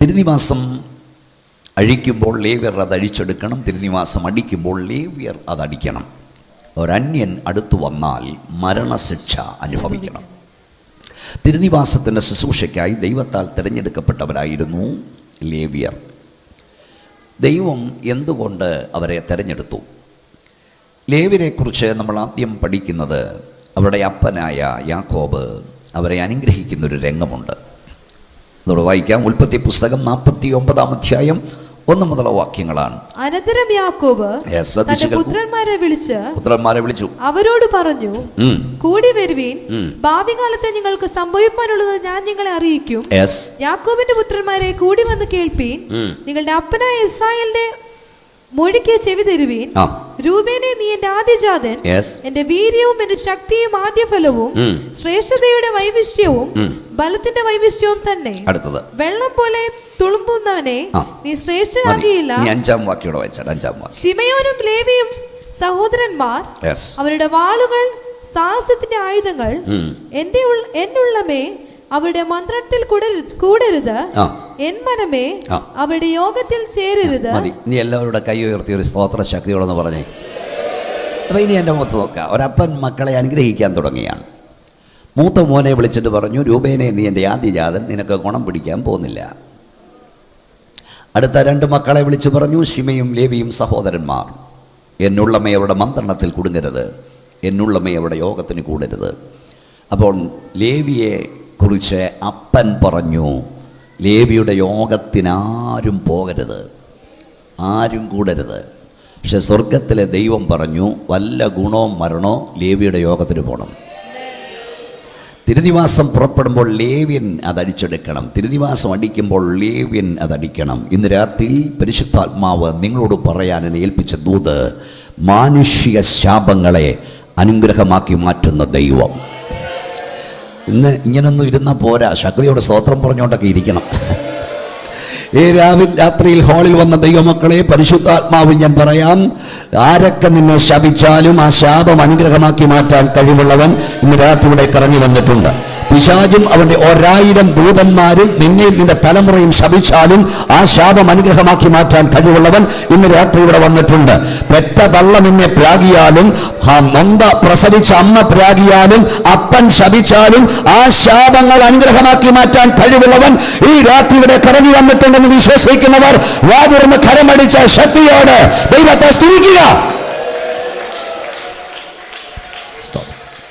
തിരുനിവാസം അഴിക്കുമ്പോൾ ലേവ്യർ അത് അഴിച്ചെടുക്കണം. തിരുനിവാസം അടിക്കുമ്പോൾ ലേവ്യർ അതടിക്കണം. ഒരന്യൻ അടുത്തു വന്നാൽ മരണശിക്ഷ അനുഭവിക്കണം. തിരുനിവാസത്തിൻ്റെ ശുശ്രൂഷയ്ക്കായി ദൈവത്താൽ തിരഞ്ഞെടുക്കപ്പെട്ടവരായിരുന്നു ലേവ്യർ. ദൈവം എന്തുകൊണ്ട് അവരെ തിരഞ്ഞെടുത്തു? ലേവ്യരെക്കുറിച്ച് നമ്മൾ ആദ്യം പഠിക്കുന്നത് അവരുടെ അപ്പനായ യാക്കോബ് അവരെ അനുഗ്രഹിക്കുന്നൊരു രംഗമുണ്ട്. അതോടെ വായിക്കാം. ഉൽപ്പത്തി പുസ്തകം 49 അധ്യായം 1 മുതലുള്ള വാക്യങ്ങളാണ്. അനന്തരം യാക്കോബ് തന്റെ പുത്രന്മാരെ വിളിച്ചു അവരോട് പറഞ്ഞു, കൂടി വരുവീൻ, ഭാവി കാലത്ത് നിങ്ങൾക്ക് സംഭവിക്കാനുള്ളത് ഞാൻ നിങ്ങളെ അറിയിക്കും. യാക്കോബിന്റെ പുത്രന്മാരെ കൂടി വന്ന് കേൾപ്പീൻ. നിങ്ങളുടെ അപ്പനായ ഇസ്രായേലിന്റെ മൊഴിക്ക് ചെവി തരുവീൻ. രൂബേനെ, നീ എന്റെ ആദ്യജാതൻ, എന്റെ വീര്യവും എന്റെ ശക്തിയും ആദ്യഫലവും ശ്രേഷ്ഠതയുടെ വൈവിഷ്ട്യവും ബലത്തിന്റെ വൈവിഷ്ട്യവും തന്നെ. അടുത്തത്, വെള്ളം പോലെ തുളുമ്പുന്നവനെ നീ ശ്രേഷ്ഠനാകിയില്ല. 5-ാം വാക്യം വായിച്ചാൽ, ശിമയോനും ലേവിയും സഹോദരന്മാർ അവരുടെ വാളുകൾ സാഹസത്തിന്റെ ആയുധങ്ങൾ, എന്നുള്ളമേ അവരുടെ മന്ത്രത്തിൽ കൂടരുത്, എൻ മനമേ അവരുടെ യോഗത്തിൽ ചേരരുത്. മതി, നീ എല്ലാവരുടെ കൈ ഉയർത്തി ഒരു സ്തോത്ര ശക്തിയോടെന്ന് പറഞ്ഞേ. അപ്പം ഇനി എൻ്റെ മുഖത്ത് നോക്കുക. ഒരപ്പൻ മക്കളെ അനുഗ്രഹിക്കാൻ തുടങ്ങിയാണ്. മൂത്ത മോനെ വിളിച്ചിട്ട് പറഞ്ഞു, രൂപേനെ, നീ എൻ്റെ ആദ്യജാതൻ, നിനക്ക് ഗുണം പിടിക്കാൻ പോകുന്നില്ല. അടുത്ത 2 മക്കളെ വിളിച്ചു പറഞ്ഞു, ശിമയും ലേവിയും സഹോദരന്മാർ, എന്നുള്ളമേ അവരുടെ മന്ത്രണത്തിൽ കുടുങ്ങരുത്, എന്നുള്ളമേ അവരുടെ യോഗത്തിന് കൂടരുത്. അപ്പോൾ ലേവിയെ കുറിച്ച് അപ്പൻ പറഞ്ഞു, ലേവിയുടെ യോഗത്തിനാരും പോകരുത്, ആരും കൂടരുത്. പക്ഷെ സ്വർഗത്തിലെ ദൈവം പറഞ്ഞു, വല്ല ഗുണോ മരണോ ലേവിയുടെ യോഗത്തിന് പോകണം. തിരുനിവാസം പുറപ്പെടുമ്പോൾ ലേവ്യൻ അതടിച്ചെടുക്കണം. തിരുനിവാസം അടിക്കുമ്പോൾ ലേവ്യൻ അതടിക്കണം. ഇന്ന് രാത്രി പരിശുദ്ധാത്മാവ് നിങ്ങളോട് പറയാൻ എന്നെ ഏൽപ്പിച്ച ദൂത്, മാനുഷിക ശാപങ്ങളെ അനുഗ്രഹമാക്കി മാറ്റുന്ന ദൈവം. ഇന്ന് ഇങ്ങനൊന്നും ഇരുന്നാൽ പോരാ, ശക്തിയോട് സ്തോത്രം പറഞ്ഞുകൊണ്ടൊക്കെ ഇരിക്കണം. ഈ രാത്രിയിൽ ഹാളിൽ വന്ന ദൈവമക്കളെ, പരിശുദ്ധാത്മാവിൽ ഞാൻ പറയാം, ആരൊക്കെ നിന്നെ ശപിച്ചാലും ആ ശാപം അനുഗ്രഹമാക്കി മാറ്റാൻ കഴിവുള്ളവൻ ഇന്ന് രാത്രി ഇവിടെ കറങ്ങി വന്നിട്ടുണ്ട്. പിശാചും അവന്റെ 1000 ദൂതന്മാരും നിന്നെയും നിന്റെ തലമുറയും ശപിച്ചാലും ആ ശാപം അനുഗ്രഹമാക്കി മാറ്റാൻ കഴിവുള്ളവൻ ഇന്ന് രാത്രി ഇവിടെ വന്നിട്ടുണ്ട്. പെറ്റ തള്ള നിന്നെ പ്രാഗിയാലും, നൊന്ത പ്രസവിച്ച അമ്മ പ്രാഗിയാലും, അപ്പൻ ശപിച്ചാലും ആ ശാപങ്ങൾ അനുഗ്രഹമാക്കി മാറ്റാൻ കഴിവുള്ളവൻ ഈ രാത്രി ഇവിടെ കറങ്ങി വന്നിട്ടുണ്ടെന്ന് വിശ്വസിക്കുന്നവർ വാതുറന്ന് കരമടിച്ച ശക്തിയോട് ദൈവത്തെ സ്തുതിക്കുക.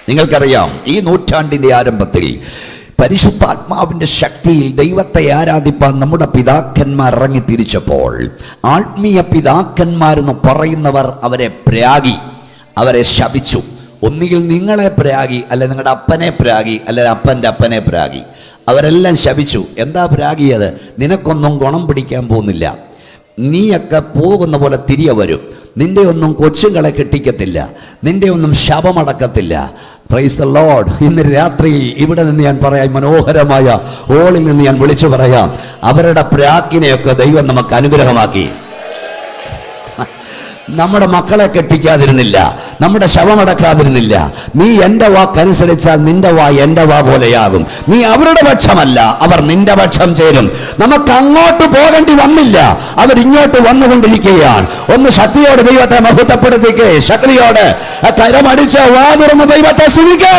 നിങ്ങൾക്കറിയാം, ഈ നൂറ്റാണ്ടിൻ്റെ ആരംഭത്തിൽ പരിശുദ്ധാത്മാവിൻ്റെ ശക്തിയിൽ ദൈവത്തെ ആരാധിപ്പാൻ നമ്മുടെ പിതാക്കന്മാർ ഇറങ്ങി തിരിച്ചപ്പോൾ ആത്മീയ പിതാക്കന്മാരെന്ന് പറയുന്നവർ അവരെ പ്രാഗി, അവരെ ശപിച്ചു. ഒന്നുകിൽ നിങ്ങളെ പ്രാഗി, അല്ലെ നിങ്ങളുടെ അപ്പനെ പ്രാഗി, അല്ലെ അപ്പൻ്റെ അപ്പനെ പ്രാഗി. അവരെല്ലാം ശപിച്ചു. എന്താ പ്രാഗിയത്? നിനക്കൊന്നും ഗുണം പിടിക്കാൻ പോകുന്നില്ല, നീയൊക്കെ പോകുന്ന പോലെ തിരികെ വരും, നിന്റെ ഒന്നും കൊച്ചുങ്ങളെ കെട്ടിക്കത്തില്ല, നിന്റെ ഒന്നും ശവമടക്കത്തില്ല. Price the Lord. ഇന്ന് രാത്രിയിൽ ഇവിടെ നിന്ന് ഞാൻ പറയാം, മനോഹരമായ ഹോളിൽ നിന്ന് ഞാൻ വിളിച്ചു പറയാം, അവരുടെ പ്രാക്കിനെയൊക്കെ ദൈവം നമുക്ക് അനുഗ്രഹമാക്കി. നമ്മുടെ മക്കളെ കെട്ടിക്കാതിരുന്നില്ല, നമ്മുടെ ശവമടക്കാതിരുന്നില്ല. നീ എൻ്റെ വാക്കനുസരിച്ചാൽ നിന്റെ വാ എൻ്റെ വാ പോലെയാകും. നീ അവരുടെ പക്ഷമല്ല, അവർ നിന്റെ പക്ഷം ചേരും. നമുക്ക് അങ്ങോട്ട് പോകേണ്ടി വന്നില്ല, അവരിങ്ങോട്ട് വന്നുകൊണ്ടിരിക്കുകയാണ്. ഒന്ന് ശക്തിയോടെ ദൈവത്തെ മഹത്വപ്പെടുത്തിക്കേ. ശക്തിയോടെ കരമടിച്ച് വാ തുറന്ന് ദൈവത്തെ സ്തുതിക്കേ.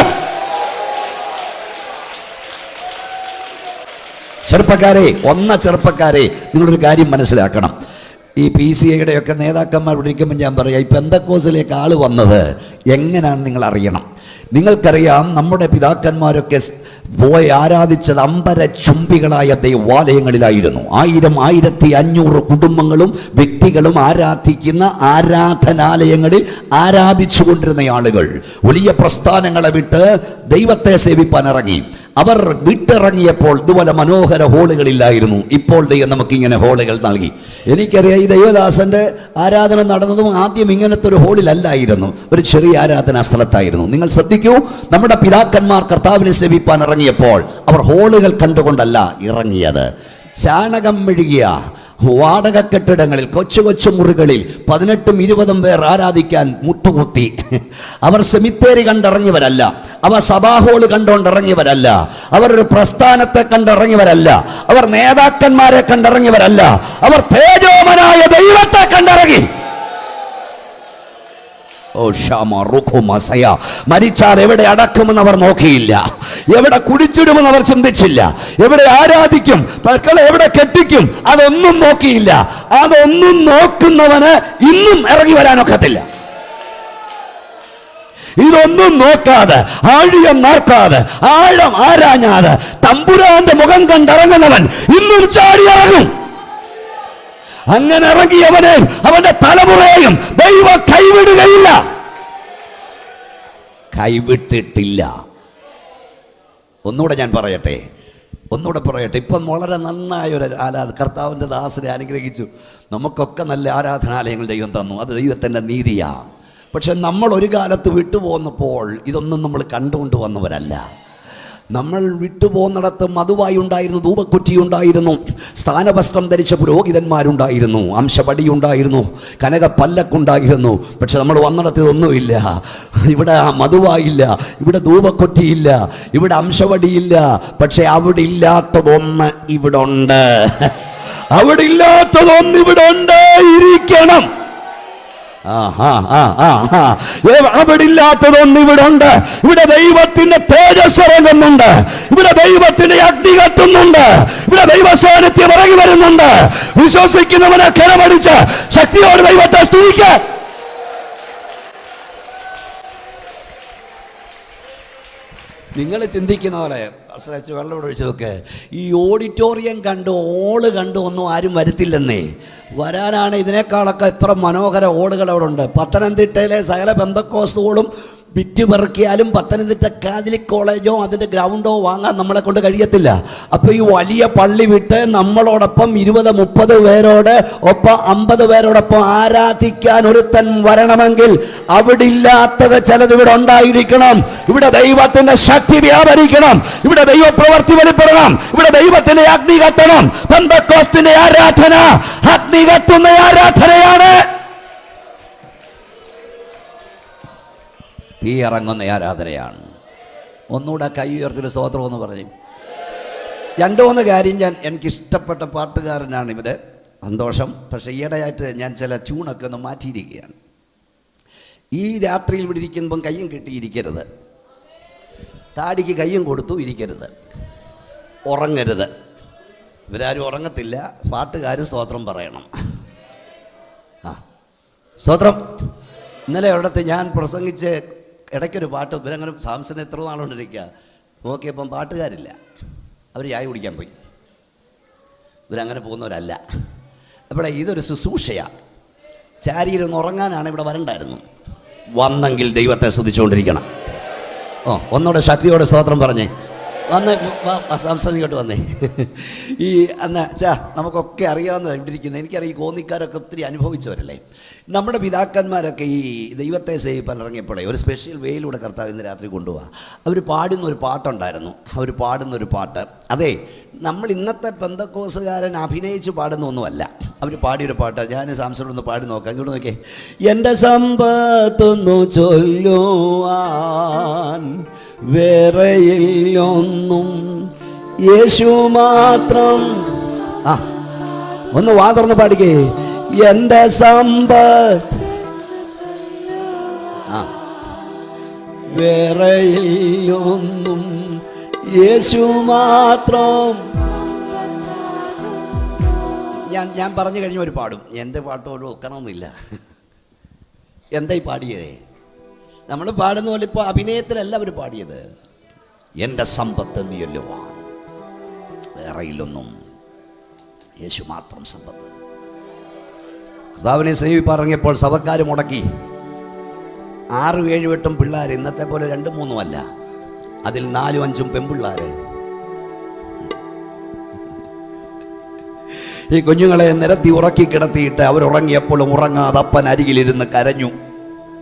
ചെറുപ്പക്കാരെ, നിങ്ങളൊരു കാര്യം മനസ്സിലാക്കണം. ഈ PCA ഒക്കെ നേതാക്കന്മാർ ഇരിക്കുമ്പോൾ ഞാൻ പറയാം, ഈ പെന്തക്കോസിലേക്ക് ആൾ വന്നത് എങ്ങനെയാണ് നിങ്ങൾ അറിയണം. നിങ്ങൾക്കറിയാം, നമ്മുടെ പിതാക്കന്മാരൊക്കെ പോയി ആരാധിച്ചത് അമ്പരചുംബികളായ ദൈവാലയങ്ങളിലായിരുന്നു. 1000-1500 കുടുംബങ്ങളും വ്യക്തികളും ആരാധിക്കുന്ന ആരാധനാലയങ്ങളിൽ ആരാധിച്ചു കൊണ്ടിരുന്ന ആളുകൾ വലിയ പ്രസ്ഥാനങ്ങളെ വിട്ട് ദൈവത്തെ സേവിപ്പാൻ ഇറങ്ങി. അവർ വിട്ടിറങ്ങിയപ്പോൾ ഇതുപോലെ മനോഹര ഹോളുകളില്ലായിരുന്നു. ഇപ്പോൾ ദൈവം നമുക്കിങ്ങനെ ഹോളുകൾ നൽകി. എനിക്കറിയാം, ഈ ദൈവദാസന്റെ ആരാധന നടന്നതും ആദ്യം ഇങ്ങനത്തെ ഒരു ഹോളിലല്ലായിരുന്നു, ഒരു ചെറിയ ആരാധനാ സ്ഥലത്തായിരുന്നു. നിങ്ങൾ ശ്രദ്ധിക്കൂ, നമ്മുടെ പിതാക്കന്മാർ കർത്താവിനെ സേവിപ്പാൻ ഇറങ്ങിയപ്പോൾ അവർ ഹോളുകൾ കണ്ടുകൊണ്ടല്ല ഇറങ്ങിയത്, ചാണകം മെഴുകിയ വാടക കെട്ടിടങ്ങളിൽ കൊച്ചു കൊച്ചു മുറികളിൽ 18-20 പേർ ആരാധിക്കാൻ മുട്ടുകുത്തി. അവർ സെമിത്തേരി കണ്ടിറങ്ങിയവരല്ല, അവർ സഭാഹോള് കണ്ടുകൊണ്ടിറങ്ങിയവരല്ല, അവർ ഒരു പ്രസ്ഥാനത്തെ കണ്ടിറങ്ങിയവരല്ല, അവർ നേതാക്കന്മാരെ കണ്ടിറങ്ങിയവരല്ല, അവർ തേജോമനായ ദൈവത്തെ കണ്ടിറങ്ങി. ഓ ഷാമ റുഖുമസയ. മരിച്ചാൽ എവിടെ അടക്കുമെന്ന് അവർ നോക്കിയില്ല, എവിടെ കുടിച്ചിടുമെന്ന് അവർ ചിന്തിച്ചില്ല, എവിടെ ആരാധിക്കും, മക്കളെ എവിടെ കെട്ടിക്കും, അതൊന്നും നോക്കിയില്ല. അതൊന്നും നോക്കുന്നവന് ഇന്നും ഇറങ്ങി വരാനൊക്കത്തില്ല. ഇതൊന്നും നോക്കാതെ, ആഴിയം നോക്കാതെ, ആഴം ആരാഞ്ഞാതെ തമ്പുരാന്റെ മുഖം കണ്ടിറങ്ങുന്നവൻ ഇന്നും ചാടിയിറങ്ങും. അങ്ങനെ ഇറങ്ങിയവനെ അവന്റെ തലമുറയെയും ദൈവം കൈവിടുകയില്ല, കൈവിട്ടിട്ടില്ല. ഒന്നുകൂടെ ഞാൻ പറയട്ടെ. ഇപ്പം വളരെ നന്നായ ഒരു കർത്താവിൻ്റെ ദാസനെ അനുഗ്രഹിച്ചു. നമുക്കൊക്കെ നല്ല ആരാധനാലയങ്ങൾ ദൈവം തന്നു, അത് ദൈവത്തിൻ്റെ നീതിയാണ്. പക്ഷെ നമ്മൾ ഒരു കാലത്ത് വിട്ടുപോകുന്നപ്പോൾ ഇതൊന്നും നമ്മൾ കണ്ടുകൊണ്ട് വന്നവരല്ല. നമ്മൾ വിട്ടുപോകുന്നിടത്ത് മധുവായി ഉണ്ടായിരുന്നു, ധൂപക്കുറ്റി ഉണ്ടായിരുന്നു, സ്ഥാനവസ്ത്രം ധരിച്ച പുരോഹിതന്മാരുണ്ടായിരുന്നു, അംശപടി ഉണ്ടായിരുന്നു, കനകപ്പല്ലക്കുണ്ടായിരുന്നു. പക്ഷെ നമ്മൾ വന്നിടത്ത് ഇതൊന്നുമില്ല. ഇവിടെ മധുവായില്ല, ഇവിടെ ധൂപക്കുറ്റിയില്ല, ഇവിടെ അംശപടിയില്ല. പക്ഷെ അവിടെ ഇല്ലാത്തതൊന്ന് ഇവിടെ ഉണ്ട്. അവിടെ ഇല്ലാത്തതൊന്ന് ഇവിടെ ഉണ്ട്, ഇരിക്കണം. അവിടെ ഇല്ലാത്തതൊന്നും ഇവിടെ ഉണ്ട്. ഇവിടെ ദൈവത്തിന്റെ തേജസ് ഇറങ്ങുന്നുണ്ട്, ഇവിടെ ദൈവത്തിന്റെ അഗ്നി കത്തുന്നുണ്ട്, ഇവിടെ ദൈവ സാന്നിധ്യം ഇറങ്ങി വരുന്നുണ്ട്. വിശ്വസിക്കുന്നവനെ കിണമടിച്ച് ശക്തിയോട് ദൈവത്തെ സ്തുതിക്കുക. നിങ്ങൾ ചിന്തിക്കുന്ന പോലെ വെള്ളം ഒഴിച്ച് നോക്ക്. ഈ ഓഡിറ്റോറിയം കണ്ട് ഓള് കണ്ട് ഒന്നും ആരും വരുത്തില്ലെന്നേ. വരാനാണ് ഇതിനേക്കാളൊക്കെ എത്ര മനോഹര ഓളുകൾ അവിടെ ഉണ്ട്. പത്തനംതിട്ടയിലെ സകല പെന്തക്കോസ്തുകളും വിറ്റ് പെറുക്കിയാലും പത്തനംതിട്ട കാത്തലിക് കോളേജോ അതിൻ്റെ ഗ്രൗണ്ടോ വാങ്ങാൻ നമ്മളെ കൊണ്ട് കഴിയത്തില്ല. അപ്പോൾ ഈ വലിയ പള്ളി വിട്ട് നമ്മളോടൊപ്പം 20-30 പേരോട് ഒപ്പം 50 പേരോടൊപ്പം ആരാധിക്കാൻ ഒരുത്തൻ വരണമെങ്കിൽ അവിടെ ഇല്ലാത്തത് ചിലത് ഇവിടെ ഉണ്ടായിരിക്കണം. ഇവിടെ ദൈവത്തിന്റെ ശക്തി വ്യാപരിക്കണം, ഇവിടെ ദൈവപ്രവൃത്തി വെളിപ്പെടണം, ഇവിടെ ദൈവത്തിന്റെ അഗ്നി കത്തണം. പെന്തക്കോസ്തിന്റെ ആരാധന അഗ്നി കത്തുന്ന ആരാധനയാണ്, തീ ഇറങ്ങുന്ന ആരാധനയാണ്. ഒന്നുകൂടെ കൈ ഉയർത്തിയൊരു സ്തോത്രം എന്ന് പറഞ്ഞു. 2-3 കാര്യം എനിക്കിഷ്ടപ്പെട്ട പാട്ടുകാരനാണ് ഇവര്, സന്തോഷം. പക്ഷേ ഈയിടെയായിട്ട് ഞാൻ ചില ട്യൂണൊക്കെ ഒന്ന് മാറ്റിയിരിക്കുകയാണ്. ഈ രാത്രിയിൽ ഇവിടെ ഇരിക്കുമ്പം കയ്യും കെട്ടിയിരിക്കരുത്, താടിക്ക് കയ്യും കൊടുത്തു ഇരിക്കരുത്, ഉറങ്ങരുത്. ഇവരാരും ഉറങ്ങത്തില്ല, പാട്ടുകാരും സ്തോത്രം പറയണം. സ്തോത്രം. ഇന്നലെ ഒരിടത്ത് ഞാൻ പ്രസംഗിച്ച് ഇടയ്ക്കൊരു പാട്ട്, ഇവരങ്ങനെ സാംസന് എത്ര നാളുകൊണ്ടിരിക്കുക നോക്കിയപ്പം പാട്ടുകാരില്ല, അവർ ചായ കുടിക്കാൻ പോയി. ഇവരങ്ങനെ പോകുന്നവരല്ല. ഇവിടെ ഇതൊരു ശുശ്രൂഷയാണ്, ചാരിയിരുന്ന് ഉറങ്ങാനാണ് ഇവിടെ വരണ്ടായിരുന്നു. വന്നെങ്കിൽ ദൈവത്തെ സ്തുതിച്ചുകൊണ്ടിരിക്കണം. ഒന്നുകൂടെ ശക്തിയോടെ സ്തോത്രം പറഞ്ഞേ. വന്ന് സംസാരിക്കോട്ട് വന്നേ. ഈ അന്ന് നമുക്കൊക്കെ അറിയാവുന്ന ഇട്ടിരിക്കുന്നത്, എനിക്കറിയാം ഈ കോന്നിക്കാരൊക്കെ ഒത്തിരി അനുഭവിച്ചവരല്ലേ. നമ്മുടെ പിതാക്കന്മാരൊക്കെ ഈ ദൈവത്തെ സേവിപ്പാൻ ഇറങ്ങിയപ്പോഴേ ഒരു സ്പെഷ്യൽ വേയിലൂടെ കർത്താവ് ഇന്ന് രാത്രി കൊണ്ടുപോവാ. അവർ പാടുന്നൊരു പാട്ടുണ്ടായിരുന്നു. അവർ പാടുന്നൊരു പാട്ട്, അതെ, നമ്മൾ ഇന്നത്തെ പെന്തക്കോസുകാരൻ അഭിനയിച്ച് പാടുന്ന ഒന്നുമല്ല. അവർ പാടിയൊരു പാട്ട് ഞാൻ സാംസണൊന്ന് പാടി നോക്കാം. ഇങ്ങോട്ട് നോക്കേ. എൻ്റെ സമ്പത്തൊന്നു ചൊല്ലുവാൻ വേറെയൊന്നും യേശു മാത്രം. ഒന്ന് വാ തുറന്ന് പാടിക്കേ. എൻ്റെ സമ്പത്ത് വേറെയൊന്നും യേശു മാത്രം. ഞാൻ പറഞ്ഞു കഴിഞ്ഞ ഒരു പാടും, എൻ്റെ പാട്ടോട് ഒക്കണമെന്നില്ല. എന്തായി പാടിയതേ? നമ്മൾ പാടുന്ന പോലെ ഇപ്പോൾ അഭിനയത്തിലല്ല അവർ പാടിയത്. എൻ്റെ സമ്പത്ത് നീയല്ലോ, വേറെയില്ലൊന്നും യേശു മാത്രം സമ്പത്ത്. കർത്താവിനെ സേവിപ്പിറങ്ങിയപ്പോൾ സഭക്കാർ മുടക്കി 6-7-8 പിള്ളേർ, ഇന്നത്തെ പോലെ 2-3 അല്ല, അതിൽ 4-5 പെൺപിള്ളേർ. ഈ കുഞ്ഞുങ്ങളെ നിരത്തി ഉറക്കി കിടത്തിയിട്ട് അവരുറങ്ങിയപ്പോഴും ഉറങ്ങാതെ അപ്പൻ അരികിലിരുന്ന് കരഞ്ഞു,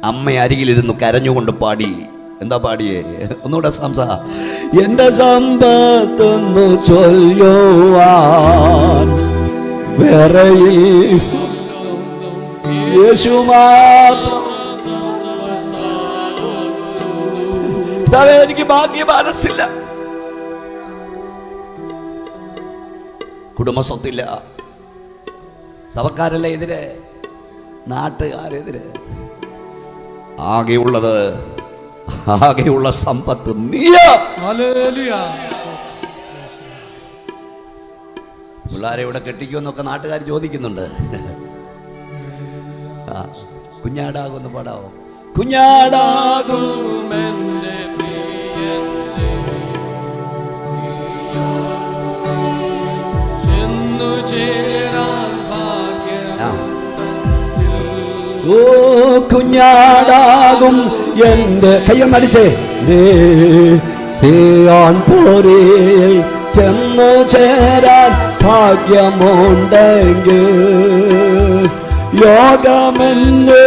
അമ്മ അരികിലിരുന്ന് കരഞ്ഞുകൊണ്ട് പാടി. എന്താ പാടിയേ? ഒന്നുകൂടെ സംസാ. എൻ്റെ സമ്പത്തൊന്നു ചൊല്ലുവാൻ വേറെ യേശു മാത്രം. എനിക്ക് ഭാഗ്യ മനസ്സില്ല, കുടുംബസ്വത്തില്ല, സഭക്കാരല്ല എതിരെ, നാട്ടുകാരെതിരെ. ആകെയുള്ള സമ്പത്ത് നീയാ. പിള്ളേരെ ഇവിടെ കെട്ടിക്കുമെന്നൊക്കെ നാട്ടുകാർ ചോദിക്കുന്നുണ്ട്. കുഞ്ഞാടാകുമെന്ന് പാടാവോ? കുഞ്ഞാടാകും കുഞ്ഞാടാകും എന്റെ കയ്യൊന്നടിച്ചേ. സിയോൻ പുരിയിൽ ചെന്നു ചേരാൻ ഭാഗ്യമുണ്ടെങ്കിൽ യോഗമെന്ന്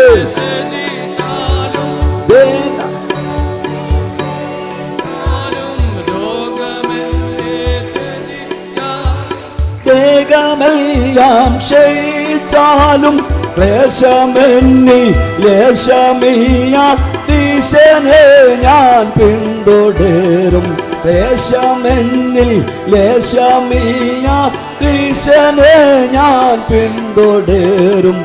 ദേഹമെല്ലാം ക്ഷയിച്ചാലും ക്ലേശമെന്നി ലേശമിയാതീശനെ ഞാൻ പിന്തുടരും. ക്ലേശമെന്നിൽ ലേശമിയാതീശനെ ഞാൻ പിന്തുടരും.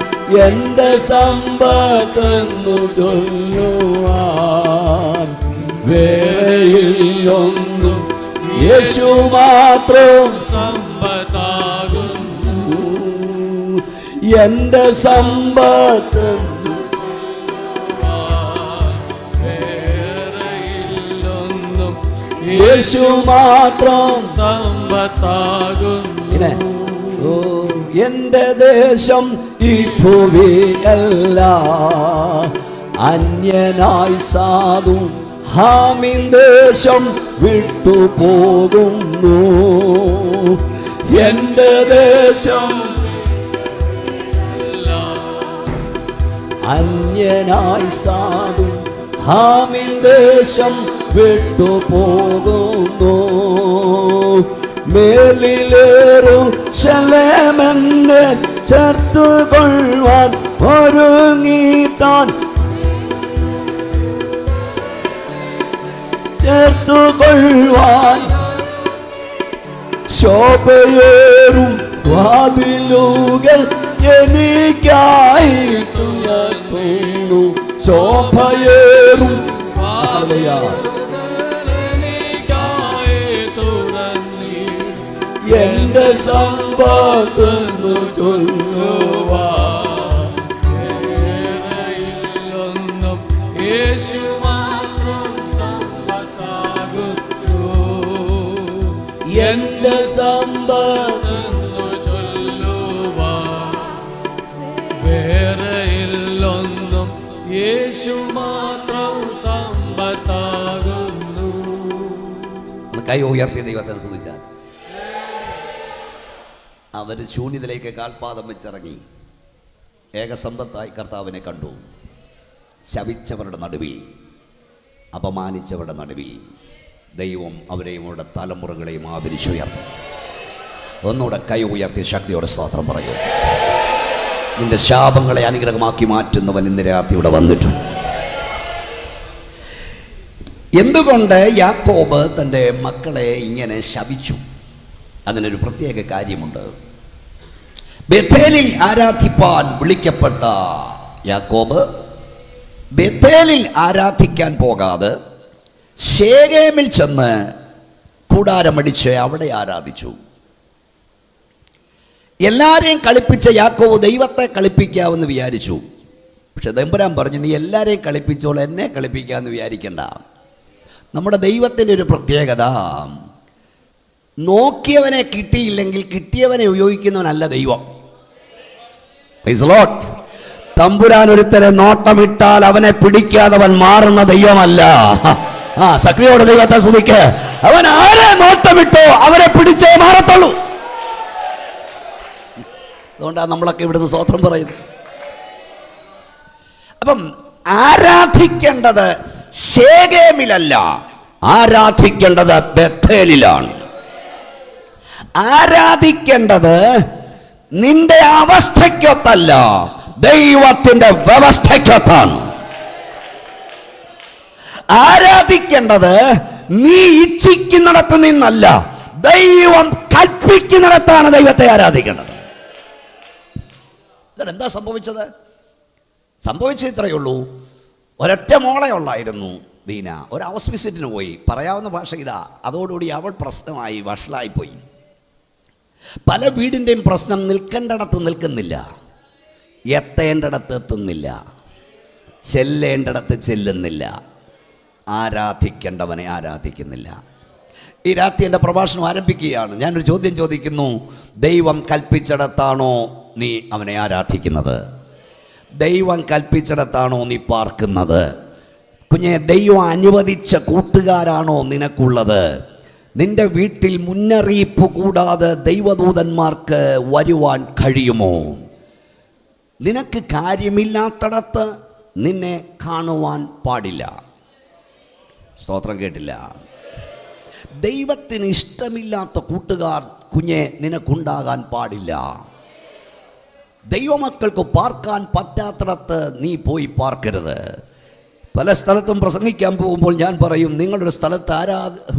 എന്റെ സമ്പത്തെന്നു ചൊല്ലുവാൻ വേറെയില്ലൊന്നും യേശു മാത്രം സമ്പത്താകും. എന്റെ സമ്പത്ത് യേശു മാത്രം സമ്പത്താകും. എന്റെ ദേശം ഈ ഭൂമിയല്ല, അന്യനായി സാധു ഹാമിൻ ദേശം വിട്ടുപോകുന്നു. എന്റെ ദേശം അന്യനായി സാധു ഹാമിൻ ദേശം വിട്ടുപോകുന്നു. മേലിലേറും ശലേമെന്നെ ചേർത്തുകൊള്ളുവാൻ ഒരുങ്ങിത്താൻ ചേർത്തുകൊള്ളുവാൻ ശോഭയേറും വാതിലുകൾ എനിക്കായി തുറന്നു. ശോഭയേറും എന്റെ സമ്പത്തെന്നു ചൊല്ലുവാൻ വേറെയില്ലൊന്നും യേശു മാത്രം സമ്പത്താകുന്നു. എന്റെ സമ്പത്തെന്നു ചൊല്ലുവാൻ വേറെയില്ലൊന്നും യേശു മാത്രം സമ്പത്താകുന്നു. കൈ ഉയർത്തി ദൈവത്തെ സ്തുതിച്ചാൽ. അവർ ശൂന്യതയിലേക്ക് കാൽപാദം വെച്ചിറങ്ങി ഏകസമ്പത്തായി കർത്താവിനെ കണ്ടു. ശപിച്ചവരുടെ നടുവിൽ, അപമാനിച്ചവരുടെ നടുവിൽ ദൈവം അവരെയും അവരുടെ തലമുറകളെയും ആദരിച്ചുയർത്തി. ഒന്നുകൂടെ കൈ ഉയർത്തി ശക്തിയോടെ സ്തോത്രം പറയൂ. നിന്റെ ശാപങ്ങളെ അനുഗ്രഹമാക്കി മാറ്റുന്നവൻ ഇന്ന് രാത്രി ഇവിടെ വന്നിട്ടുണ്ട്. എന്തുകൊണ്ട് യാക്കോബ് തൻ്റെ മക്കളെ ഇങ്ങനെ ശപിച്ചു? അതിനൊരു പ്രത്യേക കാര്യമുണ്ട്. ബേഥേലിൽ ആരാധിപ്പാൻ വിളിക്കപ്പെട്ട യാക്കോബ് ബേഥേലിൽ ആരാധിക്കാൻ പോകാതെ ശേഖേമിൽ ചെന്ന് കൂടാരമടിച്ച് അവിടെ ആരാധിച്ചു. എല്ലാരെയും കളിപ്പിച്ച യാക്കോബ് ദൈവത്തെ കളിപ്പിക്കാമെന്ന് വിചാരിച്ചു. പക്ഷെ തമ്പുരാൻ പറഞ്ഞു, നീ എല്ലാരെയും കളിപ്പിച്ചോളൂ, എന്നെ കളിപ്പിക്കാമെന്ന് വിചാരിക്കണ്ട. നമ്മുടെ ദൈവത്തിൻ്റെ ഒരു പ്രത്യേകത, നോക്കിയവനെ കിട്ടിയില്ലെങ്കിൽ കിട്ടിയവനെ ഉപയോഗിക്കുന്നവനല്ല ദൈവം. Price the Lord. തമ്പുരാൻ ഒരുത്തരെ നോട്ടമിട്ടാൽ അവനെ പിടിക്കാതവൻ മാറുന്ന ദൈവമല്ല. ശക്തിയോടെ ദൈവത്തെ സ്തുതിക്ക്. അവൻ ആരെ നോട്ടമിട്ടോ അവരെ പിടിച്ചേ മാറത്തുള്ളൂ. അതുകൊണ്ടാണ് നമ്മളൊക്കെ ഇവിടുന്ന് സ്തോത്രം പറയുന്നത്. അപ്പം ആരാധിക്കേണ്ടത് ശേഖേമിലല്ല, ആരാധിക്കേണ്ടത് ബേഥേലിലാണ്. ആരാധിക്കേണ്ടത് നിന്റെ അവസ്ഥയ്ക്കൊത്തല്ല, ദൈവത്തിന്റെ വ്യവസ്ഥയ്ക്കൊത്താണ്. ആരാധിക്കേണ്ടത് നീ ഇച്ഛിക്കുന്നിടത്ത് നിന്നല്ല, ദൈവം കൽപ്പിക്കുന്നിടത്താണ് ദൈവത്തെ ആരാധിക്കേണ്ടത്. ഇതെന്താ സംഭവിച്ചത്? സംഭവിച്ചത് ഇത്രയേ ഉള്ളൂ. ഒരൊറ്റ മോളെ ഉള്ളായിരുന്നു ദീന. ഒരു ഹൗസ് വിസിറ്റിന് പോയി. പറയാവുന്ന ഭാഷ ഇതാ. അതോടുകൂടി അവൾ പ്രശ്നമായി, വഷളായിപ്പോയി. പല വീടിൻ്റെയും പ്രശ്നം നിൽക്കേണ്ടിടത്ത് നിൽക്കുന്നില്ല, എത്തേണ്ടിടത്ത് എത്തുന്നില്ല, ചെല്ലേണ്ടിടത്ത് ചെല്ലുന്നില്ല, ആരാധിക്കേണ്ടവനെ ആരാധിക്കുന്നില്ല. ഈ രാത്രി എൻ്റെ പ്രഭാഷണം ആരംഭിക്കുകയാണ്. ഞാനൊരു ചോദ്യം ചോദിക്കുന്നു. ദൈവം കൽപ്പിച്ചിടത്താണോ നീ അവനെ ആരാധിക്കുന്നത്? ദൈവം കൽപ്പിച്ചിടത്താണോ നീ പാർക്കുന്നത്? കുഞ്ഞെ, ദൈവം അനുവദിച്ച കൂട്ടുകാരാണോ നിനക്കുള്ളത്? നിന്റെ വീട്ടിൽ മുന്നറിയിപ്പ് കൂടാതെ ദൈവദൂതന്മാർക്ക് വരുവാൻ കഴിയുമോ? നിനക്ക് കാര്യമില്ലാത്തിടത്ത് നിന്നെ കാണുവാൻ പാടില്ല. സ്തോത്രം കേട്ടില്ല. ദൈവത്തിന് ഇഷ്ടമില്ലാത്ത കൂട്ടുകാർ കുഞ്ഞെ നിനക്കുണ്ടാകാൻ പാടില്ല. ദൈവമക്കൾക്ക് പാർക്കാൻ പറ്റാത്തിടത്ത് നീ പോയി പാർക്കരുത്. പല സ്ഥലത്തും പ്രസംഗിക്കാൻ പോകുമ്പോൾ ഞാൻ പറയും, നിങ്ങളുടെ സ്ഥലത്ത്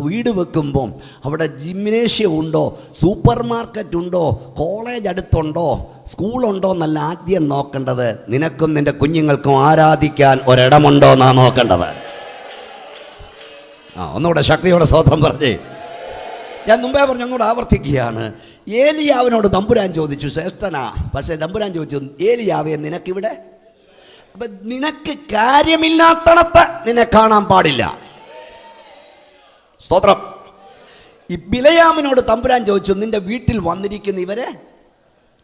വീട് വെക്കുമ്പം അവിടെ ജിംനേഷ്യം ഉണ്ടോ, സൂപ്പർ മാർക്കറ്റ് ഉണ്ടോ, കോളേജ് അടുത്തുണ്ടോ, സ്കൂളുണ്ടോ എന്നല്ല ആദ്യം നോക്കേണ്ടത്. നിനക്കും നിൻ്റെ കുഞ്ഞുങ്ങൾക്കും ആരാധിക്കാൻ ഒരിടമുണ്ടോ എന്നാണ് നോക്കേണ്ടത്. ഒന്നുകൂടെ ശക്തിയോടെ സ്തോത്രം പറഞ്ഞേ. ഞാൻ മുമ്പേ പറഞ്ഞു, ഒന്നുകൂടെ ആവർത്തിക്കുകയാണ്. ഏലിയാവിനോട് തമ്പുരാൻ ചോദിച്ചു, ശ്രേഷ്ഠനാ, പക്ഷേ തമ്പുരാൻ ചോദിച്ചു, ഏലിയാവേ നിനക്കിവിടെ, അപ്പം നിനക്ക് കാര്യമില്ലാത്തടത്ത് നിന്നെ കാണാൻ പാടില്ല. സ്തോത്രം. ഈ ബിലയാമിനോട് തമ്പുരാൻ ചോദിച്ചു, നിന്റെ വീട്ടിൽ വന്നിരിക്കുന്ന ഇവരെ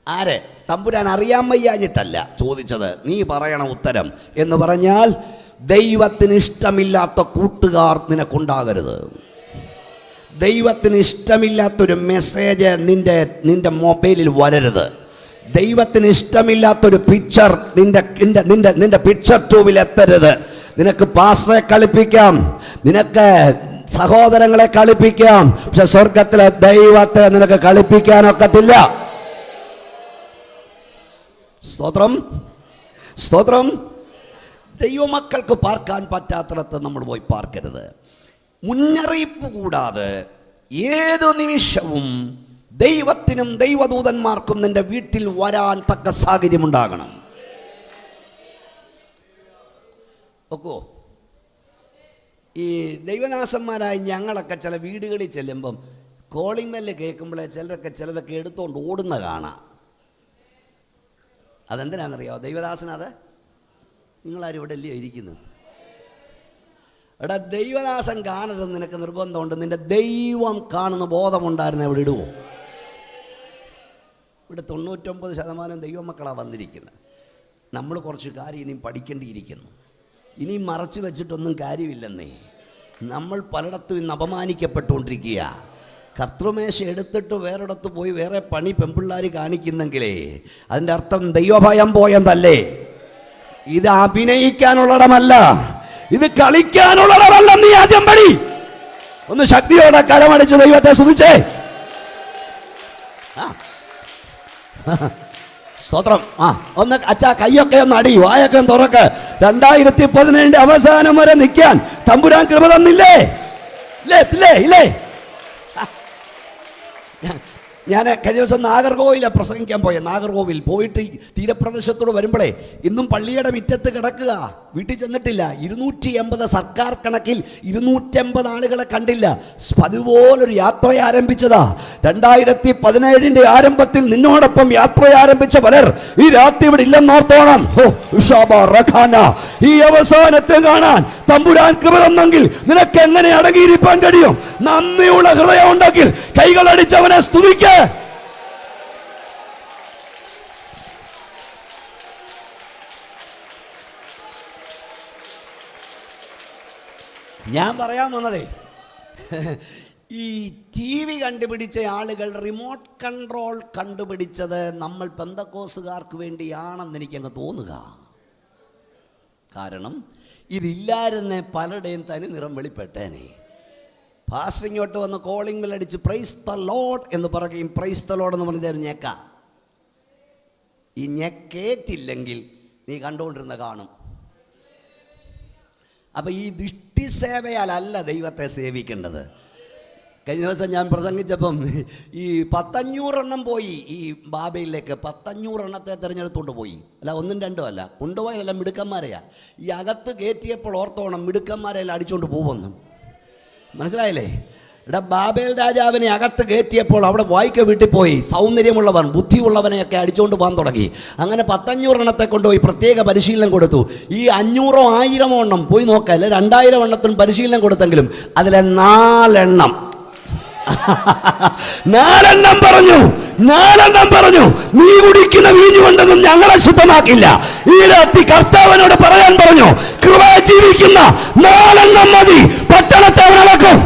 ആരെ? തമ്പുരാൻ അറിയാൻ വയ്യാഞ്ഞിട്ടല്ല ചോദിച്ചത്, നീ പറയണം ഉത്തരം. എന്ന് പറഞ്ഞാൽ ദൈവത്തിന് ഇഷ്ടമില്ലാത്ത കൂട്ടുകാർ നിനക്കുണ്ടാകരുത്. ദൈവത്തിന് ഇഷ്ടമില്ലാത്തൊരു മെസ്സേജ് നിന്റെ മൊബൈലിൽ വരരുത്. ദൈവത്തിന് ഇഷ്ടമില്ലാത്തൊരു പിക്ചർ നിന്റെ പിക്ചർ ട്യൂബിൽ എത്തരുത്. നിനക്ക് പാസ്റ്ററെ കളിപ്പിക്കാം, നിനക്ക് സഹോദരങ്ങളെ കളിപ്പിക്കാം, പക്ഷെ സ്വർഗത്തിലെ ദൈവത്തെ നിനക്ക് കളിപ്പിക്കാനൊക്കത്തില്ല. സ്തോത്രം, സ്തോത്രം. ദൈവമക്കൾക്ക് പാർക്കാൻ പറ്റാത്തിടത്ത് നമ്മൾ പോയി പാർക്കരുത്. മുന്നറിയിപ്പ് കൂടാതെ ഏതു നിമിഷവും ദൈവത്തിനും ദൈവദൂതന്മാർക്കും നിന്റെ വീട്ടിൽ വരാൻ തക്ക സാഹചര്യമുണ്ടാകണം. ഒക്കോ? ഈ ദൈവദാസന്മാരായ ഞങ്ങളൊക്കെ ചില വീടുകളിൽ ചെല്ലുമ്പം കോളിംഗ് ബെല്ല് കേൾക്കുമ്പോഴേ ചിലതൊക്കെ എടുത്തുകൊണ്ട് ഓടുന്ന കാണാം. അതെന്തിനാണെന്നറിയാമോ? ദൈവദാസനത് നിങ്ങളാരും ഇവിടെ അല്ലയോ ഇരിക്കുന്നത്? എടാ, ദൈവദാസൻ കാണരുതെന്ന് നിനക്ക് നിർബന്ധമുണ്ട്. നിന്റെ ദൈവം കാണുന്ന ബോധമുണ്ടായിരുന്ന ഇവിടെ ഇടുവോ? ഇവിടെ 99% ദൈവമക്കളാണ് വന്നിരിക്കുന്നത്. നമ്മൾ കുറച്ച് കാര്യം ഇനിയും പഠിക്കേണ്ടിയിരിക്കുന്നു. ഇനിയും മറച്ചു വെച്ചിട്ടൊന്നും കാര്യമില്ലെന്നേ. നമ്മൾ പലയിടത്തും ഇന്ന് അപമാനിക്കപ്പെട്ടുകൊണ്ടിരിക്കുക. കർത്തൃമേശ എടുത്തിട്ട് വേറെയിടത്ത് പോയി വേറെ പണി പെൺപിള്ളാർ കാണിക്കുന്നെങ്കിലേ അതിൻ്റെ അർത്ഥം ദൈവഭയം പോയെന്നല്ലേ. ഇത് അഭിനയിക്കാനുള്ളിടമല്ല, ഇത് കളിക്കാനുള്ളതല്ല. നീ ആദ്യം പടി. ഒന്ന് ശക്തിയോടെ കരമടിച്ച് ദൈവത്തെ സ്തുതിച്ചേ. സ്തോത്രം. ഒന്ന് അച്ഛാ കൈയൊക്കെ ഒന്ന് അടി, വായൊക്കെ ഒന്ന് തുറക്ക്. 2017 അവസാനം വരെ നിൽക്കാൻ തമ്പുരാൻ കൃപ തന്നില്ലേ? ഇല്ലേ? ഞാൻ കഴിഞ്ഞ ദിവസം നാഗർകോവിലാണ് പ്രസംഗിക്കാൻ പോയ. നാഗർകോവിൽ പോയിട്ട് തീരപ്രദേശത്തോട് വരുമ്പോഴേ ഇന്നും പള്ളിയുടെ മുറ്റത്ത് കിടക്കുക, വീട്ടിൽ ചെന്നിട്ടില്ല. 280 സർക്കാർ കണക്കിൽ 280 ആളുകളെ കണ്ടില്ല. അതുപോലൊരു യാത്ര ആരംഭിച്ചതാ. 2017 ആരംഭത്തിൽ നിന്നോടൊപ്പം യാത്ര ആരംഭിച്ച പലർ ഈ രാത്രി ഇവിടെ ഇല്ലെന്നോർത്തോണം. ഈ അവസാനത്തെ കാണാൻ തമ്പുരാൻ കൃപ തന്നെങ്കിൽ നിനക്ക് എങ്ങനെ അടങ്ങിയിരിക്കാൻ കഴിയും? നന്ദിയുള്ള ഹൃദയം ഉണ്ടെങ്കിൽ കൈകളടിച്ചവനെ സ്തുതിക്ക. ഞാൻ പറയാൻ വന്നതേ, ഈ TV കണ്ടുപിടിച്ച ആളുകൾ റിമോട്ട് കൺട്രോൾ കണ്ടുപിടിച്ചത് നമ്മൾ പെന്തക്കോസുകാർക്ക് വേണ്ടിയാണെന്ന് എനിക്കങ്ങ് തോന്നുക. കാരണം ഇതില്ലായിരുന്നേ പലരുടെയും തനി നിറം വെളിപ്പെട്ടേനെ. പാസ്റ്റർ ഇങ്ങോട്ട് വന്ന് കോളിംഗ് ബെൽ അടിച്ച് പ്രൈസ് ദ ലോർഡ് എന്ന് പറയുകയും പ്രൈസ് ദ ലോർഡ് എന്ന് പറഞ്ഞാൽ ഞേക്ക ഈ ഞെക്കേറ്റില്ലെങ്കിൽ നീ കണ്ടുകൊണ്ടിരുന്ന കാണും. അപ്പം ഈ ദൃഷ്ടിസേവയാലല്ല ദൈവത്തെ സേവിക്കേണ്ടത്. കഴിഞ്ഞ ദിവസം ഞാൻ പ്രസംഗിച്ചപ്പം ഈ 500 പോയി ഈ ബാബയിലേക്ക് 500 തിരഞ്ഞെടുത്തുകൊണ്ട് പോയി. അല്ല, 1ഉം 2ഉം അല്ല, കൊണ്ടുപോയതെല്ലാം മിടുക്കന്മാരെയാ. ഈ അകത്ത് കയറ്റിയപ്പോൾ ഓർത്തോണം മിടുക്കന്മാരെല്ലാം അടിച്ചുകൊണ്ട് പോകുമെന്ന്. മനസ്സിലായില്ലേ? ഇവിടെ ബാബേൽ രാജാവിനെ അകത്ത് കയറ്റിയപ്പോൾ അവിടെ വായിക്ക വീട്ടിൽ പോയി സൗന്ദര്യമുള്ളവൻ ബുദ്ധിയുള്ളവനെയൊക്കെ അടിച്ചുകൊണ്ട് പോകാൻ തുടങ്ങി. അങ്ങനെ 500 കൊണ്ടുപോയി പ്രത്യേക പരിശീലനം കൊടുത്തു. ഈ 500 1000 പോയി നോക്കല്ലേ, 2000 പരിശീലനം കൊടുത്തെങ്കിലും അതിലെ 4 പറഞ്ഞു, നീ കുടിക്കുന്ന വീഞ്ഞു കൊണ്ടൊന്നും ഞങ്ങളെ ശുദ്ധമാക്കില്ല. ഈ രാത്രി കർത്താവിനോട് പറയാൻ പറഞ്ഞു, കൃപ ജീവിക്കുന്ന 4 മതി, പട്ടണത്തെ അവൻ അളക്കും.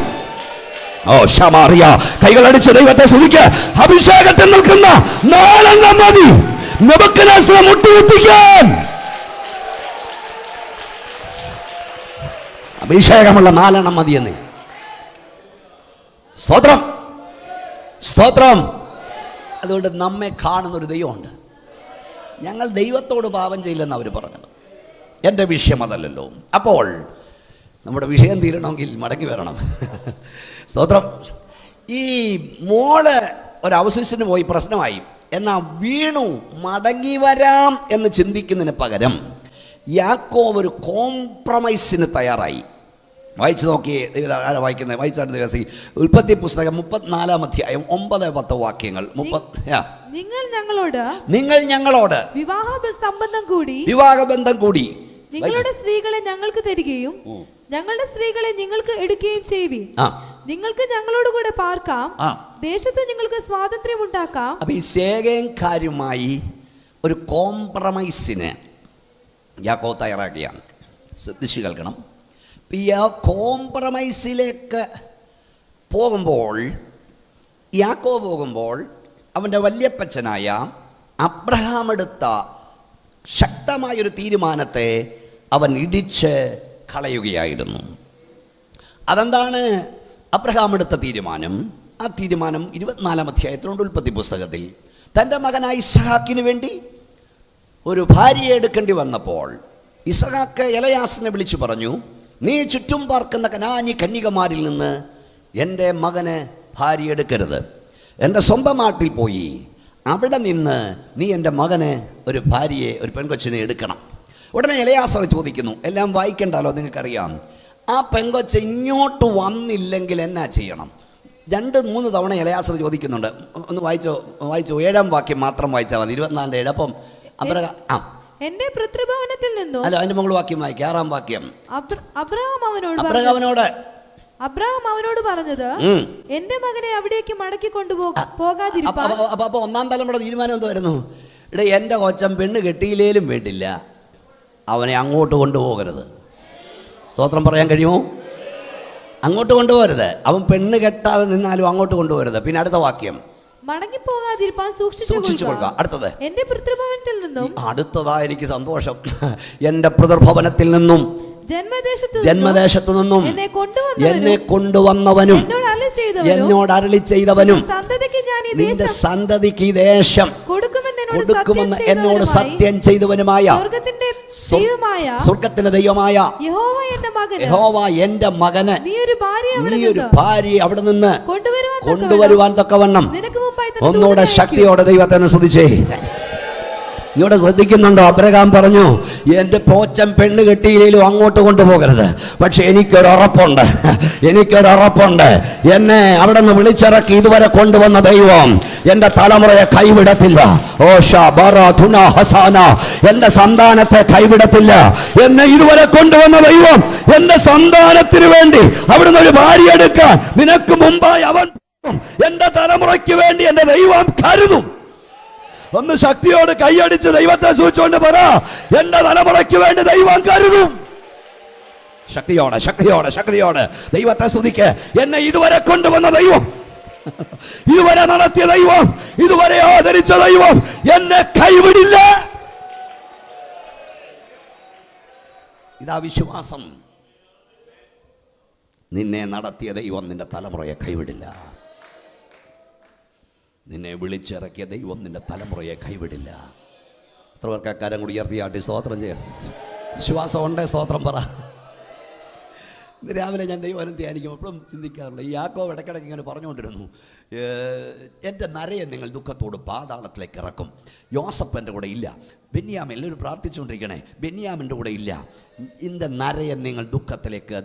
ഓ ശമാറിയ, കൈകളടിച്ച് ദൈവത്തെ സ്തുതിക്ക്. അഭിഷേകത്തിൽ നിൽക്കുന്ന 4 മതി നെബൂഖദ്നേസറെ മുട്ടുകുത്തിക്കാൻ. അഭിഷേകമുള്ള 4 മതിയെന്ന്. സ്തോത്രം, സ്തോത്രം. അതുകൊണ്ട് നമ്മെ കാണുന്നൊരു ദൈവമുണ്ട്. ഞങ്ങൾ ദൈവത്തോട് പാപം ചെയ്യില്ലെന്ന് അവർ പറഞ്ഞത്. എൻ്റെ വിഷയം അതല്ലല്ലോ. അപ്പോൾ നമ്മുടെ വിഷയം തീരണമെങ്കിൽ മടങ്ങി വരണം. സ്തോത്രം. ഈ മോള് ഒരവസരത്തിന് പോയി പ്രശ്നമായി, എന്നാൽ വീണു മടങ്ങി വരാം എന്ന് ചിന്തിക്കുന്നതിന് പകരം യാക്കോബ് ഒരു കോംപ്രമൈസിന് തയ്യാറായി. വായിച്ചു നോക്കിയേ, ആരാ വായിക്കുന്നത്? വായിച്ചാണ് ദിവസം ഉൽപ്പത്തി പുസ്തകം 34-ാം അധ്യായം 9-10 വാക്യങ്ങൾ. നിങ്ങൾ ഞങ്ങളോട് വിവാഹബന്ധം കൂടി നിങ്ങളുടെ സ്ത്രീകളെ ഞങ്ങൾക്ക് തരികയും ഞങ്ങളുടെ സ്ത്രീകളെ നിങ്ങൾക്ക് എടുക്കുകയും ചെയ്യുവിൻ. നിങ്ങൾക്ക് ഞങ്ങളോട് കൂടെ പാർക്കാം, ദേശത്ത് നിങ്ങൾക്ക് സ്വാതന്ത്ര്യം ഉണ്ടാക്കാം. അപ്പൊ ഈ ശേഖേംകാരുമായി ഒരു കോംപ്രമൈസിന് യാക്കോബ് തയ്യാറാക്കിയാണ്. ശ്രദ്ധിച്ചു കേൾക്കണം. ഈ കോംപ്രമൈസിലേക്ക് യാക്കോബ് പോകുമ്പോൾ അവൻ്റെ വല്യപ്പച്ചനായ അബ്രഹാം എടുത്ത ശക്തമായൊരു തീരുമാനത്തെ അവൻ ഇടിച്ച് കളയുകയായിരുന്നു. അതെന്താണ് അബ്രഹാം എടുത്ത തീരുമാനം? ആ തീരുമാനം 24-ാം അധ്യായത്തിലുണ്ട് ഉൽപ്പത്തി പുസ്തകത്തിൽ. തൻ്റെ മകനായ ഇസ്ഹാക്കിന് വേണ്ടി ഒരു ഭാര്യയെ എടുക്കേണ്ടി വന്നപ്പോൾ ഇസ്ഹാക്ക് എലയാസിനെ വിളിച്ചു പറഞ്ഞു, നീ ചുറ്റും പാർക്കുന്ന കനാനി കന്യകമാരിൽ നിന്ന് എൻ്റെ മകന് ഭാര്യ എടുക്കരുത്. എൻ്റെ സ്വന്തം നാട്ടിൽ പോയി അവിടെ നിന്ന് നീ എൻ്റെ മകന് ഒരു ഭാര്യയെ, ഒരു പെൺകൊച്ചിനെ എടുക്കണം. ഉടനെ എലയാസർ ചോദിക്കുന്നു, എല്ലാം വായിക്കണ്ടല്ലോ, നിങ്ങൾക്കറിയാം. ആ പെൺകൊച്ച് ഇങ്ങോട്ട് വന്നില്ലെങ്കിൽ എന്നാ ചെയ്യണം? 2-3 തവണ എലയാസർ ചോദിക്കുന്നുണ്ട്. ഒന്ന് വായിച്ചോ 7-ാം വാക്യം മാത്രം വായിച്ചാൽ മതി. 24-7. അപ്പം എന്റെ പിതൃഭവനത്തിൽ നിന്നും, അല്ല, അതിന്റെ മുകൾ വാക്യം വായിക്കാം. 6-ാം വാക്യം. അബ്രഹാം അവനോട് പറഞ്ഞത്, എന്റെ മകനെ അവിടേക്ക് മടക്കി കൊണ്ടുപോകാതിരിപ്പാൻ. അപ്പൊ 1-ാം തലമുറ തീരുമാനം എന്തായിരുന്നു? ഇവിടെ എൻ്റെ കൊച്ചൻ പെണ്ണ് കെട്ടിയില്ലേലും വേണ്ടില്ല, അവനെ അങ്ങോട്ട് കൊണ്ടുപോകരുത്. സ്തോത്രം പറയാൻ കഴിയുമോ? അങ്ങോട്ട് കൊണ്ടുപോകരുത്. അവൻ പെണ്ണ് കെട്ടാതെ നിന്നാലും അങ്ങോട്ട് കൊണ്ടുപോകരുത്. പിന്നെ അടുത്ത വാക്യം, മടങ്ങിപ്പോകാതിരിപ്പാൻ സൂക്ഷിച്ചു കൊള്ളുക. അടുത്തത്, എന്റെ പിതൃഭവനത്തിൽ നിന്നും. അടുത്തതാ എനിക്ക് സന്തോഷം. എന്റെ പിതൃഭവനത്തിൽ നിന്നും, ജന്മദേശത്തു നിന്നും എന്നെ കൊണ്ടുവന്നവനും എന്നോട് അരുളി ചെയ്തവനും നിന്റെ സന്തതിക്ക് ഈ ദേശം കൊടുക്കുമെന്ന് എന്നോട് സത്യം ചെയ്തവനുമായ സ്വർഗത്തിന്റെ ദൈവമായ യഹോവ എന്റെ മകന് നീ ഒരു ഭാര്യയെ അവിടെ നിന്ന് കൊണ്ടുവരുവാൻ തക്കവണ്ണം. ഒന്നുകൂടെ ശക്തിയോടെ ദൈവത്തെ സ്തുതിച്ചേ. ഇവിടെ ശ്രദ്ധിക്കുന്നുണ്ടോ? അബ്രഹാം പറഞ്ഞു, എൻ്റെ പോച്ചൻ പെണ്ണ് കെട്ടിയില്ലേലും അങ്ങോട്ട് കൊണ്ടുപോകരുത്. പക്ഷെ എനിക്കൊരുറപ്പുണ്ട്. എന്നെ അവിടെ നിന്ന് വിളിച്ചിറക്കി ഇതുവരെ കൊണ്ടുവന്ന ദൈവം എൻ്റെ തലമുറയെ കൈവിടത്തില്ല. എൻ്റെ സന്താനത്തെ കൈവിടത്തില്ല. എന്നെ ഇതുവരെ കൊണ്ടുവന്ന ദൈവം എൻ്റെ സന്താനത്തിന് വേണ്ടി അവിടുന്ന് ഒരു ഭാര്യ എടുക്കാൻ നിനക്ക് മുമ്പായി അവൻ എൻ്റെ തലമുറയ്ക്ക് വേണ്ടി എൻ്റെ ദൈവം കരുതും. ഒന്ന് ശക്തിയോട് കൈയടിച്ച് ദൈവത്തെ സൂചിച്ചുകൊണ്ട് പറ, എന്റെ തലമുറയ്ക്ക് വേണ്ടി ദൈവം കരുതും. ശക്തിയോടെ ദൈവത്തെ സ്തുതിക്ക്. എന്നെ ഇതുവരെ കൊണ്ടുവന്ന ദൈവം, ഇതുവരെ നടത്തിയ ദൈവം, ഇതുവരെ ആദരിച്ച ദൈവം എന്നെ കൈവിടില്ല. ഇതാ വിശ്വാസം. നിന്നെ നടത്തിയ ദൈവം നിന്റെ തലമുറയെ കൈവിടില്ല. നിന്നെ വിളിച്ചിറക്കിയ ദൈവം നിന്റെ തലമുറയെ കൈവിടില്ല. എത്ര പേർക്ക് അക്കാരം കൂടി ഉയർത്തിയാട്ടി സ്തോത്രം ചെയ്യാം? വിശ്വാസം ഉണ്ടേ സ്തോത്രം പറ. ഇന്ന് രാവിലെ ഞാൻ ദൈവം ധ്യാനിക്കും എപ്പോഴും ചിന്തിക്കാറുണ്ട്. ഈ യാക്കോബ് ഇടയ്ക്കിടയ്ക്ക് ഇങ്ങനെ പറഞ്ഞുകൊണ്ടിരുന്നു, എൻ്റെ നരയെ നിങ്ങൾ ദുഃഖത്തോട് പാതാളത്തിലേക്ക് ഇറക്കും. യോസഫ് എൻ്റെ കൂടെ ഇല്ല. ബെന്യാമിൻ എല്ലാവരും പ്രാർത്ഥിച്ചുകൊണ്ടിരിക്കണേ, ബെന്യാമിൻ്റെ കൂടെ ഇല്ല. എൻ്റെ നരയെ നിങ്ങൾ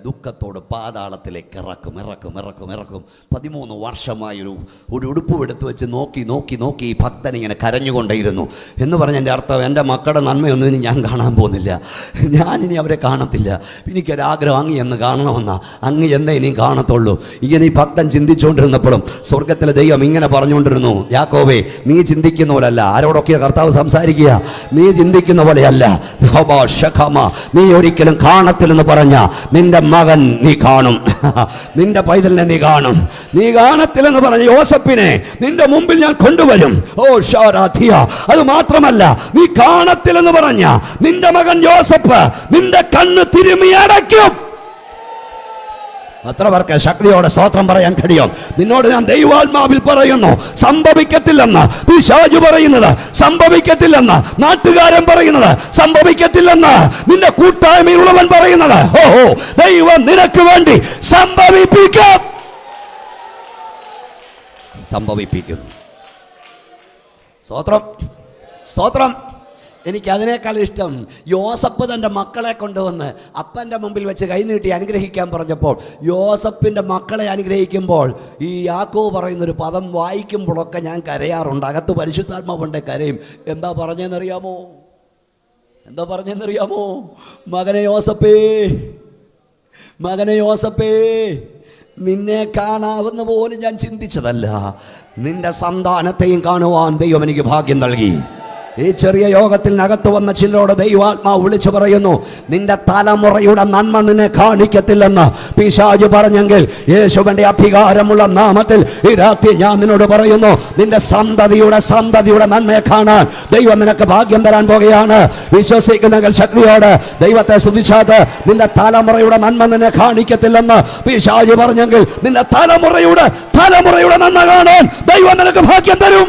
ദുഃഖത്തോട് പാതാളത്തിലേക്ക് ഇറക്കും. 13 വർഷമായൊരു ഉടുപ്പ് എടുത്തു വെച്ച് നോക്കി ഈ ഭക്തൻ ഇങ്ങനെ കരഞ്ഞുകൊണ്ടേയിരുന്നു. എന്ന് പറഞ്ഞ എൻ്റെ അർത്ഥം, എൻ്റെ മക്കളുടെ നന്മയൊന്നും ഇനി ഞാൻ കാണാൻ പോകുന്നില്ല, ഞാനിനി അവരെ കാണത്തില്ല, എനിക്കൊരാഗ്രഹം അങ്ങ് എന്ന് കാണണമെന്നാ, അങ്ങ് എന്നെ ഇനിയും കാണത്തുള്ളൂ. ഇങ്ങനെ ഈ ഭക്തൻ ചിന്തിച്ചുകൊണ്ടിരുന്നപ്പോഴും സ്വർഗത്തിലെ ദൈവം ഇങ്ങനെ പറഞ്ഞുകൊണ്ടിരുന്നു, യാക്കോബേ നീ ചിന്തിക്കുന്ന പോലല്ല. ആരോടൊക്കെയോ കർത്താവ് സംസാരിക്കുക, നീ ചിന്തിക്കുന്ന പോലെയല്ല. നീ ഒരിക്കലും കാണത്തില്ലെന്ന് പറഞ്ഞ നിന്റെ മകൻ നീ കാണും, നിന്റെ പൈതലിനെ നീ കാണും. നീ കാണത്തില്ലെന്ന് പറഞ്ഞ യോസഫിനെ നിന്റെ മുമ്പിൽ ഞാൻ കൊണ്ടുവരും. ഓ ഷാരാധിയ, അത് മാത്രമല്ല, നീ കാണത്തില്ലെന്ന് പറഞ്ഞ നിന്റെ മകൻ യോസഫ് നിന്റെ കണ്ണ് തിരുമി അടയ്ക്കും. അത്ര പേർക്ക് ശക്തിയോടെ സ്തോത്രം പറയാൻ കഴിയും? നിന്നോട് ഞാൻ ദൈവാത്മാവിൽ പറയുന്നു, സംഭവിക്കത്തില്ലെന്ന് പിശാച് പറയുന്നത്, സംഭവിക്കത്തില്ലെന്ന് നാട്ടുകാരൻ പറയുന്നത്, സംഭവിക്കത്തില്ലെന്ന് നിന്റെ കൂട്ടായ്മയിലുള്ളവൻ പറയുന്നത്, ഓഹോ ദൈവം നിനക്ക് വേണ്ടി സംഭവിപ്പിക്കും. സ്തോത്രം. എനിക്ക് അതിനേക്കാൾ ഇഷ്ടം യോസഫ് തൻ്റെ മക്കളെ കൊണ്ടുവന്ന് അപ്പൻ്റെ മുമ്പിൽ വെച്ച് കൈനീട്ടി അനുഗ്രഹിക്കാൻ പറഞ്ഞപ്പോൾ, യോസഫിൻ്റെ മക്കളെ അനുഗ്രഹിക്കുമ്പോൾ ഈ യാക്കോബ് പറയുന്നൊരു പദം വായിക്കുമ്പോഴൊക്കെ ഞാൻ കരയാറുണ്ട്. അകത്ത് പരിശുദ്ധാത്മാവുണ്ട്, കരയും. എന്താ പറഞ്ഞെന്നറിയാമോ? മകനെ യോസഫേ, നിന്നെ കാണാവുന്ന പോലും ഞാൻ ചിന്തിച്ചതല്ല, നിന്റെ സന്താനത്തെയും കാണുവാൻ ദൈവം എനിക്ക് ഭാഗ്യം നൽകി. ഈ ചെറിയ യോഗത്തിനകത്ത് വന്ന ചിലരോട് ദൈവാത്മാവ് വിളിച്ചു പറയുന്നു, നിന്റെ തലമുറയുടെ നന്മ നിന്നെ കാണിക്കത്തില്ലെന്ന് പിശാച് പറഞ്ഞെങ്കിൽ യേശുവിന്റെ അധികാരമുള്ള നാമത്തിൽ ഈ രാത്രി ഞാൻ നിന്നോട് പറയുന്നു, നിന്റെ സന്തതിയുടെ നന്മയെ കാണാൻ ദൈവം നിനക്ക് ഭാഗ്യം തരാൻ പോകുകയാണ്. വിശ്വസിക്കുന്നെങ്കിൽ ശക്തിയോട് ദൈവത്തെ സ്തുതിച്ചാട്ട്, നിന്റെ തലമുറയുടെ നന്മ നിന്നെ കാണിക്കത്തില്ലെന്ന് പിശാച് പറഞ്ഞെങ്കിൽ നിന്റെ തലമുറയുടെ നന്മ കാണാൻ ദൈവം നിനക്ക് ഭാഗ്യം തരും.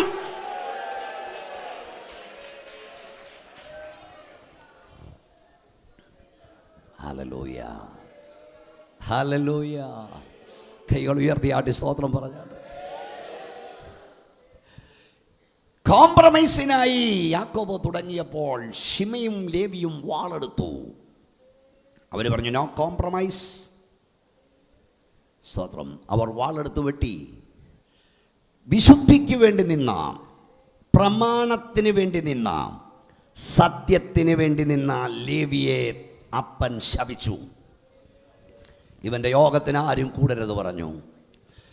ഹല്ലേലൂയ. കൈകൾ ഉയർത്തിയാട്ടി സ്തോത്രം പറഞ്ഞാണ്. കോംപ്രമൈസിനായി യാക്കോബ് തുടങ്ങിയപ്പോൾ ശിമയും ലേവിയും വാളെടുത്തു. അവർ പറഞ്ഞു നോ കോംപ്രമൈസ്. സ്തോത്രം. അവർ വാളെടുത്ത് വെട്ടി. വിശുദ്ധിക്ക് വേണ്ടി നിന്ന, പ്രമാണത്തിന് വേണ്ടി നിന്ന, സത്യത്തിന് വേണ്ടി നിന്ന ലേവിയെ അപ്പൻ ശപിച്ചു. ഇവൻ്റെ യോഗത്തിന് ആരും കൂടരുത് പറഞ്ഞു.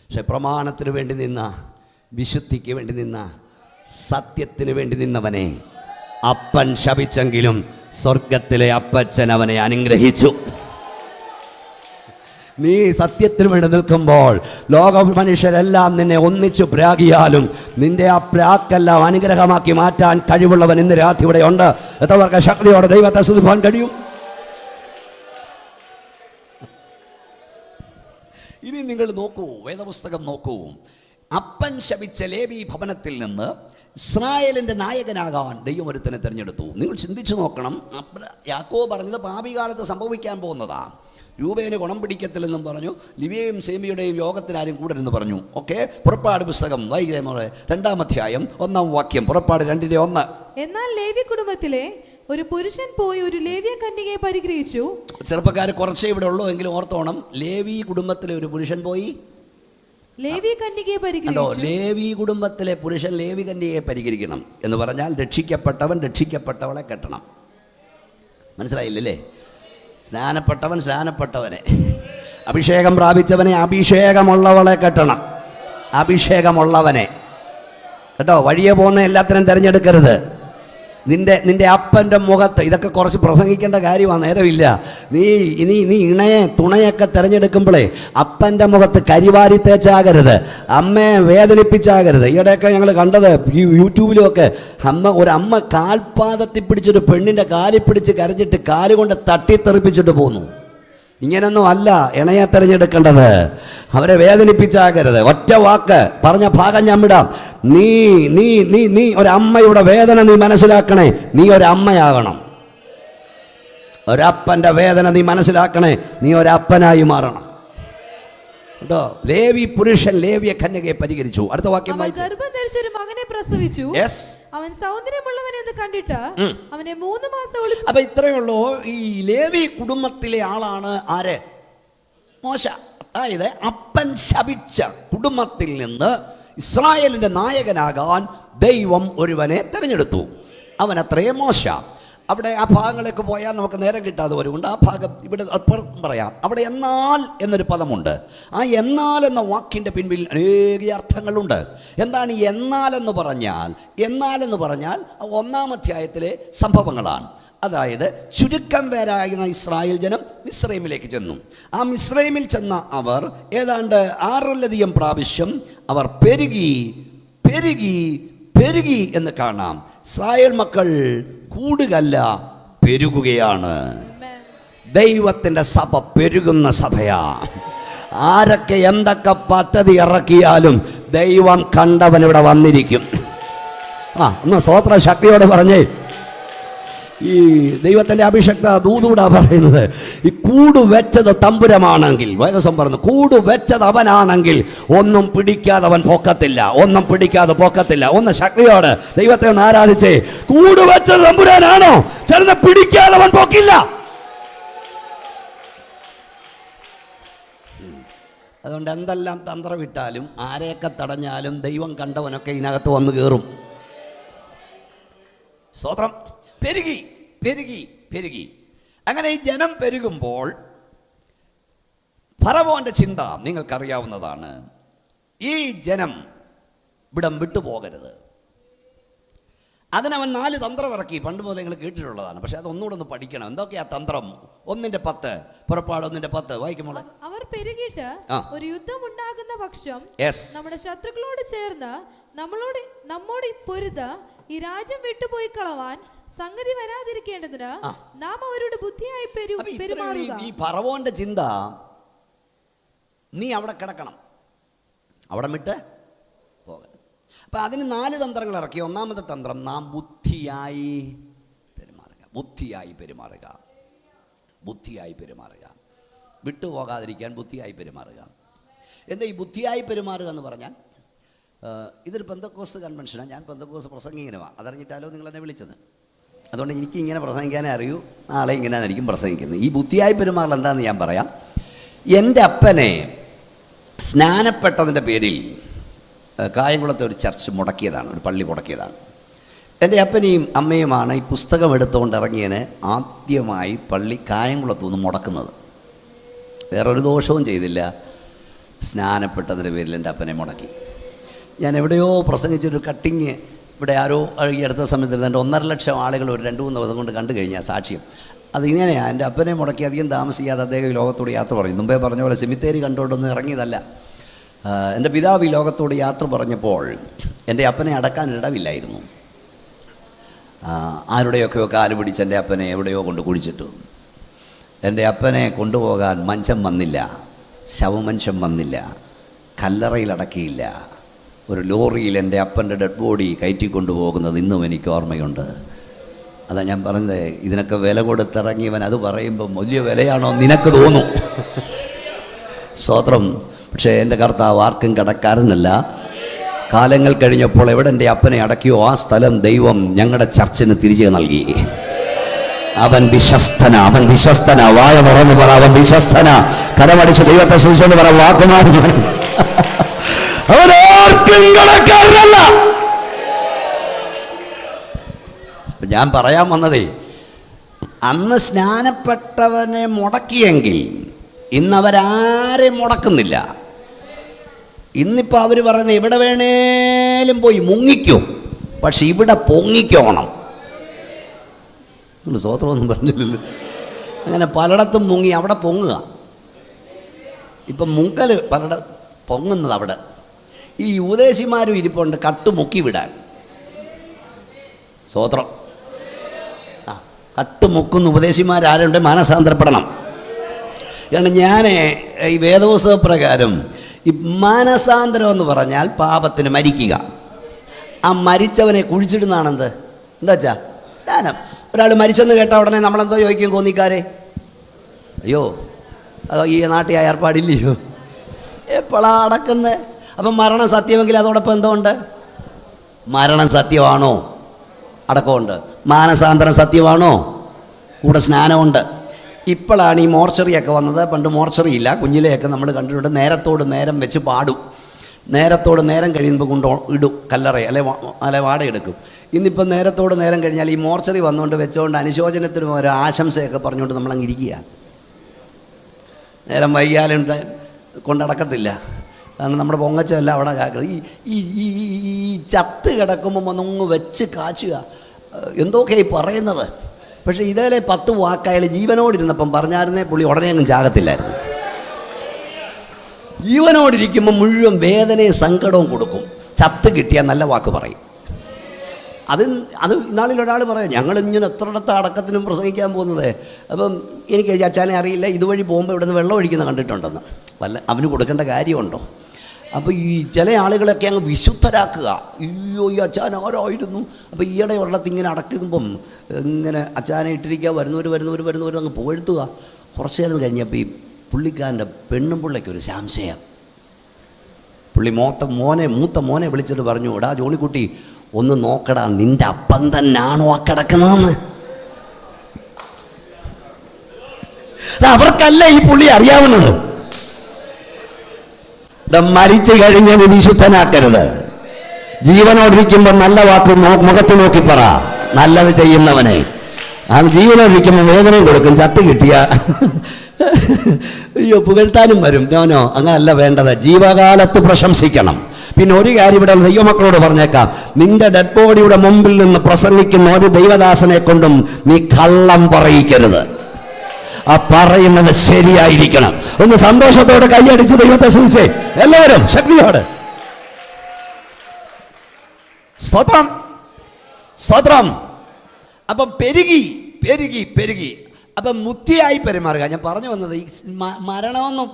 പക്ഷെ പ്രമാണത്തിന് വേണ്ടി നിന്ന, വിശുദ്ധിക്ക് വേണ്ടി നിന്ന, സത്യത്തിന് വേണ്ടി നിന്നവനെ അപ്പൻ ശപിച്ചെങ്കിലും സ്വർഗത്തിലെ അപ്പച്ചൻ അവനെ അനുഗ്രഹിച്ചു. നീ സത്യത്തിന് വേണ്ടി നിൽക്കുമ്പോൾ ലോക മനുഷ്യരെല്ലാം നിന്നെ ഒന്നിച്ചു പ്രാഗിയാലും നിന്റെ ആ പ്രാക്കെല്ലാം അനുഗ്രഹമാക്കി മാറ്റാൻ കഴിവുള്ളവൻ ഇന്ന് രാത്രി ഇവിടെ ഉണ്ട്. എത്രവർക്ക് ശക്തിയോടെ ദൈവത്തെ സ്തുതിപ്പാൻ കഴിയും? ഇനി നിങ്ങൾ നോക്കൂ, വേദപുസ്തകം നോക്കൂ. അപ്പൻ ശപിച്ച ലേവി ഭവനത്തിൽ നിന്ന് ഇസ്രായേലിൻ്റെ നായകനാകാൻ ദൈവം ഒരുത്തനെ തിരഞ്ഞെടുത്തു. നിങ്ങൾ ചിന്തിച്ചു നോക്കണം. യാക്കോബ് പറഞ്ഞത് ഭാവി കാലത്ത് സംഭവിക്കാൻ പോകുന്നതാണ്. രൂപേന് ഗുണം പിടിക്കത്തില്ലെന്നും പറഞ്ഞു. ലിവിയയും സേമിയുടെയും യോഗത്തിനാരും കൂടരുന്ന് പറഞ്ഞു. ഓക്കെ, പുറപ്പാട് പുസ്തകം വൈകിട്ട് 2-ാം അധ്യായം 1-ാം വാക്യം. പുറപ്പാട് 2:1. എന്നാൽ ലേവി കുടുംബത്തിലെ ഒരു പുരുഷൻ പോയി ഒരു ലേവ്യ കന്യകയെ പരിഗ്രഹിച്ചു. ചെറുപ്പക്കാർ കുറച്ചേ ഇവിടെ ഉള്ളൂ എങ്കിലും ഓർത്തോണം, ലേവി കുടുംബത്തിലെ ഒരു പുരുഷൻ പോയി ലേവ്യ കന്യകയെ പരിഗ്രഹിച്ചു. ലേവി കുടുംബത്തിലെ പുരുഷൻ ലേവി കന്യകയെ പരിഗ്രഹിക്കണം എന്ന് പറഞ്ഞാൽ രക്ഷിക്കപ്പെട്ടവൻ രക്ഷിക്കപ്പെട്ടവളെ കെട്ടണം. മനസ്സിലായില്ലേ? സ്നാനപ്പെട്ടവനെ, അഭിഷേകം പ്രാപിച്ചവനെ അഭിഷേകമുള്ളവളെ കെട്ടണം. അഭിഷേകമുള്ളവനെ കേട്ടോ. വഴിയെ പോകുന്ന എല്ലാത്തിനും തിരഞ്ഞെടുക്കരുത്. നിന്റെ അപ്പൻ്റെ മുഖത്ത്, ഇതൊക്കെ കുറച്ച് പ്രസംഗിക്കേണ്ട കാര്യമാണ്, നേരമില്ല. നീ ഇണയെ തുണയൊക്കെ തിരഞ്ഞെടുക്കുമ്പോഴേ അപ്പൻ്റെ മുഖത്ത് കരിവാരി തേച്ചാകരുത്, അമ്മയെ വേദനിപ്പിച്ചാകരുത്. ഈയിടെയൊക്കെ ഞങ്ങൾ കണ്ടത് യൂട്യൂബിലുമൊക്കെ, ഒരമ്മ കാൽപാദത്തിൽ പിടിച്ചൊരു പെണ്ണിൻ്റെ കാലിൽ പിടിച്ച് കരഞ്ഞിട്ട് കാലുകൊണ്ട് തട്ടിത്തെറിപ്പിച്ചിട്ട് പോന്നു. ഇങ്ങനൊന്നും അല്ല ഇണയെ തിരഞ്ഞെടുക്കേണ്ടത്. അവരെ വേദനിപ്പിച്ചാകരുത്. ഒറ്റ വാക്ക് പറഞ്ഞ ഭാഗം ഞാൻ വിടാം. നീ നീ നീ നീ ഒരമ്മയുടെ വേദന നീ മനസ്സിലാക്കണേ. നീ ഒരമ്മയാകണം. ഒരപ്പൻ്റെ വേദന നീ മനസ്സിലാക്കണേ. നീ ഒരപ്പനായി മാറണം കേട്ടോ. ലേവി പുരുഷൻ ലേവിയ കന്യകയെ പരിഹരിച്ചു. അടുത്ത വാക്യം വായിച്ചു. ഗർഭം ധരിച്ചൊരു മകനെ പ്രസവിച്ചു. അവൻ സൗന്ദര്യമുള്ളവനെന്ന് കണ്ടിട്ട് അവനെ 3 മാസം ഒളിപ്പിച്ചു. അപ്പൊ ഇത്രയേ ഉള്ളൂ. ഈ ലേവി കുടുംബത്തിലെ ആളാണ് ആര്? മോശ. അതായത് അപ്പൻ ശപിച്ച കുടുംബത്തിൽ നിന്ന് ഇസ്രായേലിന്റെ നായകനാകാൻ ദൈവം ഒരുവനെ തിരഞ്ഞെടുത്തു. അവൻ അത്രയും മോശ. അവിടെ ആ ഭാഗങ്ങളിലേക്ക് പോയാൽ നമുക്ക് നേരം കിട്ടാതെ വരുമുണ്ട്. ആ ഭാഗം ഇവിടെ പറയാം. അവിടെ എന്നാൽ എന്നൊരു പദമുണ്ട്. ആ എന്നാൽ എന്ന വാക്കിൻ്റെ പിൻപിൽ അനേക അർത്ഥങ്ങളുണ്ട്. എന്താണ് എന്നാൽ എന്ന് പറഞ്ഞാൽ? എന്നാൽ എന്ന് പറഞ്ഞാൽ 1-ാം അധ്യായത്തിലെ സംഭവങ്ങളാണ്. അതായത് ചുരുക്കം പേരായിരുന്ന ഇസ്രായേൽ ജനം മിസ്രൈമിലേക്ക് ചെന്നു. ആ മിസ്രൈമിൽ ചെന്ന അവർ ഏതാണ്ട് 6-ലധികം പ്രാവശ്യം അവർ പെരുകി പെരുകി പെരുകി എന്ന് കാണാം. ഇസ്രായേൽ മക്കൾ കൂടുകല്ല, പെരുകുകയാണ്. ദൈവത്തിൻ്റെ സഭ പെരുകുന്ന സഭയാ. ആരൊക്കെ എന്തൊക്കെ പദ്ധതി ഇറക്കിയാലും ദൈവം കണ്ടവൻ ഇവിടെ വന്നിരിക്കും. ഒന്ന് സ്വോത്ര ശക്തിയോടെ പറഞ്ഞേ. ഈ ദൈവത്തിൻ്റെ അഭിഷക്ത ദൂതൂടാ പറയുന്നത്. ഈ കൂട് വെച്ചത് തമ്പുരമാണെങ്കിൽ, വേദസം പറഞ്ഞു, കൂട് വെച്ചത് അവനാണെങ്കിൽ ഒന്നും പിടിക്കാതെ അവൻ പൊക്കത്തില്ല. ഒന്നും പിടിക്കാതെ പൊക്കത്തില്ല. ഒന്ന് ശക്തിയോട് ദൈവത്തെ ഒന്ന് ആരാധിച്ചേ. കൂട് വെച്ചത് തമ്പുരാനാണോ? ചെറുതെ പിടിക്കാതെ അവൻ പൊക്കില്ല. അതുകൊണ്ട് എന്തെല്ലാം തന്ത്രമിട്ടാലും ആരെയൊക്കെ തടഞ്ഞാലും ദൈവം കണ്ടവനൊക്കെ ഇതിനകത്ത് വന്ന് കയറും. സ്തോത്രം. പെരുകി പെരുകി പെരുകി. അങ്ങനെ ഈ ജനം പെരുകുമ്പോൾ ഫറവോന്റെ ചിന്ത നിങ്ങൾക്കറിയാവുന്നതാണ്. ഈ ജനം ഇവിടം വിട്ടുപോകരുത്. അതിനവൻ 4 തന്ത്രം ഇറക്കി. പണ്ട് പോലെ നിങ്ങൾ കേട്ടിട്ടുള്ളതാണ്. പക്ഷെ അത് ഒന്നുകൂടെ ഒന്ന് പഠിക്കണം. എന്തൊക്കെയാ തന്ത്രം? 1:10 പുറപ്പാട് 1:10 വായിക്കുമ്പോൾ, അവർ പെരുകിയിട്ട് ഒരു യുദ്ധം ഉണ്ടാകുന്ന പക്ഷം നമ്മുടെ ശത്രുക്കളോട് ചേർന്ന് നമ്മോട് പൊരുത് ഈ രാജ്യം വിട്ടുപോയി കളവാൻ സംഗതി വരാതിരിക്കേണ്ടതിന് നാം അവരുടെ ബുദ്ധിയായി പെരുമാറുക. ഈ ഫറവോന്റെ ചിന്ത, നീ അവിടെ കിടക്കണം, അവിടെ വിട്ട് പോകരുത്. അപ്പൊ അതിന് 4 തന്ത്രങ്ങൾ ഇറക്കി. 1-ാമത്തെ തന്ത്രം, നാം ബുദ്ധിയായി പെരുമാറുക. ബുദ്ധിയായി പെരുമാറുക. ബുദ്ധിയായി പെരുമാറുക. വിട്ടുപോകാതിരിക്കാൻ ബുദ്ധിയായി പെരുമാറുക. എന്താ ഈ ബുദ്ധിയായി പെരുമാറുക എന്ന് പറഞ്ഞാൽ? ഇതൊരു പെന്തക്കോസ്ത് കൺവെൻഷനാണ്. ഞാൻ പെന്തക്കോസ്ത് പ്രസംഗികനുമാണ്. അതറിഞ്ഞിട്ടാലോ നിങ്ങൾ എന്നെ വിളിച്ചത്. അതുകൊണ്ട് എനിക്ക് ഇങ്ങനെ പ്രസംഗിക്കാനേ അറിയൂ. നാളെ ഇങ്ങനെയായിരിക്കും പ്രസംഗിക്കുന്നത്. ഈ ബുദ്ധിയായി പെരുമാറൽ എന്താണെന്ന് ഞാൻ പറയാം. എൻ്റെ അപ്പനെ സ്നാനപ്പെട്ടതിൻ്റെ പേരിൽ കായംകുളത്തെ ഒരു ചർച്ച് മുടക്കിയതാണ്, ഒരു പള്ളി മുടക്കിയതാണ്. എൻ്റെ അപ്പനെയും അമ്മയുമാണ് ഈ പുസ്തകം എടുത്തുകൊണ്ട് ഇറങ്ങിയതിന് ആദ്യമായി പള്ളി കായംകുളത്തു നിന്ന് മുടക്കുന്നത്. വേറൊരു ദോഷവും ചെയ്തില്ല. സ്നാനപ്പെട്ടതിൻ്റെ പേരിൽ എൻ്റെ അപ്പനെ മുടക്കി. ഞാൻ എവിടെയോ പ്രസംഗിച്ചൊരു കട്ടിങ് ഇവിടെ ആരോ ഈ അടുത്ത സമയത്ത് എൻ്റെ 1.5 ലക്ഷം ആളുകൾ ഒരു 2-3 ദിവസം കൊണ്ട് കണ്ടു കഴിഞ്ഞാൽ സാക്ഷ്യം. അതിങ്ങനെയാണ്. എൻ്റെ അപ്പനെ മുടക്കി അധികം താമസിക്കാതെ അദ്ദേഹം ഈ ലോകത്തോട് യാത്ര പറഞ്ഞു. മുമ്പേ പറഞ്ഞ പോലെ സെമിത്തേരി കണ്ടുകൊണ്ടൊന്നും ഇറങ്ങിയതല്ല. എൻ്റെ പിതാവ് ഈ ലോകത്തോട് യാത്ര പറഞ്ഞപ്പോൾ എൻ്റെ അപ്പനെ അടക്കാൻ ഇടവില്ലായിരുന്നു. ആരുടെയൊക്കെയോ കാല് പിടിച്ച് എൻ്റെ അപ്പനെ എവിടെയോ കൊണ്ട് കുഴിച്ചിട്ടു. എൻ്റെ അപ്പനെ കൊണ്ടുപോകാൻ മഞ്ചം വന്നില്ല, ശവമഞ്ചം വന്നില്ല, കല്ലറയിലടക്കിയില്ല. ഒരു ലോറിയിൽ എൻ്റെ അപ്പൻ്റെ ഡെഡ് ബോഡി കയറ്റിക്കൊണ്ടുപോകുന്നത് ഇന്നും എനിക്ക് ഓർമ്മയുണ്ട്. അതാ ഞാൻ പറഞ്ഞത്, ഇതിനൊക്കെ വില കൊടുത്തിറങ്ങിയവൻ അത് പറയുമ്പം വലിയ വിലയാണോ നിനക്ക് തോന്നും. സ്തോത്രം. പക്ഷേ എൻ്റെ കർത്താവ് ആർക്കും കടക്കാരനല്ല. കാലങ്ങൾ കഴിഞ്ഞപ്പോൾ എവിടെ എൻ്റെ അപ്പനെ അടക്കിയോ ആ സ്ഥലം ദൈവം ഞങ്ങളുടെ ചർച്ചിന് തിരികെ നൽകി. അവൻ വിശ്വസ്തന, അവൻ വിശ്വസ്തന. വായ തുറന്ന് പറ, അവൻ വിശ്വസ്തന. കരമടിച്ച് ദൈവത്തെ സൂക്ഷിച്ചുകൊണ്ട് പറ, വാക്കുമാറി അവനാർക്കും കടക്കാരനല്ല. ഞാൻ പറയാൻ വന്നതേ, അന്ന് സ്നാനപ്പെട്ടവനെ മുടക്കിയെങ്കിൽ ഇന്നവരാരെയും മുടക്കുന്നില്ല. ഇന്നിപ്പോൾ അവർ പറയുന്നത് എവിടെ വേണേലും പോയി മുങ്ങിക്കും, പക്ഷെ ഇവിടെ പൊങ്ങിക്കോണം. സ്തോത്രമൊന്നും പറഞ്ഞില്ലല്ലോ. അങ്ങനെ പലയിടത്തും മുങ്ങി അവിടെ പൊങ്ങുക. ഇപ്പം മുങ്കൽ പലയിട പൊങ്ങുന്നത് അവിടെ. ഈ ഉപദേശിമാരും ഇരിപ്പുണ്ട് കട്ടുമുക്കി വിടാൻ. സ്തോത്രം. കട്ടുമുക്കുന്ന ഉപദേശിമാരാരുണ്ട്? മാനസാന്തരപ്പെടണം. കാരണം ഞാൻ ഈ വേദപുസ്തക പ്രകാരം ഈ മാനസാന്തരം എന്ന് പറഞ്ഞാൽ പാപത്തിന് മരിക്കുക. ആ മരിച്ചവനെ കുഴിച്ചിടുന്നതാണെന്ത്? എന്താ വെച്ചാ സ്നാനം. ഒരാൾ മരിച്ചെന്ന് കേട്ട ഉടനെ നമ്മളെന്തോ ചോദിക്കും കോന്നിക്കാരെ? അയ്യോ അതോ ഈ നാട്ടിൽ ഏർപ്പാടില്ലയോ? എപ്പോഴാ അടക്കുന്നത്? അപ്പം മരണം സത്യമെങ്കിൽ അതോടൊപ്പം എന്തോ ഉണ്ട്? മരണം സത്യമാണോ? അടക്കമുണ്ട്. മാനസാന്തരം സത്യമാണോ? കൂടെ സ്നാനമുണ്ട്. ഇപ്പോഴാണ് ഈ മോർച്ചറിയൊക്കെ വന്നത്. പണ്ട് മോർച്ചറി ഇല്ല. കുഞ്ഞിലെയൊക്കെ നമ്മൾ കണ്ടിട്ടുണ്ട്. നേരത്തോട് നേരം വെച്ച് പാടും. നേരത്തോട് നേരം കഴിയുമ്പോൾ കൊണ്ട് ഇടും കല്ലറ, അല്ലെ വാടയെടുക്കും. ഇന്നിപ്പം നേരത്തോട് നേരം കഴിഞ്ഞാൽ ഈ മോർച്ചറി വന്നുകൊണ്ട് വെച്ചുകൊണ്ട് അനുശോചനത്തിനും ഒരു ആശംസയൊക്കെ പറഞ്ഞുകൊണ്ട് നമ്മളങ്ങ് ഇരിക്കുക. നേരം വൈകിയാലും കൊണ്ടടക്കത്തില്ല. കാരണം നമ്മുടെ പൊങ്ങച്ചെല്ലാം അവിടെ കാക്കുക. ഈ ചത്ത് കിടക്കുമ്പം ഒന്നൊന്ന് വെച്ച് കാച്ചുക. എന്തൊക്കെയായി പറയുന്നത്? പക്ഷേ ഇതേലെ 10 വാക്കായാലും ജീവനോടിരുന്നപ്പം പറഞ്ഞായിരുന്നേ പുള്ളി ഉടനെ അങ്ങ് ചാകത്തില്ലായിരുന്നു. ജീവനോടിരിക്കുമ്പോൾ മുഴുവൻ വേദനയും സങ്കടവും കൊടുക്കും. ചത്ത് കിട്ടിയാൽ നല്ല വാക്ക് പറയും. അത് ഇന്നാളിൽ ഒരാൾ പറയാം, ഞങ്ങളിങ്ങനെ എത്രയിടത്ത് അടക്കത്തിനും പ്രസംഗിക്കാൻ പോകുന്നത്. അപ്പം എനിക്ക് അച്ഛനെ അറിയില്ല, ഇതുവഴി പോകുമ്പോൾ ഇവിടെ നിന്ന് വെള്ളം ഒഴിക്കുന്ന കണ്ടിട്ടുണ്ടെന്ന്. അവന് കൊടുക്കേണ്ട കാര്യമുണ്ടോ? അപ്പോൾ ഈ ചില ആളുകളൊക്കെ അങ്ങ് വിശുദ്ധരാക്കുക. അയ്യോ ഈ അച്ഛൻ ആരായിരുന്നു? അപ്പോൾ ഈയിടെ ഒരിടത്ത് ഇങ്ങനെ അടക്കുമ്പം ഇങ്ങനെ അച്ഛനെ ഇട്ടിരിക്കുക, വരുന്നവർ അങ്ങ് പുകഴ്ത്തുക. കുറച്ച് നേരം കഴിഞ്ഞപ്പോൾ ഈ പുള്ളിക്കാരൻ്റെ പെണ്ണും പിള്ളയ്ക്കൊരു സംശയം. പുള്ളി മൂത്ത മോനെ വിളിച്ചിട്ട് പറഞ്ഞു, എടാ ജോണിക്കുട്ടി ഒന്ന് നോക്കടാ, നിൻ്റെ അപ്പം തന്നെയാണോ ആ കിടക്കുന്നതെന്ന്. അവർക്കല്ല ഈ പുള്ളി അറിയാവുന്നത്. മരിച്ചു കഴിഞ്ഞത് വിശുദ്ധനാക്കരുത്. ജീവനോടിരിക്കുമ്പോൾ നല്ല വാക്ക് മുഖത്ത് നോക്കി പറ. നല്ലത് ചെയ്യുന്നവനെ അത് ജീവനോടിരിക്കുമ്പോൾ വേദനയും കൊടുക്കും. ചത്ത് കിട്ടിയ അയ്യോ പുകഴ്ത്താനും വരും. നോനോ അങ്ങനല്ല വേണ്ടത്. ജീവകാലത്ത് പ്രശംസിക്കണം. പിന്നെ ഒരു കാര്യം ഇവിടെ ദൈവമക്കളോട് പറഞ്ഞേക്കാം, നിന്റെ ഡെഡ് ബോഡിയുടെ മുമ്പിൽ നിന്ന് പ്രസംഗിക്കുന്ന ഒരു ദൈവദാസനെ കൊണ്ടും നീ കള്ളം പറയിക്കരുത്. ആ പറയുന്നത് ശരിയായിരിക്കണം. ഒന്ന് സന്തോഷത്തോടെ കൈയടിച്ച് ദൈവത്തെ സ്തുതിച്ചേ എല്ലാവരും ശക്തിയോടെ. സ്തോത്രം സ്തോത്രം. അപ്പം പെരുകി അപ്പം മുക്തിയായി പെരുമാറുക. ഞാൻ പറഞ്ഞു വന്നത് ഈ മരണമെന്നും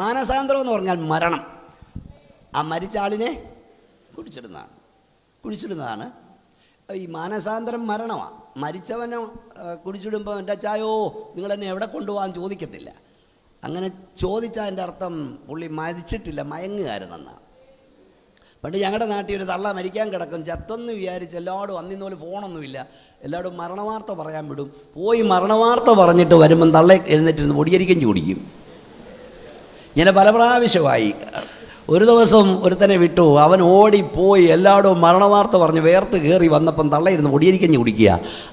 മാനസാന്തരം എന്ന് പറഞ്ഞാൽ മരണം. ആ മരിച്ച ആളിനെ കുഴിച്ചിടുന്നതാണ്. ഈ മാനസാന്തരം മരണമാണ്. മരിച്ചവനെ കുടിച്ചിടുമ്പോൾ എൻ്റെ അച്ചായോ നിങ്ങളെന്നെ എവിടെ കൊണ്ടുപോകാൻ ചോദിക്കത്തില്ല. അങ്ങനെ ചോദിച്ചാൽ എൻ്റെ അർത്ഥം പുള്ളി മരിച്ചിട്ടില്ല, മയങ്ങുകാരെന്നാണ്. പണ്ട് ഞങ്ങളുടെ നാട്ടിൽ ഒരു തള്ള മരിക്കാൻ കിടക്കും. ചത്തെന്ന് വിചാരിച്ച് എല്ലാവരും അന്നിന്നോല് ഫോണൊന്നുമില്ല, എല്ലാവരും മരണവാർത്ത പറയാൻ വിടും. പോയി മരണവാർത്ത പറഞ്ഞിട്ട് വരുമ്പം തള്ള എഴുന്നേറ്റിരുന്ന് പൊടിയരിക്കഞ്ഞ് കുടിക്കും. ഇങ്ങനെ പല പ്രാവശ്യമായി. ഒരു ദിവസം ഒരുത്തനെ വിട്ടു. അവൻ ഓടിപ്പോയി എല്ലായിടവും മരണവാർത്ത പറഞ്ഞ് വേർത്ത് കയറി വന്നപ്പം തള്ളയിരുന്ന് പൊടിയരിക്കഞ്ഞ് കുടിക്കുക.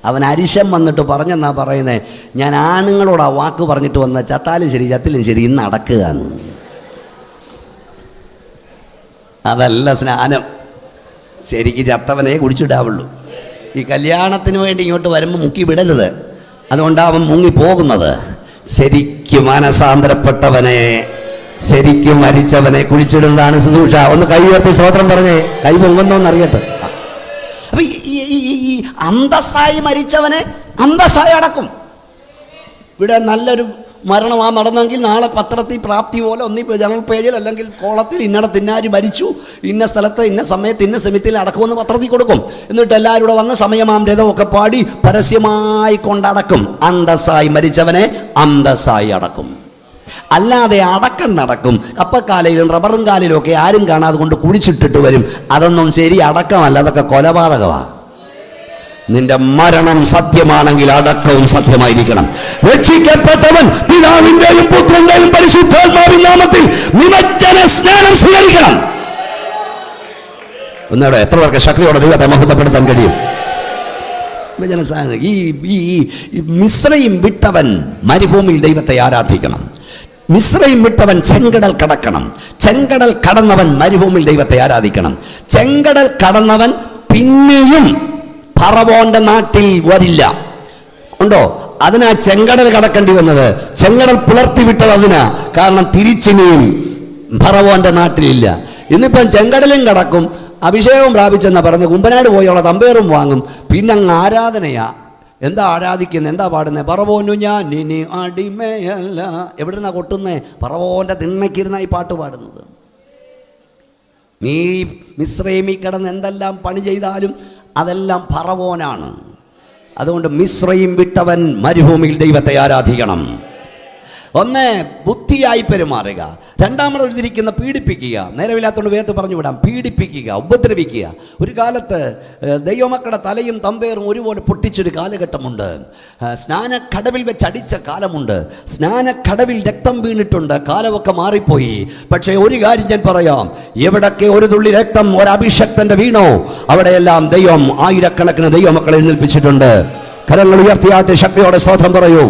അവൻ അരിശം വന്നിട്ട് പറഞ്ഞെന്നാ പറയുന്നത്, ഞാൻ ആണുങ്ങളോട് ആ വാക്ക് പറഞ്ഞിട്ട് വന്ന ചത്താലും ശരി ചത്തിലും ശരി ഇന്ന് അടക്കുകയാണ്. അതല്ല സ്നാനം. ശരിക്ക് ചത്തവനെ കുടിച്ചിടാവുള്ളൂ. ഈ കല്യാണത്തിന് വേണ്ടി ഇങ്ങോട്ട് വരുമ്പോൾ മുക്കി വിടരുത്. അതുകൊണ്ടാണ് അവൻ മുങ്ങിപ്പോകുന്നത്. ശരിക്കും മാനസാന്തരപ്പെട്ടവനെ, ശരിക്കും മരിച്ചവനെ കുഴിച്ചിടുന്നതാണ് ശുശ്രൂഷ. ഒന്ന് കൈ ഉയർത്തി സ്തോത്രം പറഞ്ഞേ, കൈ പൊങ്ങുന്നോന്ന് അറിയട്ടെ. അപ്പൊ ഈ അന്തസ്സായി മരിച്ചവനെ അന്തസ്സായി അടക്കും. ഇവിടെ നല്ലൊരു മരണമാ നടന്നെങ്കിൽ നാളെ പത്രത്തിൽ പ്രാപ്തി പോലെ ഒന്നി ജനറൽ പേജിൽ അല്ലെങ്കിൽ കോളത്തിൽ ഇന്നടത്ത് ഇന്നാര് മരിച്ചു, ഇന്ന സ്ഥലത്ത് ഇന്ന സമയത്ത് ഇന്ന സമയത്തിൽ അടക്കുമെന്ന് പത്രത്തിൽ കൊടുക്കും. എന്നിട്ട് എല്ലാവരും കൂടെ വന്ന് സമയമാം രഥമൊക്കെ പാടി പരസ്യമായി കൊണ്ടടക്കും. അന്തസ്സായി മരിച്ചവനെ അന്തസ്സായി അടക്കും. അല്ലാതെ അടക്കം നടക്കും. കപ്പക്കാലയിലും റബ്ബറും കാലിലും ഒക്കെ ആരും കാണാതെ കൊണ്ട് കുഴിച്ചിട്ടിട്ട് വരും. അതൊന്നും ശരി അടക്കമല്ല, അതൊക്കെ കൊലപാതകമാണ്. നിന്റെ മരണം സത്യമാണെങ്കിൽ അടക്കവും സത്യമായിരിക്കണം. രക്ഷിക്കപ്പെട്ടവൻ പിതാവിന്റെയും പുത്രന്റെയും പരിശുദ്ധാത്മാവിന്റെ നാമത്തിൽ നിമജ്ജന സ്നാനം സ്വീകരിക്കണം. ഒന്നവിടെ എത്ര പേർക്ക് ശക്തിയോടെ ദൈവത്തെ മഹത്വപ്പെടുത്താൻ കഴിയും? ഈ മിസ്രയീം വിട്ടവൻ മരുഭൂമിയിൽ ദൈവത്തെ ആരാധിക്കണം. മിസ്രയീം വിട്ടവൻ ചെങ്കടൽ കടക്കണം. ചെങ്കടൽ കടന്നവൻ മരുഭൂമിയിൽ ദൈവത്തെ ആരാധിക്കണം. ചെങ്കടൽ കടന്നവൻ പിന്നെയും ഫറവോന്റെ നാട്ടിൽ വരില്ല. ഉണ്ടോ? അതിനാ ചെങ്കടൽ കടക്കേണ്ടി വന്നത്. ചെങ്കടൽ പുലർത്തി വിട്ടത് അതിനാ. കാരണം തിരിച്ചിനിയും ഫറവോന്റെ നാട്ടിലില്ല. ഇന്നിപ്പം ചെങ്കടലും കടക്കും, അഭിഷേകം പ്രാപിച്ചെന്നാ പറഞ്ഞ് കുമ്പനാട് പോയുള്ള തമ്പേറും വാങ്ങും. പിന്നെ അങ്ങ് ആരാധനയാ. എന്താ ആരാധിക്കുന്നത്, എന്താ പാടുന്നത്? പറവോനു ഞാൻ ഇനി അടിമയല്ല. എവിടെ നിന്നാ കൊട്ടുന്നേ? പറവോൻ്റെ തിണ്ണയ്ക്കിരുന്ന ഈ പാട്ട് പാടുന്നത്. നീ മിസ്രൈമിൽ കിടന്ന് എന്തെല്ലാം പണി ചെയ്താലും അതെല്ലാം പറവോനാണ്. അതുകൊണ്ട് മിസ്രൈം വിട്ടവൻ മരുഭൂമിയിൽ ദൈവത്തെ ആരാധിക്കണം. ഒന്ന്, ബുദ്ധിയായി പെരുമാറുക. രണ്ടാമത് എഴുതിയിരിക്കുന്ന പീഡിപ്പിക്കുക. നേരമില്ലാത്തതുകൊണ്ട് വേഗത്ത് പറഞ്ഞു വിടാം. പീഡിപ്പിക്കുക, ഉപദ്രവിക്കുക. ഒരു കാലത്ത് ദൈവമക്കളുടെ തലയും തമ്പേറും ഒരുപോലെ പൊട്ടിച്ചൊരു കാലഘട്ടമുണ്ട്. സ്നാനക്കടവിൽ വെച്ച് അടിച്ച കാലമുണ്ട്. സ്നാനക്കടവിൽ രക്തം വീണിട്ടുണ്ട്. കാലമൊക്കെ മാറിപ്പോയി. പക്ഷേ ഒരു കാര്യം ഞാൻ പറയാം, എവിടൊക്കെ ഒരു തുള്ളി രക്തം ഒരഭിഷക്തന്റെ വീണോ അവിടെയെല്ലാം ദൈവം ആയിരക്കണക്കിന് ദൈവമക്കളെ എഴുന്നേൽപ്പിച്ചിട്ടുണ്ട്. കരങ്ങൾ ഉയർത്തിയാട്ട് ശക്തിയോടെ സ്തോത്രം പറയൂ.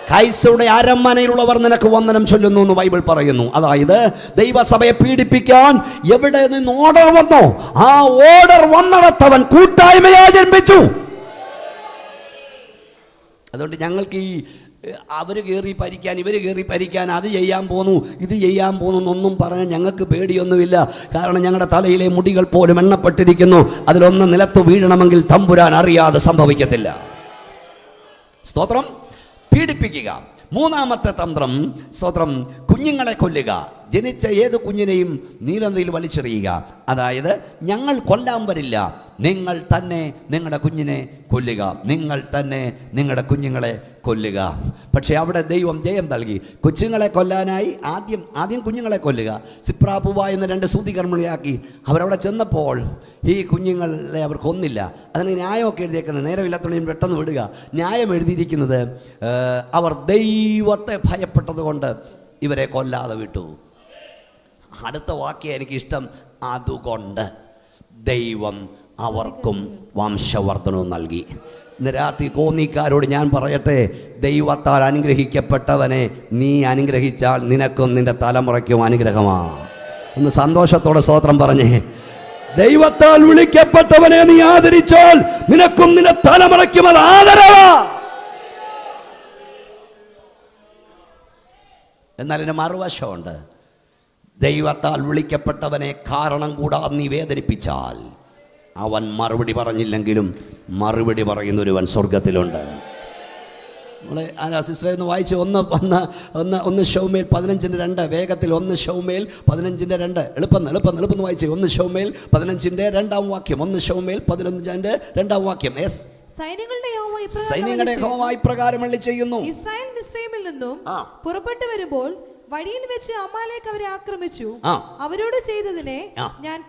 കൈസയുടെ അരമനയിലുള്ളവർ നിനക്ക് വന്ദനം ചൊല്ലുന്നു എന്ന് ബൈബിൾ പറയുന്നു. അതായത് ദൈവസഭയെ പീഡിപ്പിക്കാൻ എവിടെ നിന്ന് ഓർഡർ വന്നോ ആ ഓർഡർ വന്നിടത്തവൻ കൂട്ടായ്മയെ ആചരിപ്പിച്ചു. അതുകൊണ്ട് ഞങ്ങൾക്ക് ഈ അവർ കയറി ഭരിക്കാൻ, ഇവർ കയറി ഭരിക്കാൻ, അത് ചെയ്യാൻ പോന്നു, ഇത് ചെയ്യാൻ പോന്നു എന്നൊന്നും പറയാൻ ഞങ്ങൾക്ക് പേടിയൊന്നുമില്ല. കാരണം ഞങ്ങളുടെ തലയിലെ മുടികൾ പോലും എണ്ണപ്പെട്ടിരിക്കുന്നു. അതിലൊന്ന് നിലത്ത് വീഴണമെങ്കിൽ തമ്പുരാൻ അറിയാതെ സംഭവിക്കത്തില്ല. സ്തോത്രം. പീഡിപ്പിക്കുക. മൂന്നാമത്തെ തന്ത്രം, സ്തോത്രം, കുഞ്ഞുങ്ങളെ കൊല്ലുക. ജനിച്ച ഏത് കുഞ്ഞിനെയും നീലനദിയിൽ വലിച്ചെറിയുക. അതായത് ഞങ്ങൾ കൊല്ലാൻ വരില്ല, നിങ്ങൾ തന്നെ നിങ്ങളുടെ കുഞ്ഞിനെ കൊല്ലുക, നിങ്ങൾ തന്നെ നിങ്ങളുടെ കുഞ്ഞുങ്ങളെ കൊല്ലുക. പക്ഷേ അവിടെ ദൈവം ജയം നൽകി. കൊച്ചുങ്ങളെ കൊല്ലാനായി ആദ്യം കുഞ്ഞുങ്ങളെ കൊല്ലുക. സിപ്രാപുവ എന്ന 2 സൂതികർമ്മിണിയാക്കി. അവരവിടെ ചെന്നപ്പോൾ ഈ കുഞ്ഞുങ്ങളെ അവർ കൊന്നില്ല. അതിന് ന്യായമൊക്കെ എഴുതിയേക്കുന്നത്, നേരമില്ലാത്തതുകൊണ്ട് പെട്ടെന്ന് വിടുക. ന്യായം എഴുതിയിരിക്കുന്നത് അവർ ദൈവത്തെ ഭയപ്പെട്ടത് കൊണ്ട് ഇവരെ കൊല്ലാതെ വിട്ടു. അടുത്ത വാക്യം എനിക്കിഷ്ടം. അതുകൊണ്ട് ദൈവം അവർക്കും വംശവർദ്ധനവും നൽകി. ഇന്ന് രാത്രി കോന്നിക്കാരോട് ഞാൻ പറയട്ടെ, ദൈവത്താൽ അനുഗ്രഹിക്കപ്പെട്ടവനെ നീ അനുഗ്രഹിച്ചാൽ നിനക്കും നിന്റെ തലമുറയ്ക്കും അനുഗ്രഹമാണ്. ഒന്ന് സന്തോഷത്തോടെ സ്തോത്രം പറഞ്ഞേ. ദൈവത്താൽ വിളിക്കപ്പെട്ടവനെ നീ ആദരിച്ചാൽ നിനക്കും നിന്റെ തലമുറയ്ക്കും അത് ആദരവാ. എന്നാൽ ഇതിന് മറുവശമുണ്ട്. ദൈവത്താൽ വിളിക്കപ്പെട്ടവനെ കാരണം കൂടാതെ നീ വേദനിപ്പിച്ചാൽ അവൻ മറുപടി പറഞ്ഞില്ലെങ്കിലും മറുപടി പറയുന്നൊരുവൻ സ്വർഗത്തിലുണ്ട്. നമ്മളെ സിസ്റ്ററെ ഒന്ന് വായിച്ച് ഒന്ന് ശൗമേൽ 15:2 വേഗത്തിൽ. 1 ശൗമേൽ 15:2 എളുപ്പം വായിച്ച്. 1 ശൗമേൽ 15:2 വാക്യം. 1 ശൗമേൽ 15:2 വാക്യം. യെസ്. സൈന്യങ്ങളുടെ യഹോവ ഇപ്രകാരം അരുളി ചെയ്യുന്നു, ഇസ്രായേൽ മിസ്രയീമിൽ നിന്നും പുറപ്പെട്ടു വരുമ്പോൾ വഴിയിൽ വെച്ച് അമാലേക്ക് അവരെ ആക്രമിച്ചു. അവരോട് ചെയ്തതിനെ ഞാൻ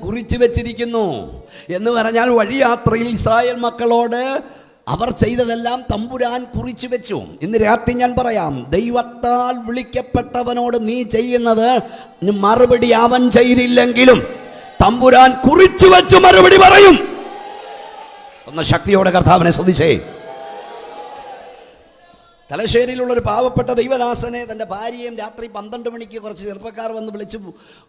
കുറിച്ചു വെച്ചിരിക്കുന്നു എന്ന് പറഞ്ഞാൽ വഴിയാത്രയിൽ ഇസ്രായേൽ മക്കളോട് അവർ ചെയ്തതെല്ലാം തമ്പുരാൻ കുറിച്ചു വെച്ചു. ഇന്ന് രാത്രി ഞാൻ പറയാം, ദൈവത്താൽ വിളിക്കപ്പെട്ടവനോട് നീ ചെയ്യുന്നത് മറുപടി അവൻ ചെയ്തില്ലെങ്കിലും തമ്പുരാൻ കുറിച്ചു വെച്ചു മറുപടി പറയും. ഒന്ന് ശക്തിയോടെ കർത്താവിനെ സ്തുതിച്ചേ. തലശ്ശേരിയിലുള്ളൊരു പാവപ്പെട്ട ദൈവദാസനെ തൻ്റെ ഭാര്യയും രാത്രി 12 മണിക്ക് കുറച്ച് ചെറുപ്പക്കാർ വന്ന് വിളിച്ചു,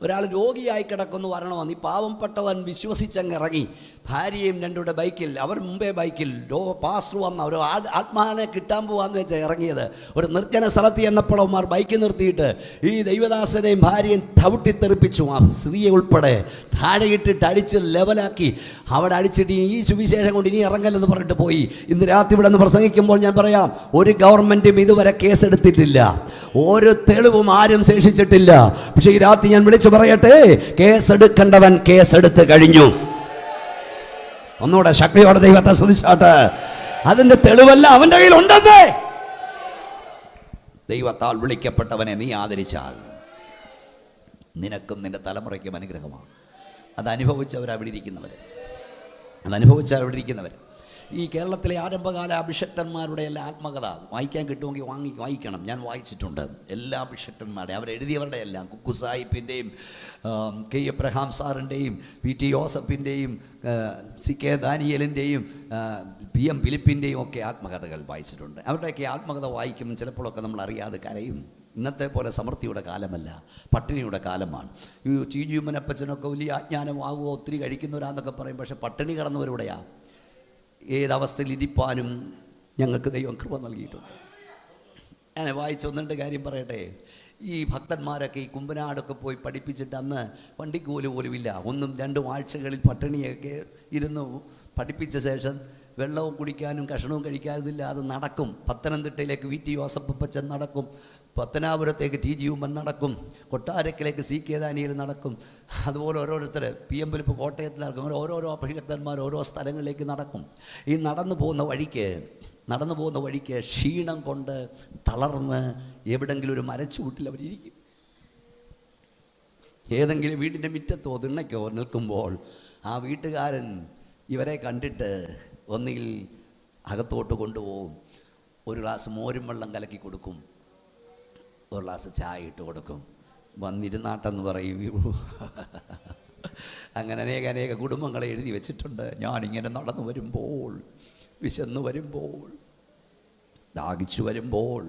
ഒരാൾ രോഗിയായി കിടക്കുന്നു, വരണമെന്ന്. ഈ പാവപ്പെട്ടവൻ വിശ്വസിച്ചങ്ങ് ഇറങ്ങി. ഭാര്യയും 2 ബൈക്കിൽ, അവർ മുമ്പേ ബൈക്കിൽ. പാസ്റ്റർ വന്ന ഒരു ആത്മാവിനെ കിട്ടാൻ പോവാന്ന് വെച്ചാൽ ഇറങ്ങിയത്. ഒരു നിർജ്ജന സ്ഥലത്ത് ചെന്നപ്പോൾ അവന്മാർ ബൈക്ക് നിർത്തിയിട്ട് ഈ ദൈവദാസനെയും ഭാര്യയും തവിട്ടിത്തെറിപ്പിച്ചു. ആ സ്ത്രീയെ ഉൾപ്പെടെ താഴെയിട്ടിട്ട് അടിച്ച് ലെവലാക്കി. അവിടെ അടിച്ചിട്ട് ഈ സുവിശേഷം കൊണ്ട് ഇനി ഇറങ്ങല്ലെന്ന് പറഞ്ഞിട്ട് പോയി. ഇന്ന് രാത്രി ഇവിടെ നിന്ന് പ്രസംഗിക്കുമ്പോൾ ഞാൻ പറയാം, ഒരു ഗവൺമെൻറ്റും ഇതുവരെ കേസെടുത്തിട്ടില്ല, ഒരു തെളിവും ആരും ശേഷിച്ചിട്ടില്ല. പക്ഷേ ഈ രാത്രി ഞാൻ വിളിച്ചു പറയട്ടെ, കേസെടുക്കേണ്ടവൻ കേസെടുത്ത് കഴിഞ്ഞു. ഒന്നുകൂടെ ശക്തിയോടെ ദൈവത്തെ സ്തുതിച്ചാട്ട്. അതിന്റെ തെളിവല്ല അവന്റെ കയ്യിൽ ഉണ്ടെന്നേ. ദൈവത്താൽ വിളിക്കപ്പെട്ടവനെ നീ ആദരിച്ചാൽ നിനക്കും നിന്റെ തലമുറയ്ക്കും അനുഗ്രഹമാണ്. അതനുഭവിച്ചവരവിടെ ഇരിക്കുന്നവർ. ഈ കേരളത്തിലെ ആരംഭകാല അഭിഷക്തന്മാരുടെ എല്ലാ ആത്മകഥ വായിക്കാൻ കിട്ടുമെങ്കിൽ വായിക്കണം. ഞാൻ വായിച്ചിട്ടുണ്ട് എല്ലാ അഭിഷക്തന്മാരുടെ, അവരെഴുതിയവരുടെ എല്ലാം. കുക്കു സാഹിബിൻ്റെയും കെ എബ്രഹാം സാറിൻ്റെയും PT യോസഫിൻ്റെയും CK ദാനിയേലിൻ്റെയും PM ഫിലിപ്പിൻ്റെയും ഒക്കെ ആത്മകഥകൾ വായിച്ചിട്ടുണ്ട്. അവരുടെയൊക്കെ ആത്മകഥ വായിക്കുമ്പോൾ ചിലപ്പോഴൊക്കെ നമ്മൾ അറിയാതെ കരയും. ഇന്നത്തെ പോലെ സമൃദ്ധിയുടെ കാലമല്ല, പട്ടിണിയുടെ കാലമാണ്. ഈ ചീജുമനപ്പച്ചനൊക്കെ വലിയ ആജ്ഞാനമാകുമോ, ഒത്തിരി കഴിക്കുന്നവരാന്നൊക്കെ പറയും. പക്ഷേ പട്ടിണി കടന്നവരുടെയാണ്. ഏതവസ്ഥയിൽ ഇരിപ്പാനും ഞങ്ങൾക്ക് ദൈവം കൃപ നൽകിയിട്ടുണ്ട്. ഞാൻ വായിച്ച 1-2 കാര്യം പറയട്ടെ. ഈ ഭക്തന്മാരൊക്കെ ഈ കുമ്പനാടൊക്കെ പോയി പഠിപ്പിച്ചിട്ട് അന്ന് വണ്ടിക്കൂലി പോലുമില്ല. 1-2 ആഴ്ചകളിൽ പട്ടിണിയൊക്കെ ഇരുന്ന് പഠിപ്പിച്ച ശേഷം വെള്ളവും കുടിക്കാനും കഷണവും കഴിക്കാനില്ലാതെ നടക്കും. പത്തനംതിട്ടയിലേക്ക് VT ജോസഫപ്പച്ചൻ നടക്കും, പത്തനാപുരത്തേക്ക് TG ഉമ്മൻ നടക്കും, കൊട്ടാരക്കലേക്ക് CK ദാനിയേൽ നടക്കും. അതുപോലെ ഓരോരുത്തർ PM പുലിപ്പ് കോട്ടയത്ത് നടക്കും. അങ്ങനെ ഓരോരോ അഭിഷക്തന്മാർ ഓരോ സ്ഥലങ്ങളിലേക്ക് നടക്കും. ഈ നടന്നു പോകുന്ന വഴിക്ക് ക്ഷീണം കൊണ്ട് തളർന്ന് എവിടെങ്കിലും ഒരു മരച്ചുവട്ടിൽ അവരിയ്ക്കും. ഏതെങ്കിലും വീടിൻ്റെ മുറ്റത്തോ തിണ്ണയ്ക്കോ നിൽക്കുമ്പോൾ ആ വീട്ടുകാരൻ ഇവരെ കണ്ടിട്ട് ഒന്നുകിൽ അകത്തോട്ട് കൊണ്ടുപോകും, ഒരു ഗ്ലാസ് മോരും വെള്ളം കലക്കി കൊടുക്കും, ഒരു ഗ്ലാസ് ചായ ഇട്ട് കൊടുക്കും, വന്നിരുന്നാട്ടെന്ന് പറയും. അങ്ങനെ അനേക കുടുംബങ്ങളെ എഴുതി വെച്ചിട്ടുണ്ട്. ഞാനിങ്ങനെ നടന്നു വരുമ്പോൾ, വിശന്നു വരുമ്പോൾ, ദാഹിച്ചു വരുമ്പോൾ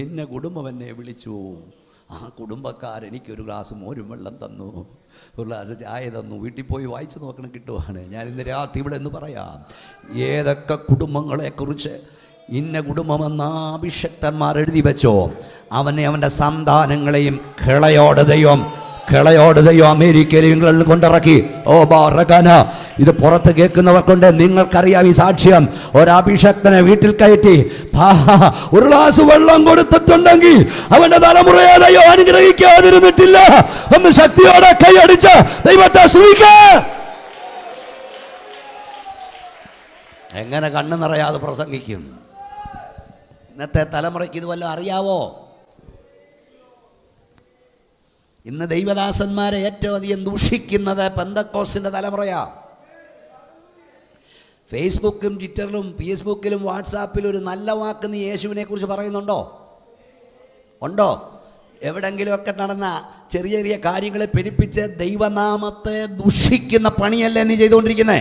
എന്നെ കുടുംബം എന്നെ വിളിച്ചു. ആ കുടുംബക്കാരെനിക്കൊരു ഗ്ലാസ് മോരും വെള്ളം തന്നു, ഒരു ഗ്ലാസ് ചായ തന്നു. വീട്ടിൽ പോയി വായിച്ചു നോക്കണം, കിട്ടുവാണ്. ഞാൻ ഇന്ന് രാത്രി ഇവിടെ എന്ന് പറയാം, ഏതൊക്കെ കുടുംബങ്ങളെക്കുറിച്ച് ഇന്ന കുടുംബമെന്ന അഭിഷക്തന്മാർ എഴുതി വെച്ചോ, അവൻ്റെ സന്താനങ്ങളെയും കിളയോട് ദൈവം അമേരിക്കയിൽ ഇംഗ്ലണ്ടിൽ കൊണ്ടിറക്കി. ഓ ബാറകാന, ഇത് പുറത്ത് കേൾക്കുന്നവർക്കുണ്ട്, നിങ്ങൾക്കറിയാം ഈ സാക്ഷ്യം. ഒരഭിഷക്തനെ വീട്ടിൽ കയറ്റി ഒരു ഗ്ലാസ് വെള്ളം കൊടുത്തിട്ടുണ്ടെങ്കിൽ അവന്റെ തലമുറയെ ദൈവം അനുഗ്രഹിക്കാതിരുന്നിട്ടില്ല. ഒന്ന് ശക്തിയോടെ കൈയടിച്ച് ദൈവത്തെ സ്തുതിക്കുക. എങ്ങനെ കണ്ണു നിറയാതെ പ്രസംഗിക്കും? ഇന്നത്തെ തലമുറയ്ക്ക് ഇത് വല്ലതും അറിയാവോ? ഇന്ന് ദൈവദാസന്മാരെ ഏറ്റവും അധികം ദൂഷിക്കുന്നത് പെന്തക്കോസ്തിൻ്റെ തലമുറയാ. ഫേസ്ബുക്കും ട്വിറ്ററിലും ഫേസ്ബുക്കിലും വാട്സാപ്പിലും ഒരു നല്ല വാക്ക് നീ യേശുവിനെ കുറിച്ച് പറയുന്നുണ്ടോ? ഉണ്ടോ? എവിടെങ്കിലുമൊക്കെ നടന്ന ചെറിയ ചെറിയ കാര്യങ്ങളെ പെരുപ്പിച്ച് ദൈവനാമത്തെ ദുഷിക്കുന്ന പണിയല്ലേ നീ ചെയ്തുകൊണ്ടിരിക്കുന്നേ?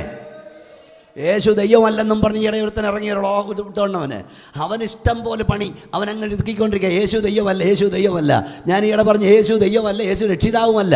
യേശു ദൈവമല്ലെന്നും പറഞ്ഞ് ഇടയൊരുത്തൻ ഇറങ്ങിയവന് അവൻ ഇഷ്ടം പോലെ പണി അവൻ അങ്ങനെ ഇതുക്കിക്കൊണ്ടിരിക്കുക. യേശു ദൈവമല്ല. ഞാൻ ഈയിടെ പറഞ്ഞു, യേശു ദൈവമല്ല, യേശു രക്ഷിതാവുമല്ല.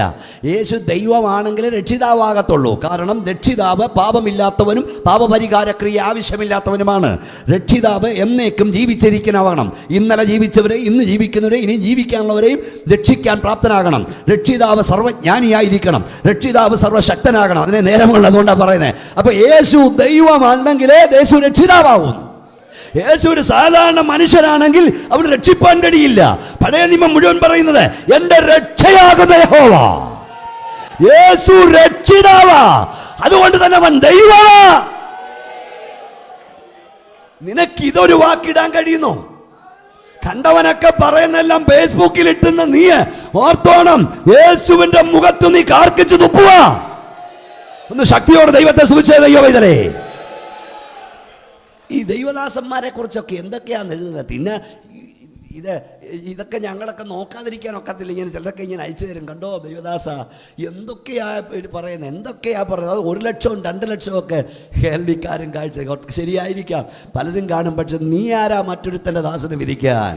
യേശു ദൈവമാണെങ്കിലേ രക്ഷിതാവാകത്തുള്ളൂ. കാരണം രക്ഷിതാവ് പാപമില്ലാത്തവനും പാപപരിഹാരക്രിയ ആവശ്യമില്ലാത്തവനുമാണ്. രക്ഷിതാവ് എന്നേക്കും ജീവിച്ചിരിക്കുന്നവണം. ഇന്നലെ ജീവിച്ചവരെ, ഇന്ന് ജീവിക്കുന്നവരെ, ഇനി ജീവിക്കാനുള്ളവരെയും രക്ഷിക്കാൻ പ്രാപ്തനാകണം. രക്ഷിതാവ് സർവ്വജ്ഞാനിയായിരിക്കണം. രക്ഷിതാവ് സർവ്വശക്തനാകണം. അതിനെ നേരമുള്ളതുകൊണ്ടാണ് പറയുന്നത്. അപ്പോൾ യേശു ദൈവമാണെങ്കിലേ യേശു രക്ഷിതാവും. യേശു ഒരു സാധാരണ മനുഷ്യനാണെങ്കിൽ അവന് രക്ഷിപ്പാൻ കഴിയില്ല. പഴയ നിയമം മുഴുവൻ പറയുന്നത് എന്റെ രക്ഷയാകുന്ന യഹോവ. യേശു രക്ഷിതാവാ, അതുകൊണ്ട് തന്നെ അവൻ ദൈവമാ. നിനക്ക് ഇതൊരു വാക്കിടാൻ കഴിയുന്നോ? കണ്ടവനൊക്കെ പറയുന്നെല്ലാം ഫേസ്ബുക്കിൽ ഇട്ടുന്ന നീ ഓർത്തോണം, യേശുവിന്റെ മുഖത്ത് നീ കാർക്കിച്ചു തുപ്പുക. ഒന്ന് ശക്തിയോടെ ദൈവത്തെ സ്തുതിച്ചേ ദൈവവൈതലേ. ഈ ദൈവദാസന്മാരെ കുറിച്ചൊക്കെ എന്തൊക്കെയാണെന്ന് എഴുതുന്നത്. പിന്നെ ഇതൊക്കെ ഞങ്ങളൊക്കെ നോക്കാതിരിക്കാനൊക്കത്തില്ല. ഇങ്ങനെ ചിലരൊക്കെ ഇങ്ങനെ അയച്ചു തരും, കണ്ടോ ദൈവദാസ എന്തൊക്കെയാ പറയുന്നത്, എന്തൊക്കെയാ പറയുന്നത്. അത് 1 ലക്ഷവും 2 ലക്ഷവും ഒക്കെ കേൾവിക്കാരും കാഴ്ച ശരിയായിരിക്കാം, പലരും കാണും. പക്ഷെ നീ ആരാ മറ്റൊരുത്തൻ്റെ ദാസനെ വിധിക്കാൻ?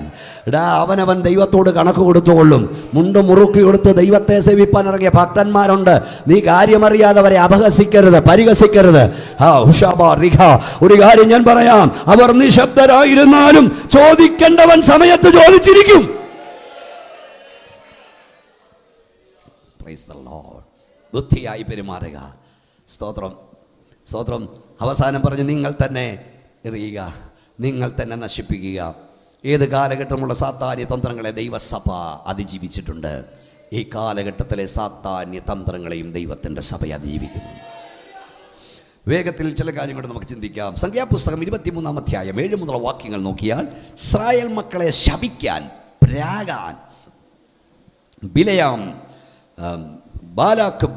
അവനവൻ ദൈവത്തോട് കണക്ക് കൊടുത്തുകൊള്ളും. മുണ്ട് മുറുക്കി കൊടുത്ത് ദൈവത്തെ സേവിപ്പാൻ ഇറങ്ങിയ ഭക്തന്മാരുണ്ട്. നീ കാര്യമറിയാതെ അവരെ അപഹസിക്കരുത്, പരിഹസിക്കരുത്. ഒരു കാര്യം ഞാൻ പറയാം, അവർ നിശബ്ദരായിരുന്നാലും ചോദിക്കേണ്ടവൻ സമയത്ത് ചോദിച്ചിരിക്കും. ബുദ്ധിയായി പെരുമാറുക. സ്തോത്രം. അവസാനം പറഞ്ഞു, നിങ്ങൾ തന്നെ എറിയുക, നിങ്ങൾ തന്നെ നശിപ്പിക്കുക. ഏത് കാലഘട്ടമുള്ള സാത്താന്യ തന്ത്രങ്ങളെ ദൈവസഭ അതിജീവിച്ചിട്ടുണ്ട്. ഈ കാലഘട്ടത്തിലെ സാത്താന്യ തന്ത്രങ്ങളെയും ദൈവത്തിൻ്റെ സഭ അതിജീവിക്കും. വേഗത്തിൽ ചില കാര്യങ്ങൾ നമുക്ക് ചിന്തിക്കാം. സംഖ്യാപുസ്തകം 23-ാം അധ്യായം 7 മുതലുള്ള വാക്യങ്ങൾ നോക്കിയാൽ, ഇസ്രായേൽ മക്കളെ ശപിക്കാൻ, പ്രാകാൻ ബിലയാം ബാലാക്ക്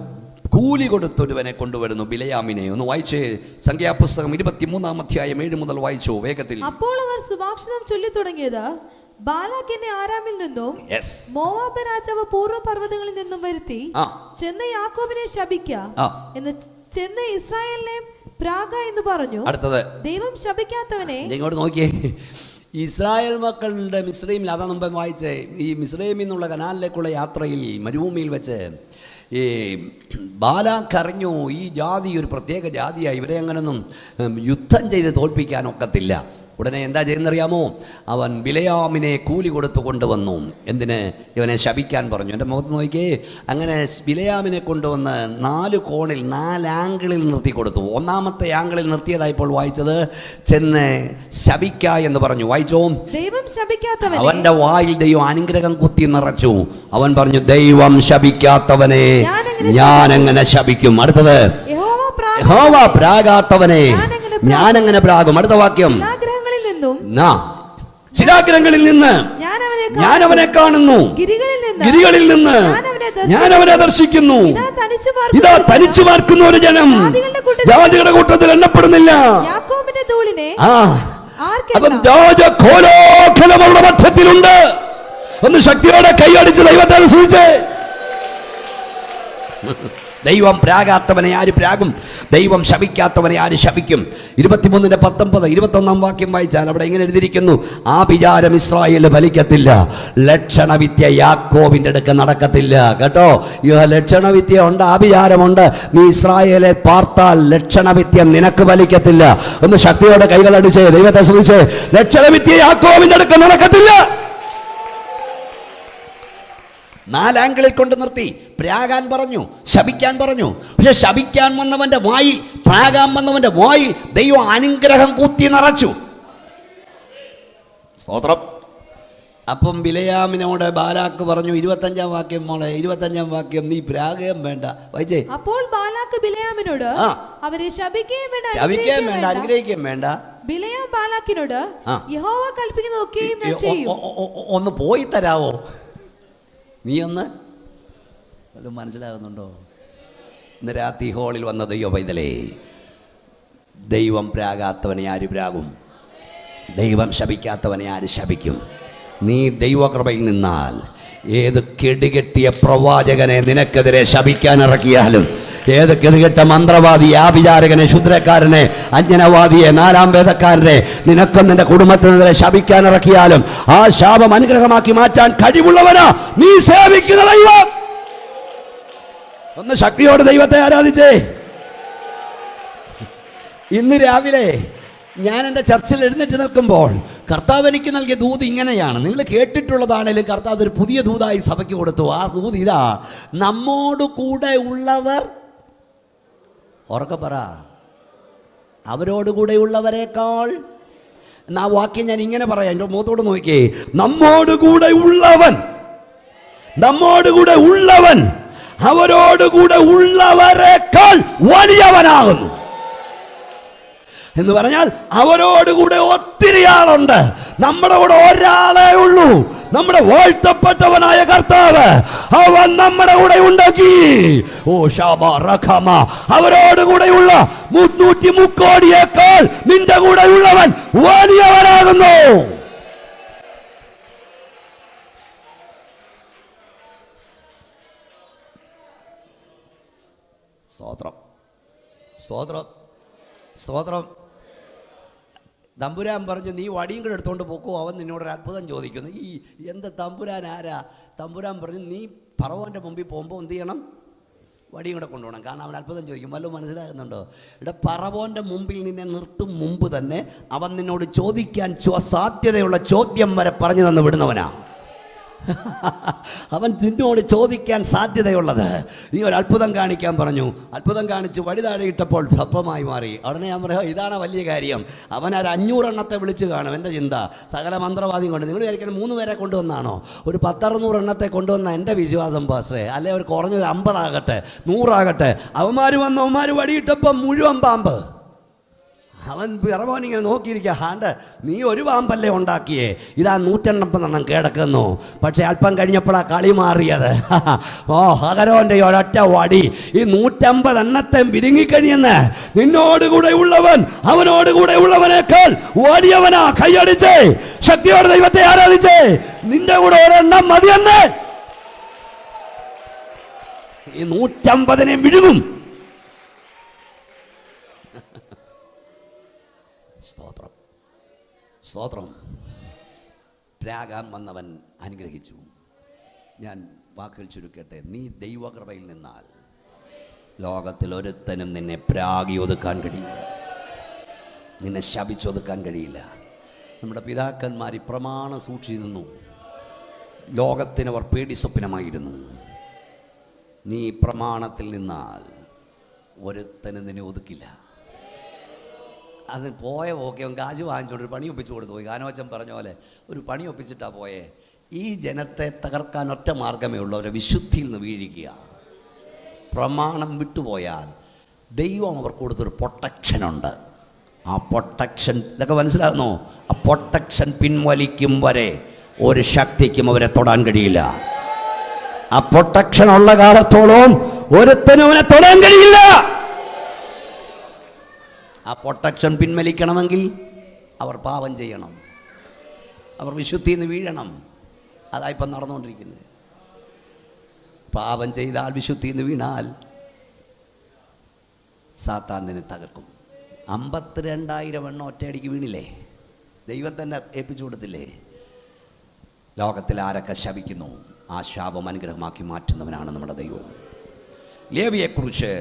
കൂലി കൊടുത്തൊരുവനെ കൊണ്ടുവരുന്നു. ബിലയാമിനെ ഒന്ന് വായിച്ചേ. സംഖ്യാപുസ്തകം 23-ാം അധ്യായം 7 മുതൽ വായിച്ചു വേഗത്തിൽ. അപ്പോൾ അവർ സുഭാഷിതം ചൊല്ലി തുടങ്ങിയത്, ബാലാക്കിനെ ആരാമിൽ നിന്നും മോവാബ് രാജാവ് പൂർവ്വ പർവ്വതങ്ങളിൽ നിന്നും വരുത്തി ചെന്ന് യാക്കോബിനെ ശപിക്കാം എന്ന് ചെന്ന് ഇസ്രായേലിനെ പ്രാഗ എന്ന് പറഞ്ഞു. അടുത്തത്, ദൈവം ശപിക്കാത്തവനെ. ഇങ്ങോട്ട് നോക്കിയേ, ഇസ്രായേൽ മക്കളുടെ മിസ്രൈമിൽ, അതാ മുമ്പ് വായിച്ചേ, ഈ മിസ്രൈമിൽ നിന്നുള്ള കനാലിലേക്കുള്ള യാത്രയിൽ മരുഭൂമിയിൽ വെച്ച് ഈ ബാലാക്കറിഞ്ഞു ഈ ജാതി ഒരു പ്രത്യേക ജാതിയായി, ഇവരെ അങ്ങനൊന്നും യുദ്ധം ചെയ്ത് തോൽപ്പിക്കാനൊക്കത്തില്ല. ഉടനെ എന്താ ചെയ്യുന്നറിയാമോ? അവൻ ബിലയാമിനെ കൂലി കൊടുത്തു കൊണ്ടുവന്നു. എന്തിന്? ഇവനെ ശപിക്കാൻ പറഞ്ഞു. എൻ്റെ മുഖത്ത് നോക്കിയേ. അങ്ങനെ ബിലയാമിനെ കൊണ്ടുവന്ന് 4 കോണിൽ 4 ആംഗിളിൽ നിർത്തി കൊടുത്തു. ഒന്നാമത്തെ ആംഗിളിൽ നിർത്തിയതായപ്പോൾ വായിച്ചത് ചെന്ന് ശപിക്ക എന്ന് പറഞ്ഞു. വായിച്ചോ. ദൈവം ശപിക്കാത്തവനെ, അവന്റെ വായിൽ ദൈവം അനുഗ്രഹം കുത്തി നിറച്ചു. അവൻ പറഞ്ഞു, ദൈവം ശപിക്കാത്തവനെ ഞാൻ എങ്ങനെ ശപിക്കും? അടുത്തത്, യഹോവ പ്രാകാത്തവനെ ഞാൻ എങ്ങനെ പ്രാകും? അടുത്ത വാക്യം, ശിലാഗ്രഹങ്ങളിൽ നിന്ന് ഞാൻ അവനെ കാണുന്നു, ഗിരികളിൽ നിന്ന് ഞാൻ അവനെ ദർശിക്കുന്നു. ഇതാ തനിച്ചു പാർക്കുന്ന ഒരു ജനം ജാതികളുടെ കൂട്ടത്തിൽ എണ്ണപ്പെടുന്നില്ല. അവൻ രാജകോലാഹലം അവരുടെ മധ്യത്തിലുണ്ട്. ഒന്ന് ശക്തിയോടെ കൈയടിച്ച് ദൈവത്തെ സൂചിച്ചേ. ദൈവം പ്രാകാത്തവനെ ആര് പ്രാകും? ദൈവം ശപിക്കാത്തവനെ ആര് ശപിക്കും? 23:19 21 വാക്യം വായിച്ചാൽ അവിടെ ഇങ്ങനെ എഴുതിയിരിക്കുന്നു, ആഭിചാരം ഇസ്രായേലിൽ ഫലിക്കത്തില്ല, ലക്ഷണവിദ്യ യാക്കോബിന്റെ അടുക്ക നടക്കത്തില്ല. കേട്ടോ, ലക്ഷണവിദ്യ ഉണ്ട്, ആഭിചാരമുണ്ട്. നീ ഇസ്രായേലെ പാർത്താൽ ലക്ഷണവിദ്യ നിനക്ക് ഫലിക്കത്തില്ല. ഒന്ന് ശക്തിയോടെ കൈകളടിച്ച് ദൈവത്തെ സ്തുതിച്ച്, ലക്ഷണവിദ്യ യാക്കോബിന്റെ അടുക്ക നടക്കത്തില്ല. 4 ആംഗിളിൽ കൊണ്ട് നിർത്തി പ്രാകാൻ പറഞ്ഞു, ശപിക്കാൻ പറഞ്ഞു. പക്ഷെ ശപിക്കാൻ വന്നവന്റെ വായിൽ, പ്രാകാൻ വന്നവന്റെ വായിൽ ദൈവം അനുഗ്രഹം കുത്തി നിറച്ചു. സ്തോത്രം. അപ്പം ബിലയാമിനോട് ബാലാക്ക് പറഞ്ഞു, 25 വാക്യം മോളെ, 25 വാക്യം, നീ പ്രാഗം വേണ്ട. വായിച്ചേ. അപ്പോൾ ബാലാക്ക് ബിലയാമിനോട്, അവരെ ശപിക്കുകയും വേണ്ട, അനുഗ്രഹിക്കുകയും വേണ്ട. ബിലയാം ബാലാക്കിനോട്, യഹോവ കൽപ്പിക്കുന്നതൊക്കെയും ഞാൻ ചെയ്യും. ഒന്ന് പോയി തരാവോ? നീ ഒന്ന് വല്ലതും മനസ്സിലാകുന്നുണ്ടോ? ഇന്ന് രാത്രി ഹോളിൽ വന്ന ദൈവ പൈതലേ, ദൈവം പ്രാകാത്തവനെ ആര് പ്രാകും? ദൈവം ശപിക്കാത്തവനെ ആര് ശപിക്കും? നീ ദൈവകൃപയിൽ നിന്നാൽ ഏത് കെടുകെട്ടിയ പ്രവാചകനെ നിനക്കെതിരെ ശപിക്കാൻ ഇറക്കിയാലും, ഏത് ഗതികെട്ട മന്ത്രവാദി, ആഭിചാരകനെ, ശുദ്രക്കാരനെ, അജ്ഞനവാദിയെ, 4ാം വേദക്കാരനെ നിനക്കും നിന്റെ കുടുംബത്തിനെതിരെ ശപിക്കാൻ ഇറക്കിയാലും ആ ശാപം അനുഗ്രഹമാക്കി മാറ്റാൻ കഴിവുള്ളവനാ നീ സേവിക്കുന്ന ദൈവം. ഒന്ന് ശക്തിയോടെ ദൈവത്തെ ആരാധിച്ചേ. ഇന്ന് രാവിലെ ഞാൻ എൻ്റെ ചർച്ചിൽ എഴുന്നേറ്റ് നിൽക്കുമ്പോൾ കർത്താവ് എനിക്ക് നൽകിയ ദൂത് ഇങ്ങനെയാണ്. നിങ്ങൾ കേട്ടിട്ടുള്ളതാണേലും കർത്താവ് ഒരു പുതിയ ദൂതായി സഭയ്ക്ക് കൊടുത്തു. ആ ദൂത് ഇതാ, നമ്മോട് കൂടെ ഉള്ളവർ, ഉറക്കെ പറ, അവരോടുകൂടെ ഉള്ളവരെക്കാൾ. എന്നാ വാക്യം ഞാൻ ഇങ്ങനെ പറയാം, എൻ്റെ മുഖത്തോട് നോക്കിയേ. നമ്മോടുകൂടെ ഉള്ളവൻ, നമ്മോടുകൂടെ ഉള്ളവൻ അവരോടുകൂടെ ഉള്ളവരെക്കാൾ വലിയവനാകുന്നു എന്ന് പറഞ്ഞാൽ അവരോടുകൂടെ ഒത്തിരി ആളുണ്ട്. നമ്മുടെ കൂടെ ഒരാളേ ഉള്ളൂ, നമ്മുടെ വാഴ്ത്തപ്പെട്ടവനായ കർത്താവ്. അവൻ നമ്മുടെ കൂടെ ഉണ്ടാക്കി. ഓ ശാബ റഖമ, അവരോടുകൂടെയുള്ള 330 കോടിയേക്കാൾ നിന്റെ കൂടെ ഉള്ളവൻ വലിയവനാകുന്നു. സ്തോത്രം, സ്തോത്രം, സ്തോത്രം. തമ്പുരാൻ പറഞ്ഞു, നീ വടിയും കൂടെ എടുത്തുകൊണ്ട് പോക്കോ, അവൻ നിന്നോടൊരു അത്ഭുതം ചോദിക്കുന്നു. ഈ എന്താ തമ്പുരാൻ ആരാ? തമ്പുരാൻ പറഞ്ഞു, നീ ഫറവോൻ്റെ മുമ്പിൽ പോകുമ്പോൾ എന്ത് ചെയ്യണം? വടിയും കൂടെ കൊണ്ടുപോകണം. കാരണം അവൻ അത്ഭുതം ചോദിക്കും. വല്ലതും മനസ്സിലാകുന്നുണ്ടോ? ഇവിടെ ഫറവോൻ്റെ മുമ്പിൽ നിന്നെ നിർത്തും മുമ്പ് തന്നെ അവൻ നിന്നോട് ചോദിക്കാൻ സാധ്യതയുള്ള ചോദ്യം വരെ പറഞ്ഞു തന്നു വിടുന്നവനാ. അവൻ നിന്നോട് ചോദിക്കാൻ സാധ്യതയുള്ളത്. നീ ഒരു അത്ഭുതം കാണിക്കാൻ പറഞ്ഞു, അത്ഭുതം കാണിച്ച് വടി താഴെ ഇട്ടപ്പോൾ സപ്പമായി മാറി. ഉടനെ ഞാൻ പറയാം, ഇതാണ് വലിയ കാര്യം. അവൻ ഒരു 500 എണ്ണത്തെ വിളിച്ച് കാണും. എൻ്റെ ചിന്ത, സകല മന്ത്രവാദിയും കൊണ്ട് നിങ്ങൾ വിചാരിക്കുന്നത് 3 പേരെ കൊണ്ടുവന്നാണോ? ഒരു 10-600 എണ്ണത്തെ കൊണ്ടുവന്ന എൻ്റെ വിശ്വാസം പാസ്റ്ററെ. അല്ലെ ഒരു കുറഞ്ഞൊരു 50 ആകട്ടെ, 100 ആകട്ടെ. അവന്മാർ വന്ന് അവന്മാർ വടിയിട്ടപ്പം മുഴുവൻ പാമ്പ്. അവൻ പിറവോനിങ്ങനെ നോക്കിയിരിക്കുക. ഹാണ്ട്, നീ ഒരു പാമ്പല്ലേ ഉണ്ടാക്കിയേ, ഇതാ 150 കിടക്കുന്നു. പക്ഷെ അല്പം കഴിഞ്ഞപ്പോഴാണ് കളി മാറിയത്. ഓ ഹഗരോന്റെ ഒരൊറ്റ വടി ഈ 150 എണ്ണത്തെ വിരുങ്ങിക്കഴിയെന്ന്. നിന്നോടുകൂടെ ഉള്ളവൻ അവനോടുകൂടെ ഉള്ളവനേക്കാൾ വലിയവനാ. കൈയടിച്ചേ, ശക്തിയോടെ ദൈവത്തെ ആരാധിച്ചേ. നിന്റെ കൂടെ ഒരെണ്ണം മതിയെന്ന്. ഈ 150 വിഴുങ്ങും. സ്തോത്രം, സ്തോത്രം. പ്രാകാൻ വന്നവൻ അനുഗ്രഹിച്ചു. ഞാൻ വാക്കുകൾ ചുരുക്കട്ടെ. നീ ദൈവകൃപയിൽ നിന്നാൽ ലോകത്തിൽ ഒരുത്തനും നിന്നെ പ്രാഗി ഒതുക്കാൻ കഴിയില്ല, നിന്നെ ശപിച്ചൊതുക്കാൻ കഴിയില്ല. നമ്മുടെ പിതാക്കന്മാർ ഈ പ്രമാണം സൂക്ഷിച്ചു നിന്നു. ലോകത്തിനവർ പേടി സ്വപ്നമായിരുന്നു. നീ പ്രമാണത്തിൽ നിന്നാൽ ഒരുത്തനും നിന്നെ ഒതുക്കില്ല. അതിന് പോയ ഓക്കെ അവൻ കാശ് വാങ്ങിച്ചോണ്ട് ഒരു പണി ഒപ്പിച്ചു കൊടുത്തു പോയി. ഗാനോച്ചൻ പറഞ്ഞ പോലെ ഒരു പണി ഒപ്പിച്ചിട്ടാ പോയേ. ഈ ജനത്തെ തകർക്കാൻ ഒറ്റ മാർഗമേ ഉള്ളൂ, അവരെ വിശുദ്ധിയിൽ നിന്ന് വീഴിക്കുക. പ്രമാണം വിട്ടുപോയാൽ ദൈവം അവർക്ക് കൊടുത്തൊരു പ്രൊട്ടക്ഷനുണ്ട്. ആ പ്രൊട്ടക്ഷൻ ഇതൊക്കെ മനസ്സിലാകുന്നു. ആ പ്രൊട്ടക്ഷൻ പിൻവലിക്കും വരെ ഒരു ശക്തിക്കും അവരെ തൊടാൻ കഴിയില്ല. ആ പ്രൊട്ടക്ഷൻ ഉള്ള കാലത്തോളം ഒരുത്തനും അവനെ തൊടാൻ കഴിയില്ല. ആ പ്രൊട്ടക്ഷൻ പിൻവലിക്കണമെങ്കിൽ അവർ പാപം ചെയ്യണം, അവർ വിശുദ്ധിയിൽ നിന്ന് വീഴണം. അതായിപ്പം നടന്നുകൊണ്ടിരിക്കുന്നത്. പാപം ചെയ്താൽ വിശുദ്ധിയിൽ നിന്ന് വീണാൽ സാത്താൻ നിന്നെ തകർക്കും. 52,000 എണ്ണം ഒറ്റയടിക്ക് വീണില്ലേ? ദൈവം തന്നെ ഏൽപ്പിച്ചു കൊടുത്തില്ലേ? ലോകത്തിൽ ആരൊക്കെ ശപിക്കുന്നു ആ ശാപം അനുഗ്രഹമാക്കി മാറ്റുന്നവനാണ് നമ്മുടെ ദൈവം. ലേവിയെക്കുറിച്ച്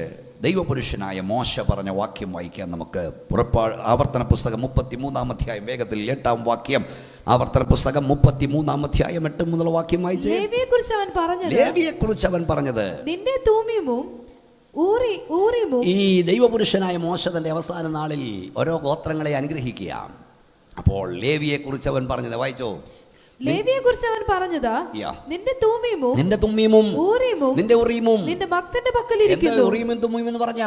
ദൈവപുരുഷനായ മോശ പറഞ്ഞ വാക്യം വായിക്കാൻ നമുക്ക് ആവർത്തന പുസ്തകം 33-ാം അധ്യായം, വേഗത്തിൽ 8-ാം വാക്യം. ആവർത്തന പുസ്തകം 33-ാം അധ്യായം 8 മുതൽ വാക്യം വായിച്ചേ. ലേവിയെക്കുറിച്ച് അവൻ പറഞ്ഞത് നിന്റെ തൂമീമും ഊരീമും. ഈ ദൈവപുരുഷനായ മോശ തന്റെ അവസാന നാളിൽ ഓരോ ഗോത്രങ്ങളെ അനുഗ്രഹിക്കുക. അപ്പോൾ ലേവിയെക്കുറിച്ച് അവൻ പറഞ്ഞത് വായിച്ചോ. ലേവിയെക്കുറിച്ച് അവൻ പറഞ്ഞത് നിന്റെ തൂമീമും ഊരീമും നിന്റെ ഉറീമും നിന്റെ ഭക്തന്റെ പക്കലിരിക്കുന്നു. ഉറീമും തുമ്മീമും എന്ന് പറഞ്ഞ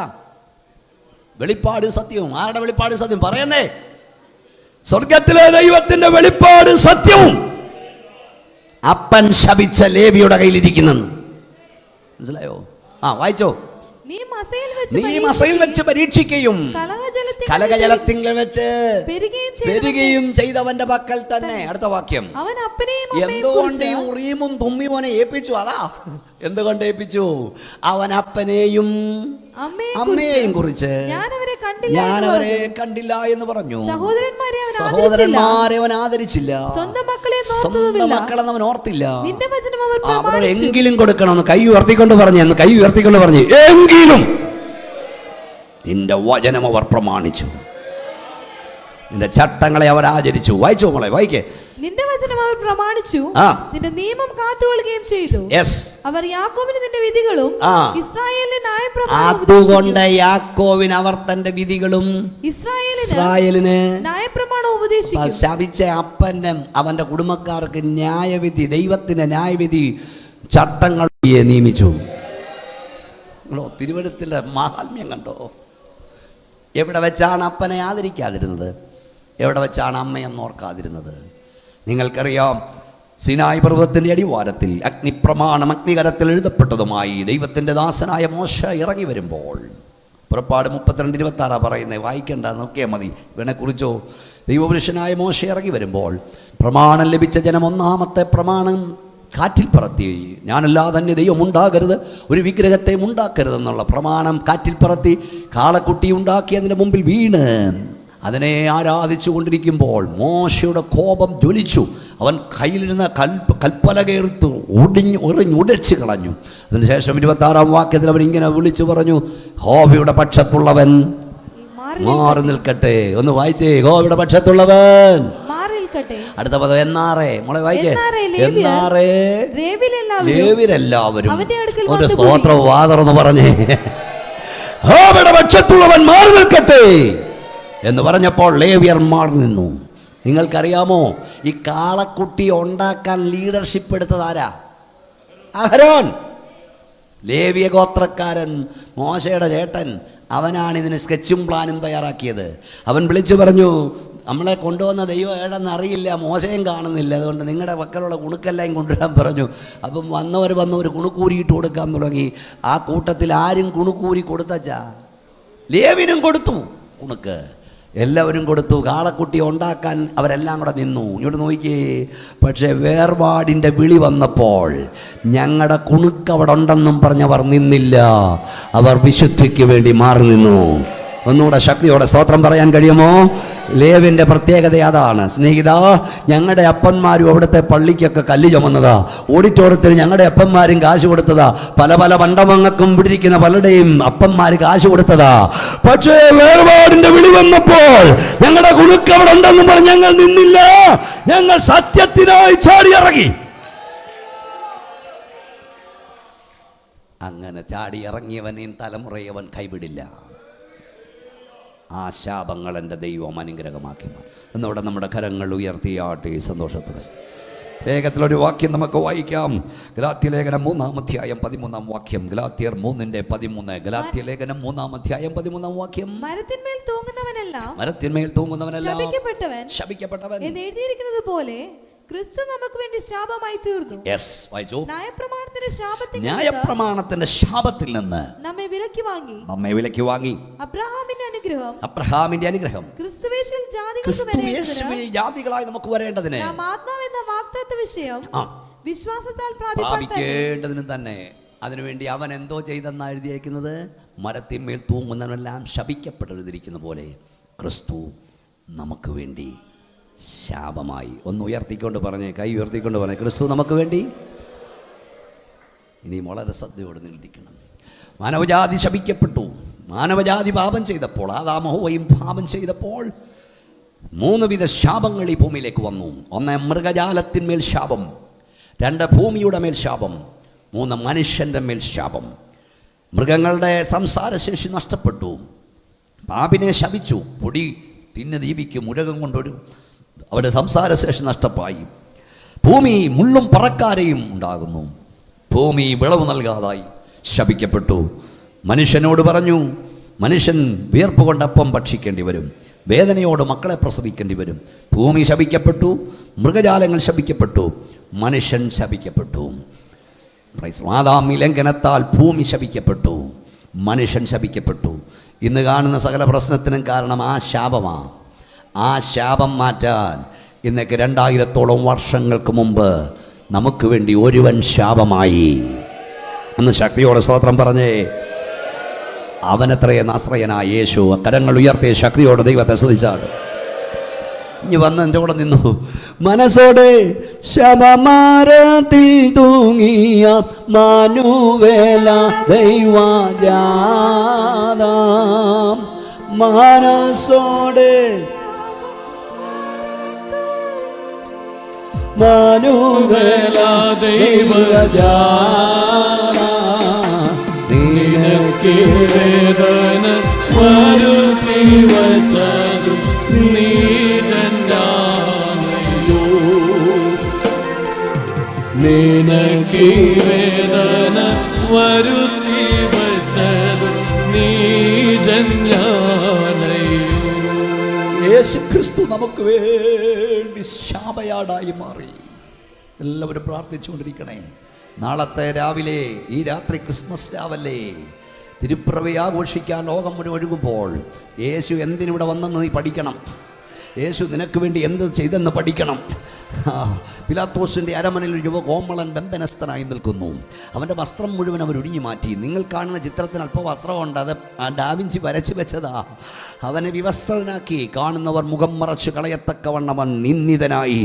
വെളിപ്പാട് സത്യവും. ആരുടെ വെളിപ്പാട് സത്യം പറയുന്നേ? സ്വർഗത്തിലെ ദൈവത്തിന്റെ വെളിപ്പാട് സത്യവും അപ്പൻ ശപിച്ച ലേവിയുടെ കയ്യിലിരിക്കുന്നെന്ന് മനസ്സിലായോ? വായിച്ചോ. നീ മസയിൽ വെച്ച് പരീക്ഷിക്കുകയും കലകജലത്തിങ്കൽ വെച്ച് പെരുകയും ചെയ്തവന്റെ പക്കൽ തന്നെ. അടുത്ത വാക്യം. എന്തുകൊണ്ട് ഈ ഉറീമും തുമ്മീമുനെ ഏൽപ്പിച്ചു? അതാ എന്തുകൊണ്ട് ഏൽപ്പിച്ചു? അവൻ അപ്പനെയും അമ്മയെയും കുറിച്ച് ഞാൻ അവരെ കണ്ടില്ല എന്ന് പറഞ്ഞു. സഹോദരന്മാരെ അവൻ ആദരിച്ചില്ല, സ്വന്തം മക്കളെ അവൻ ഓർത്തില്ല. അവർ എങ്കിലും കൊടുക്കണമെന്ന് കൈ ഉയർത്തിക്കൊണ്ട് പറഞ്ഞു. എങ്കിലും നിന്റെ വചനം അവർ പ്രമാണിച്ചു, നിന്റെ ചട്ടങ്ങളെ അവർ ആചരിച്ചു. വായിച്ചു മോളെ, വായിക്കേ. നിന്റെ വചനം അവർ പ്രമാണിച്ചു, നിന്റെ നിയമം കാത്തുകൊള്ളുകയും ചെയ്തു. അവർ യാക്കോബിന് നിന്റെ വിധികളും ഇസ്രായേലിന് ന്യായപ്രമാണവും. അതുകൊണ്ട് യാക്കോബിന് അവർ തന്റെ വിധികളും ഇസ്രായേലിന് ന്യായപ്രമാണവും ഉപദേശിക്കും. ശപിച്ച അപ്പന്റെ അവന്റെ കുടുംബക്കാർക്ക് ന്യായവിധി, ദൈവത്തിന്റെ ന്യായവിധി ചട്ടങ്ങൾ നിയമിച്ചു. തിരുവഴുത്തിന്റെ മാഹാത്മ്യം കണ്ടോ? എവിടെ വെച്ചാണ് അപ്പനെ ആദരിക്കാതിരുന്നത്? എവിടെ വെച്ചാണ് അമ്മയെന്ന് ഓർക്കാതിരുന്നത്? നിങ്ങൾക്കറിയാം, സിനായ് പർവ്വതത്തിൻ്റെ അടിവാരത്തിൽ അഗ്നിപ്രമാണം അഗ്നികരത്തിൽ എഴുതപ്പെട്ടതുമായി ദൈവത്തിൻ്റെ ദാസനായ മോശ ഇറങ്ങി വരുമ്പോൾ, പുറപ്പാട് 32:26 പറയുന്നത്, വായിക്കണ്ട, നോക്കിയാൽ മതി, ഇവനെക്കുറിച്ചോ. ദൈവപുരുഷനായ മോശ ഇറങ്ങി വരുമ്പോൾ പ്രമാണം ലഭിച്ച ജനം ഒന്നാമത്തെ പ്രമാണം കാറ്റിൽ പറത്തി. ഞാനല്ലാതെ തന്നെ ദൈവം ഉണ്ടാകരുത്, ഒരു വിഗ്രഹത്തെ ഉണ്ടാക്കരുതെന്നുള്ള പ്രമാണം കാറ്റിൽ പറത്തി. കാളക്കുട്ടി ഉണ്ടാക്കി അതിൻ്റെ മുമ്പിൽ വീണ് അതിനെ ആരാധിച്ചു കൊണ്ടിരിക്കുമ്പോൾ മോശയുടെ കോപം ജ്വലിച്ചു. അവൻ കയ്യിലിരുന്ന കൽപ്പലകയെടുത്ത് ഉടച്ചു കളഞ്ഞു. അതിനുശേഷം 26-ാം വാക്യത്തിൽ അവൻ ഇങ്ങനെ വിളിച്ചു പറഞ്ഞു, യഹോവയുടെ പക്ഷത്തുള്ളവൻ മാറി നിൽക്കട്ടെ. ഒന്ന് വായിച്ചേ, യഹോവയുടെ പക്ഷത്തുള്ളവൻ. അടുത്ത പദം എന്നാറേ, മോളെ വായിക്കേ. എന്നാറേ ലേവ്യരെല്ലാവരും ഒരു സ്തോത്രം വാതർന്ന് പറഞ്ഞേ, യഹോവയുടെ പക്ഷത്തുള്ളവൻ മാറി നിൽക്കട്ടെ എന്ന് പറഞ്ഞപ്പോൾ ലേവ്യർ മാറി നിന്നു. നിങ്ങൾക്കറിയാമോ, ഈ കാളക്കുട്ടി ഉണ്ടാക്കാൻ ലീഡർഷിപ്പ് എടുത്തത് ആരാ? അഹരോൻ, ലേവ്യ ഗോത്രക്കാരൻ, മോശയുടെ ചേട്ടൻ. അവനാണ് ഇതിന് സ്കെച്ചും പ്ലാനും തയ്യാറാക്കിയത്. അവൻ വിളിച്ചു പറഞ്ഞു, നമ്മളെ കൊണ്ടുവന്ന ദൈവം ഏടെന്ന് അറിയില്ല, മോശയും കാണുന്നില്ല, അതുകൊണ്ട് നിങ്ങളുടെ മക്കളുള്ള കുണുക്കെല്ലാം കൊണ്ടുവരാൻ പറഞ്ഞു. അപ്പം വന്നവർ കുണുക്കൂരിയിട്ട് കൊടുക്കാൻ തുടങ്ങി. ആ കൂട്ടത്തിൽ ആരും കുണുക്കൂരി കൊടുത്തച്ചാ? ലേവ്യനും കൊടുത്തു കുണുക്ക്, എല്ലാവരും കൊടുത്തു. കാളക്കുട്ടി ഉണ്ടാക്കാൻ അവരെല്ലാം കൂടെ നിന്നു. ഇങ്ങോട്ട് നോക്കിയേ. പക്ഷേ വേർപാടിൻ്റെ വിളി വന്നപ്പോൾ ഞങ്ങളുടെ കുണുക്ക് അവിടെ ഉണ്ടെന്നും പറഞ്ഞവർ നിന്നില്ല. അവർ വിശുദ്ധിക്ക് വേണ്ടി മാറി നിന്നു. ഒന്നുകൂടെ ശക്തിയോടെ സ്തോത്രം പറയാൻ കഴിയുമോ? ലേവിൻ്റെ പ്രത്യേകത അതാണ് സ്നേഹിത. ഞങ്ങളുടെ അപ്പന്മാരും അവിടുത്തെ പള്ളിക്കൊക്കെ കല്ല് ചുമന്നതാ, ഓഡിറ്റോറിയത്തിന് ഞങ്ങളുടെ അപ്പന്മാരും കാശ് കൊടുത്തതാ, പല പല മണ്ഡപങ്ങൾക്കും പിടിയിരിക്കുന്ന പലരുടെയും അപ്പന്മാർ കാശ് കൊടുത്തതാ. പക്ഷേ വേർപാടിന്റെ വിളി വന്നപ്പോൾ ഞങ്ങളുടെ കുടുക്ക് അവിടെ ഉണ്ടെന്ന് പറഞ്ഞ് ഞങ്ങൾ നിന്നില്ല. ഞങ്ങൾ സത്യത്തിനായി ചാടിയിറങ്ങി. അങ്ങനെ ചാടിയിറങ്ങിയവനെയും തലമുറയവൻ കൈവിടില്ല. ആ ശാപങ്ങൾ എൻ്റെ ദൈവം അനുഗ്രഹമാക്കി മാറും. എന്നവിടെ നമ്മുടെ കരങ്ങൾ ഉയർത്തിയാട്ടെ സന്തോഷത്തോടെ. വേഗത്തിലൊരു വാക്യം നമുക്ക് വായിക്കാം. ഗലാത്യ ലേഖനം 3-ാം അധ്യായം 13-ാം വാക്യം. ഗലാത്യർ 3:13. ഗലാത്യ ലേഖനം 3-ാം അധ്യായം 13-ാം വാക്യം. മരത്തിന്മേൽ തൂങ്ങുന്നവനെല്ലാം ശപിക്കപ്പെട്ടവൻ എന്ന് എഴുതിയിരിക്കുന്നത് പോലെ ക്രിസ്തു നമുക്ക് വേണ്ടി ശാപമായി തീർന്നു. ന്യായപ്രമാണത്തിന്റെ ശാപത്തിൽ നിന്ന് നമ്മെ വിലക്കി വാങ്ങി അബ്രഹാമിന്റെ അനുഗ്രഹം ക്രിസ്തുയേശുവിൽ ജാതികളായി നമുക്ക് വരേണ്ടതിന് വിശ്വാസത്താൽ പ്രാപിക്കേണ്ടതിന് തന്നെ. അതിനുവേണ്ടി അവൻ എന്തോ ചെയ്തെന്നാ എഴുതിയിരിക്കുന്നത്? മരത്തിന്മേൽ തൂങ്ങുന്നവനെല്ലാം ശപിക്കപ്പെട്ടിരിക്കുന്ന പോലെ ക്രിസ്തു നമുക്ക് വേണ്ടി ശാപമായി. ഒന്ന് ഉയർത്തിക്കൊണ്ട് പറഞ്ഞേ, കൈ ഉയർത്തിക്കൊണ്ട് പറഞ്ഞേ, ക്രിസ്തു നമുക്ക് വേണ്ടി. ഇനിയും വളരെ ശ്രദ്ധയോടെ നിന്നിരിക്കണം. മാനവജാതി ശപിക്കപ്പെട്ടു. മാനവജാതി പാപം ചെയ്തപ്പോൾ, ആദാം ഹവ്വയും പാപം ചെയ്തപ്പോൾ 3 വിധ ശാപങ്ങൾ ഈ ഭൂമിയിലേക്ക് വന്നു. 1 മൃഗജാലത്തിന്മേൽ ശാപം, 2 ഭൂമിയുടെ മേൽ ശാപം, 3 മനുഷ്യൻ്റെ മേൽ ശാപം. മൃഗങ്ങളുടെ സംസാരശേഷി നഷ്ടപ്പെട്ടു. പാമ്പിനെ ശപിച്ചു, പൊടി തിന്ന് ദീപിക്കും, മുരകം കൊണ്ടൊരു അവരുടെ സംസാരശേഷി നഷ്ടമായി. ഭൂമി മുള്ളും പറക്കാരെയും ഉണ്ടാകുന്നു. ഭൂമി വിളവ് നൽകാതായി ശപിക്കപ്പെട്ടു. മനുഷ്യനോട് പറഞ്ഞു, മനുഷ്യൻ വിയർപ്പ് കൊണ്ട് അപ്പം ഭക്ഷിക്കേണ്ടി വരും, വേദനയോട് മക്കളെ പ്രസവിക്കേണ്ടി വരും. ഭൂമി ശപിക്കപ്പെട്ടു, മൃഗജാലങ്ങൾ ശപിക്കപ്പെട്ടു, മനുഷ്യൻ ശപിക്കപ്പെട്ടു. ആദാം ലംഘനത്താൽ ഭൂമി ശപിക്കപ്പെട്ടു, മനുഷ്യൻ ശപിക്കപ്പെട്ടു. ഇന്ന് കാണുന്ന സകല പ്രശ്നത്തിനും കാരണം ആ ശാപമാണ്. ആ ശാപം മാറ്റാൻ ഇന്നേക്ക് 2000-ഓളം വർഷങ്ങൾക്ക് മുമ്പ് നമുക്ക് വേണ്ടി ഒരുവൻ ശാപമായി. ഒന്ന് ശക്തിയോടെ സ്തോത്രം പറഞ്ഞേ. അവനത്രയെ നാശ്രയനായ യേശു. കരങ്ങൾ ഉയർത്തിയ ശക്തിയോടെ ദൈവത്തെ സ്തുതിച്ചാണ്. ഇനി വന്ന് എൻ്റെ കൂടെ നിന്നു. മനസ്സോടെ ശവമരത്തിൽ തൂങ്ങിയ മാനുവേല ദൈവജാതം, മനസ്സോടെ മാനുവേല ദൈവജാതം, നിനക്ക് വേദന വരുത്തി വച്ചതു നീ ജന്മയോ, നിനക്ക് വേദന വരുത്തി വച്ചതു നീ ജന്മയോ. യേശു ക്രിസ്തു നമുക്ക് വേണ്ടി ശാപയാടായി മാറി. എല്ലാവരും പ്രാർത്ഥിച്ചുകൊണ്ടിരിക്കണേ. നാളത്തെ രാവിലെ, ഈ രാത്രി ക്രിസ്മസ് രാവല്ലേ, തിരുപ്പിറവി ആഘോഷിക്കാൻ ലോകം മുഴുവൻ ഒഴുകുമ്പോൾ യേശു എന്തിനിവിടെ വന്നെന്ന് നീ പഠിക്കണം. യേശു നിനക്ക് വേണ്ടി എന്ത് ചെയ്തെന്ന് പഠിക്കണം. പിലാത്തോസിൻ്റെ അരമനയിൽ ഒരു യുവകോമളൻ ബന്ധനസ്ഥനായി നിൽക്കുന്നു. അവൻ്റെ വസ്ത്രം മുഴുവൻ അവർ ഉരിഞ്ഞു മാറ്റി. നിങ്ങൾ കാണുന്ന ചിത്രത്തിന് അല്പം വസ്ത്രമുണ്ട്, അത് ഡാവിഞ്ചി വരച്ച് വെച്ചതാ. അവനെ വിവസ്ത്രനാക്കി. കാണുന്നവർ മുഖം മറച്ചു കളയത്തക്കവണ്ണം അവൻ നിന്ദിതനായി.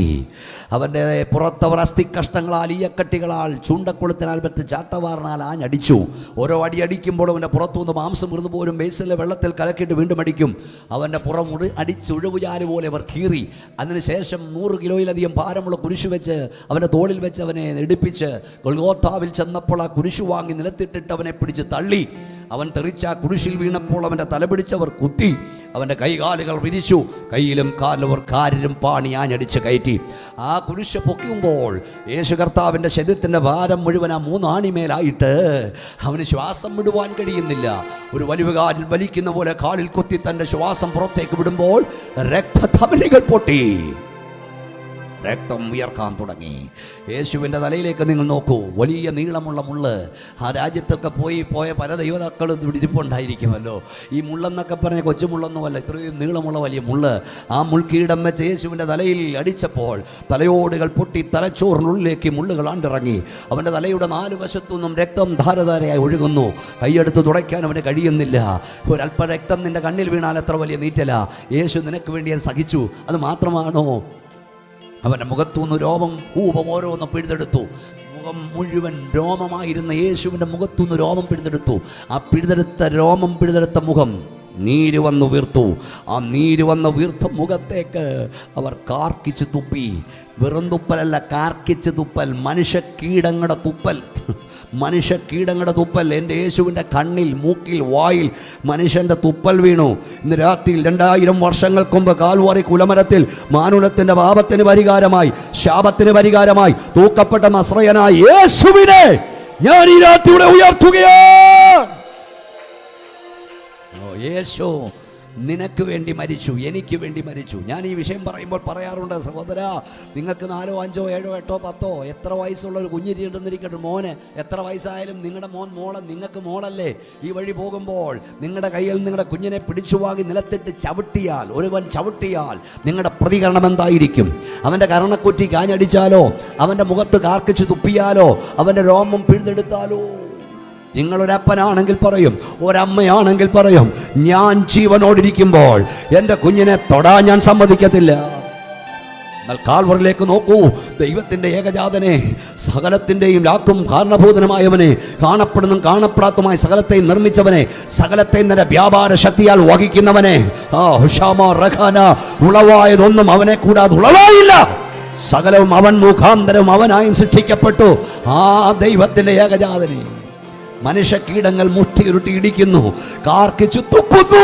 അവൻ്റെ പുറത്തവർ അസ്ഥിക്കഷ്ണങ്ങളാൽ, ഈയക്കട്ടികളാൽ, ചൂണ്ടക്കൊളുത്തിനാൽ വെത്ത് ചാട്ടവാറിനാൽ ആഞ്ഞടിച്ചു. ഓരോ അടി അടിക്കുമ്പോൾ അവൻ്റെ പുറത്തുനിന്ന് മാംസം മുറിന്നു പോലും ബേസിലെ വെള്ളത്തിൽ കലക്കിയിട്ട് വീണ്ടും അടിക്കും. അവൻ്റെ പുറം അടിച്ച് ഒഴുകുചാല് പോലെ അവർ കീറി. അതിനുശേഷം 100 കിലോയിലധികം ഭാരമുള്ള കുരിശു വെച്ച് അവൻ്റെ തോളിൽ വെച്ച് അവനെ ഇടിപ്പിച്ച് ഗൊൽഗോഥാവിൽ ചെന്നപ്പോൾ ആ കുരിശു വാങ്ങി നിലത്തിട്ടിട്ട് അവനെ പിടിച്ച് തള്ളി. അവൻ തെറിച്ച ആ കുരിശിൽ വീണപ്പോൾ അവൻ്റെ തല പിടിച്ചവർ കുത്തി. അവൻ്റെ കൈകാലുകൾ വിരിച്ചു. കയ്യിലും കാലിലും കാരിലും പാണി ആഞ്ഞടിച്ച് കയറ്റി. ആ കുരിശ് പൊക്കുമ്പോൾ യേശു കർത്താവിൻ്റെ ശരീരത്തിൻ്റെ ഭാരം മുഴുവൻ ആ 3 ആണിമേലായിട്ട് അവന് ശ്വാസം വിടുവാൻ കഴിയുന്നില്ല. ഒരു വലിവുകാരിൽ വലിക്കുന്ന പോലെ കാലിൽ കുത്തി തൻ്റെ ശ്വാസം പുറത്തേക്ക് വിടുമ്പോൾ രക്തധമനികൾ പൊട്ടി. രക്തം വിയർക്കാൻ തുടങ്ങി. യേശുവിൻ്റെ തലയിലേക്ക് നിങ്ങൾ നോക്കൂ, വലിയ നീളമുള്ള മുള്ള്. ആ രാജ്യത്തൊക്കെ പോയ പല ദൈവതാക്കളും ഇരിപ്പുണ്ടായിരിക്കുമല്ലോ. ഈ മുള്ളെന്നൊക്കെ പറഞ്ഞ കൊച്ചു മുള്ളൊന്നുമല്ല, ഇത്രയും നീളമുള്ള വലിയ മുള്ള്. ആ മുൾക്കിരീടം വെച്ച് യേശുവിൻ്റെ തലയിൽ അടിച്ചപ്പോൾ തലയോടുകൾ പൊട്ടി തലച്ചോറിനുള്ളിലേക്ക് മുള്ളുകൾ ആണ്ടിറങ്ങി. അവൻ്റെ തലയുടെ 4 വശത്തുനിന്നും രക്തം ധാരധാരയായി ഒഴുകുന്നു. കൈയെടുത്ത് തുടയ്ക്കാൻ അവന് കഴിയുന്നില്ല. ഒരല്പ രക്തം നിന്റെ കണ്ണിൽ വീണാൽ എത്ര വലിയ നീറ്റല. യേശു നിനക്ക് വേണ്ടി അത് സഹിച്ചു. അത് മാത്രമാണോ, അവൻ്റെ മുഖത്തുനിന്ന് രോമം കൂപം ഓരോന്ന് പിഴുതെടുത്തു. മുഖം മുഴുവൻ രോമമായിരുന്ന യേശുവിൻ്റെ മുഖത്തുനിന്ന് രോമം പിഴുതെടുത്തു. ആ രോമം പിഴുതെടുത്ത മുഖം നീര് വന്നു വീർത്തു. ആ നീര് വന്ന് വീർത്ത മുഖത്തേക്ക് അവർ കാർക്കിച്ച് തുപ്പി. വെറും തുപ്പലല്ല, കാർക്കിച്ച് തുപ്പൽ, മനുഷ്യക്കീടങ്ങളുടെ തുപ്പൽ. എൻ്റെ യേശുവിൻ്റെ കണ്ണിൽ, മൂക്കിൽ, വായിൽ മനുഷ്യൻ്റെ തുപ്പൽ വീണു. ഇന്ന് രാത്രിയിൽ 2000 വർഷങ്ങൾക്ക് മുമ്പ് കാൽവാരി കുലമരത്തിൽ മാനുലത്തിൻ്റെ പാപത്തിന് പരിഹാരമായി, ശാപത്തിന് പരിഹാരമായി തൂക്കപ്പെട്ട നസ്രയനായ യേശുവിനെ ഞാൻ ഈ രാത്രിയുടെ ഉയർത്തുകയാണ്. യേശു നിനക്ക് വേണ്ടി മരിച്ചു, എനിക്ക് വേണ്ടി മരിച്ചു. ഞാൻ ഈ വിഷയം പറയുമ്പോൾ പറയാറുണ്ട്, സഹോദര, നിങ്ങൾക്ക് 4, 5, 7, 8, 10 എത്ര വയസ്സുള്ള ഒരു കുഞ്ഞിരിണ്ടെന്നിരിക്കട്ടെ, മോന് എത്ര വയസ്സായാലും നിങ്ങളുടെ മോളെ നിങ്ങൾക്ക് മോളല്ലേ. ഈ വഴി പോകുമ്പോൾ നിങ്ങളുടെ കയ്യിൽ നിങ്ങളുടെ കുഞ്ഞിനെ പിടിച്ചു വാങ്ങി നിലത്തിട്ട് ഒരുവൻ ചവിട്ടിയാൽ നിങ്ങളുടെ പ്രതികരണം എന്തായിരിക്കും? അവൻ്റെ കരണക്കുറ്റി കാഞ്ഞടിച്ചാലോ, അവൻ്റെ മുഖത്ത് കാർക്കിച്ച് തുപ്പിയാലോ, അവൻ്റെ രോമം പിഴുതെടുത്താലോ? നിങ്ങളൊരപ്പനാണെങ്കിൽ പറയും, ഒരമ്മയാണെങ്കിൽ പറയും, ഞാൻ ജീവനോടിരിക്കുമ്പോൾ എൻ്റെ കുഞ്ഞിനെ തൊടാൻ ഞാൻ സമ്മതിക്കത്തില്ല. എന്നാൽ കാൽവറിലേക്ക് നോക്കൂ, ദൈവത്തിൻ്റെ ഏകജാതനെ, സകലത്തിൻ്റെയും ലാക്കും കാരണഭൂതനമായവനെ, കാണപ്പെടുന്നതും കാണപ്പെടാത്തതുമായ സകലത്തെയും നിർമ്മിച്ചവനെ, സകലത്തെയും തന്നെ വ്യാപാര ശക്തിയാൽ വഹിക്കുന്നവനെ, ഉളവായതൊന്നും അവനെ കൂടാതെ ഉളവായില്ല. സകലവും അവൻ മുഖാന്തരം അവനായും സൃഷ്ടിക്കപ്പെട്ടു. ആ ദൈവത്തിൻ്റെ ഏകജാതനെ മനുഷ്യക്കീടങ്ങൾ മുഷ്ടിയുരുട്ടി ഇടിക്കുന്നു, കാർക്കിച്ചു തുപ്പുന്നു.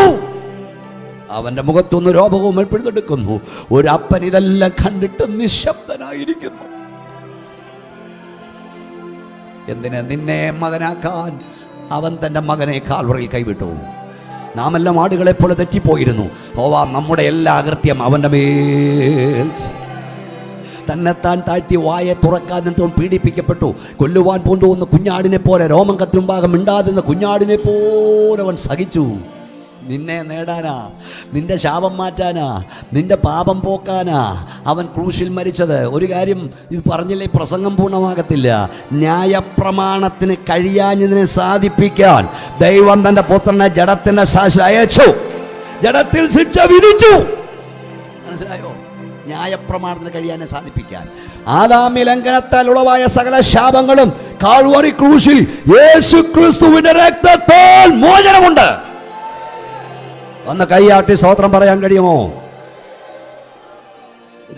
അവൻ്റെ മുഖത്തുനിന്ന് രോമവും പിഴുതെടുക്കുന്നു. ഒരപ്പൻ ഇതെല്ലാം കണ്ടിട്ട് നിശബ്ദനായിരിക്കുന്നു. എന്തിന്? നിന്നെ മകനാക്കാൻ അവൻ തൻ്റെ മകനെ കാൽവറിയിൽ കൈവിട്ടു. നാം എല്ലാം ആടുകളെ പോലെ തെറ്റിപ്പോയിരുന്നു. നമ്മുടെ എല്ലാ അകൃത്യം അവൻ്റെ മേൽ. തന്നെത്താൻ താഴ്ത്തി വായെ തുറക്കാതെ പീഡിപ്പിക്കപ്പെട്ടു. കൊല്ലുവാൻ കൊണ്ടുവന്ന കുഞ്ഞാടിനെ പോലെ, രോമം കത്തിയുമ്പാകം മിണ്ടാതിരുന്ന കുഞ്ഞാടിനെ പോലെ അവൻ സഹിച്ചു. നിന്നെ നേടാനാ, നിന്റെ ശാപം മാറ്റാനാ, നിന്റെ പാപം പോക്കാനാ അവൻ ക്രൂശിൽ മരിച്ചത്. ഒരു കാര്യം ഇത് പറഞ്ഞില്ലേ, പ്രസംഗം പൂർണ്ണമാകത്തില്ല. ന്യായപ്രമാണത്തിന് കഴിയാഞ്ഞതിനെ സാധിപ്പിക്കാൻ ദൈവം തൻ്റെ പുത്രനെ ജഡത്തിൻ്റെ സാക്ഷിയിൽ അയച്ചു, ജഡത്തിൽ ശിക്ഷ വിധിച്ചു. മനസ്സിലായോ? ന്യായപ്രമാണത്തിന് കഴിയാനെ സാധിപ്പിക്കാൻ. ആദാമി ലംഘനത്താൽ ഉളവായ സകല ശാപങ്ങളും കാൽവറി ക്രൂശിൽ യേശു ക്രിസ്തുവിന്റെ രക്തത്താൽ മോചനമുണ്ട്. ഒന്ന് കൈയാട്ടി സ്തോത്രം പറയാൻ കഴിയുമോ?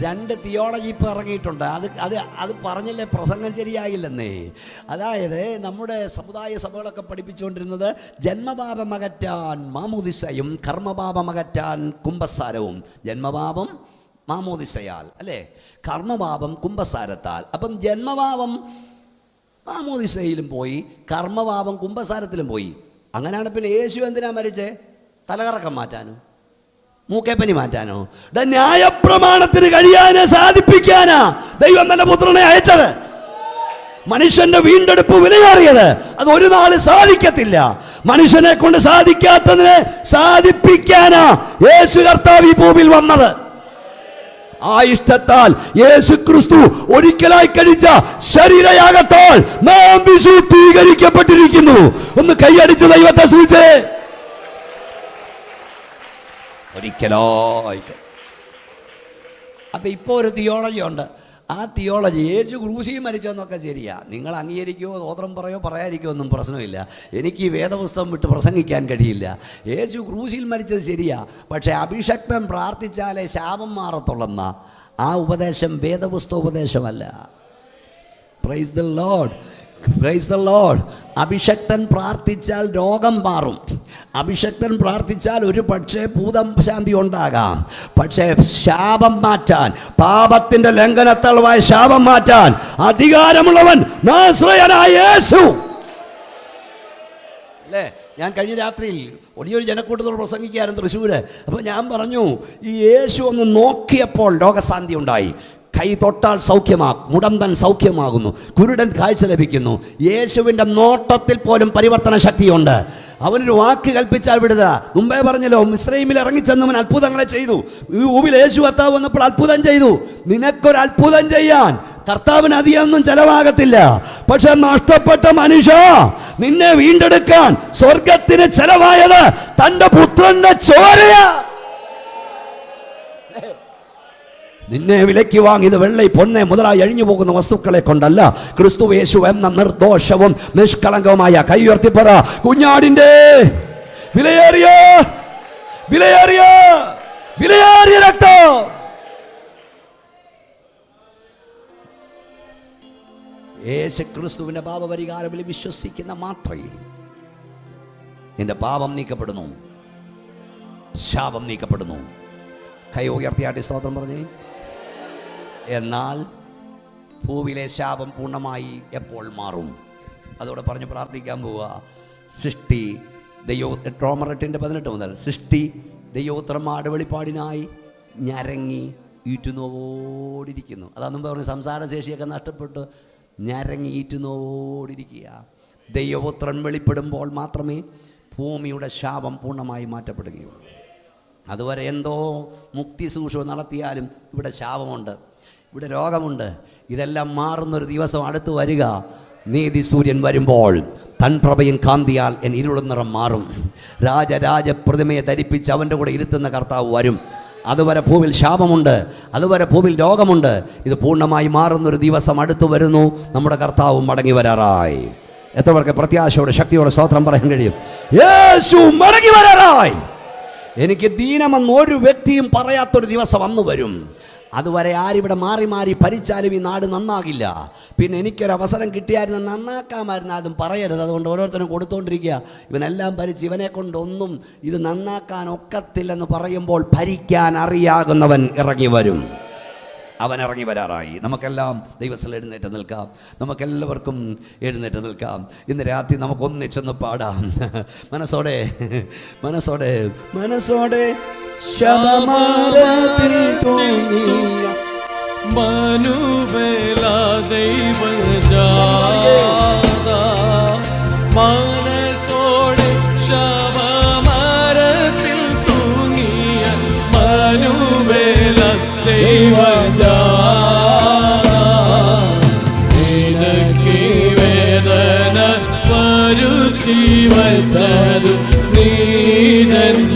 2 തിയോളജി ഇപ്പം ഇറങ്ങിയിട്ടുണ്ട്. അത് പറഞ്ഞില്ലേ, പ്രസംഗം ശരിയായില്ലെന്നേ. അതായത് നമ്മുടെ സമുദായ സഭകളൊക്കെ പഠിപ്പിച്ചുകൊണ്ടിരുന്നത് ജന്മപാപമകറ്റാൻ മാമോദിസയും കർമ്മപാപമകറ്റാൻ കുമ്പസാരവും. ജന്മപാപം മാമോദിസയാൽ അല്ലേ, കർമ്മപാപം കുമ്പസാരത്താൽ. അപ്പം ജന്മപാപം മാമോദിസയിലും പോയി, കർമ്മപാപം കുമ്പസാരത്തിലും പോയി. അങ്ങനെയാണ് പിന്നെ യേശു എന്തിനാ മരിച്ചേ? തലകറക്കം മാറ്റാനോ, മൂക്കേപ്പനി മാറ്റാനോ? ന്യായപ്രമാണത്തിന് കഴിയാനെ സാധിപ്പിക്കാനാ ദൈവം തന്റെ പുത്രനെ അയച്ചത്. മനുഷ്യന്റെ വീണ്ടെടുപ്പ് വിലയേറിയത്. അത് ഒരു നാള് സാധിക്കത്തില്ല. മനുഷ്യനെ കൊണ്ട് സാധിക്കാത്തതിനെ സാധിപ്പിക്കാനാ യേശു കർത്താവ് ഈ ഭൂമിയിൽ വന്നത്. ആ ഇഷ്ടത്താൽ യേശു ക്രിസ്തു ഒരിക്കലായി കഴിച്ച ശരീരയാഗത്താൽ നാം വിശുദ്ധീകരിക്കപ്പെട്ടിരിക്കുന്നു. ഒന്ന് കൈയടിച്ച് ദൈവത്തെ സ്തുതിച്ചേ. ഒരിക്കലായി. അപ്പൊ ഇപ്പൊ ഒരു തിയോളജി ഉണ്ട്. ആ തിയോളജി യേശു ക്രൂശിൽ മരിച്ചെന്നൊക്കെ ശരിയാ. നിങ്ങൾ അംഗീകരിക്കുമോ, സ്തോത്രം പറയോ പറയാതിരിക്കുമോ ഒന്നും പ്രശ്നമില്ല. എനിക്ക് ഈ വേദപുസ്തകം വിട്ട് പ്രസംഗിക്കാൻ കഴിയില്ല. യേശു ക്രൂശിൽ മരിച്ചത് ശരിയാ, പക്ഷേ അഭിഷക്തൻ പ്രാർത്ഥിച്ചാലേ ശാപം മാറത്തുള്ളെന്ന ആ ഉപദേശം വേദപുസ്തക ഉപദേശമല്ല. Praise the Lord, praise the Lord. അഭിഷക്തൻ പ്രാർത്ഥിച്ചാൽ രോഗം മാറും. അഭിഷക്തൻ പ്രാർത്ഥിച്ചാൽ ഒരു പക്ഷേ ഭൂതശാന്തി ഉണ്ടാകാം. പക്ഷേ ശാപം മാറ്റാൻ, പാപത്തിന്റെ ലംഘനത്താലുമായ ശാപം മാറ്റാൻ അധികാരമുള്ളവൻ നാസറേയനായ യേശു അല്ലേ. ഞാൻ കഴിഞ്ഞ രാത്രിയിൽ വലിയൊരു ജനക്കൂട്ടത്തോട് പ്രസംഗിക്കുകയായിരുന്നു തൃശ്ശൂര്. അപ്പോൾ ഞാൻ പറഞ്ഞു, ഈ യേശു ഒന്ന് നോക്കിയപ്പോൾ രോഗശാന്തി ഉണ്ടായി. കൈ തൊട്ടാൽ സൗഖ്യമാകും, മുടന്തൻ സൗഖ്യമാകുന്നു, കുരുടൻ കാഴ്ച ലഭിക്കുന്നു. യേശുവിൻ്റെ നോട്ടത്തിൽ പോലും പരിവർത്തന ശക്തിയുണ്ട്. അവനൊരു വാക്ക് കൽപ്പിച്ചാൽ വിടുക. മുമ്പേ പറഞ്ഞല്ലോ, മിസ്രൈമിൽ ഇറങ്ങിച്ചെന്നവൻ അത്ഭുതങ്ങളെ ചെയ്തു. ഊബിൽ യേശു കർത്താവ് വന്നപ്പോൾ അത്ഭുതം ചെയ്തു. നിനക്കൊരു അത്ഭുതം ചെയ്യാൻ കർത്താവിന് അധികമൊന്നും ചെലവാകത്തില്ല. പക്ഷെ നഷ്ടപ്പെട്ട മനുഷ്യ, നിന്നെ വീണ്ടെടുക്കാൻ സ്വർഗത്തിന് ചെലവായത് തന്റെ പുത്രന്റെ ചോരയാ. നിന്നെ വിലയ്ക്ക് വാങ്ങിയത് വെള്ളി പൊന്നെ മുതലായി അഴിഞ്ഞു പോകുന്ന വസ്തുക്കളെ കൊണ്ടല്ല, ക്രിസ്തു യേശു എന്ന നിർദോഷവും നിഷ്കളങ്കവുമായ കൈ ഉയർത്തിപ്പറ, കുഞ്ഞാടിന്റെ വിലയേറിയ വിലയേറിയ വിലയേറിയ രക്തം. യേശു ക്രിസ്തുവിന്റെ പാപപരിഹാരത്തിൽ വിശ്വസിക്കുന്ന മാത്രയിൽ നിന്റെ പാപം നീക്കപ്പെടുന്നു, ശാപം നീക്കപ്പെടുന്നു. കൈ ഉയർത്തിയാട്ടി സ്തോത്രം പറഞ്ഞേ. എന്നാൽ ഭൂവിലെ ശാപം പൂർണ്ണമായി എപ്പോൾ മാറും? അതോടെ പറഞ്ഞ് പ്രാർത്ഥിക്കാൻ പോവുക. സൃഷ്ടി റോമർ 8:18 മുതൽ സൃഷ്ടി ദൈവോത്തരമാട് വെളിപ്പാടിനായി ഞരങ്ങി ഈറ്റുനോവോടിരിക്കുന്നു. അതാ മുമ്പ് പറഞ്ഞ സംസാരശേഷിയൊക്കെ നഷ്ടപ്പെട്ട് ഞരങ്ങി ഈറ്റുനോവോടിരിക്കുക. ദൈവപുത്രൻ വെളിപ്പെടുമ്പോൾ മാത്രമേ ഭൂമിയുടെ ശാപം പൂർണ്ണമായി മാറ്റപ്പെടുകയുള്ളൂ. അതുവരെ എന്തോ മുക്തി സൂക്ഷ്മം നടത്തിയാലും ഇവിടെ ശാപമുണ്ട്, ഇവിടെ രോഗമുണ്ട്. ഇതെല്ലാം മാറുന്നൊരു ദിവസം അടുത്ത് വരിക. നീതി സൂര്യൻ വരുമ്പോൾ തൻ പ്രഭയും കാന്തിയാൽ എൻ ഇരുളും നിറം മാറും. രാജരാജ പ്രതിമയെ ധരിപ്പിച്ച് അവൻ്റെ കൂടെ ഇരുത്തുന്ന കർത്താവ് വരും. അതുവരെ ഭൂമിയിൽ ശാപമുണ്ട്, അതുവരെ ഭൂമിയിൽ രോഗമുണ്ട്. ഇത് പൂർണ്ണമായി മാറുന്നൊരു ദിവസം അടുത്തു വരുന്നു. നമ്മുടെ കർത്താവും മടങ്ങി വരാറായി. എത്ര പേർക്ക് പ്രത്യാശയോടെ ശക്തിയോടെ സ്തോത്രം പറയാൻ കഴിയും? യേശു മടങ്ങി വരാറായി. എനിക്ക് ദീനമെന്ന് ഒരു വ്യക്തിയും പറയാത്തൊരു ദിവസം വന്നു വരും. അതുവരെ ആരിവിടെ മാറി മാറി ഭരിച്ചാലും ഈ നാട് നന്നാകില്ല. പിന്നെ എനിക്കൊരവസരം കിട്ടിയായിരുന്നു നന്നാക്കാമായിരുന്നു, അതും പറയരുത്. അതുകൊണ്ട് ഓരോരുത്തരും കൊടുത്തുകൊണ്ടിരിക്കുക. ഇവനെല്ലാം ഭരിച്ച് ഇവനെ കൊണ്ടൊന്നും ഇത് നന്നാക്കാൻ ഒക്കത്തില്ലെന്ന് പറയുമ്പോൾ ഭരിക്കാൻ അറിയാകുന്നവൻ ഇറങ്ങി വരും. അവൻ ഇറങ്ങി വരാറായി. നമുക്കെല്ലാം ദൈവത്തിൽ എഴുന്നേറ്റ് നിൽക്കാം. നമുക്കെല്ലാവർക്കും എഴുന്നേറ്റ് നിൽക്കാം. ഇന്ന് രാത്രി നമുക്കൊന്നിച്ചൊന്ന് പാടാം. മനസ്സോടെ മനസ്സോടെ മനസ്സോടെ ശബമരത്തിൽ തൂങ്ങിയ മനുവേല ദൈവജാത, മനസ്സോടെ ശബമരത്തിൽ തൂങ്ങിയ മനുവേല ദൈവജാത, നിനക്ക് വേദന വരുത്തി വച്ചതും നീനല്ലാതെയോ,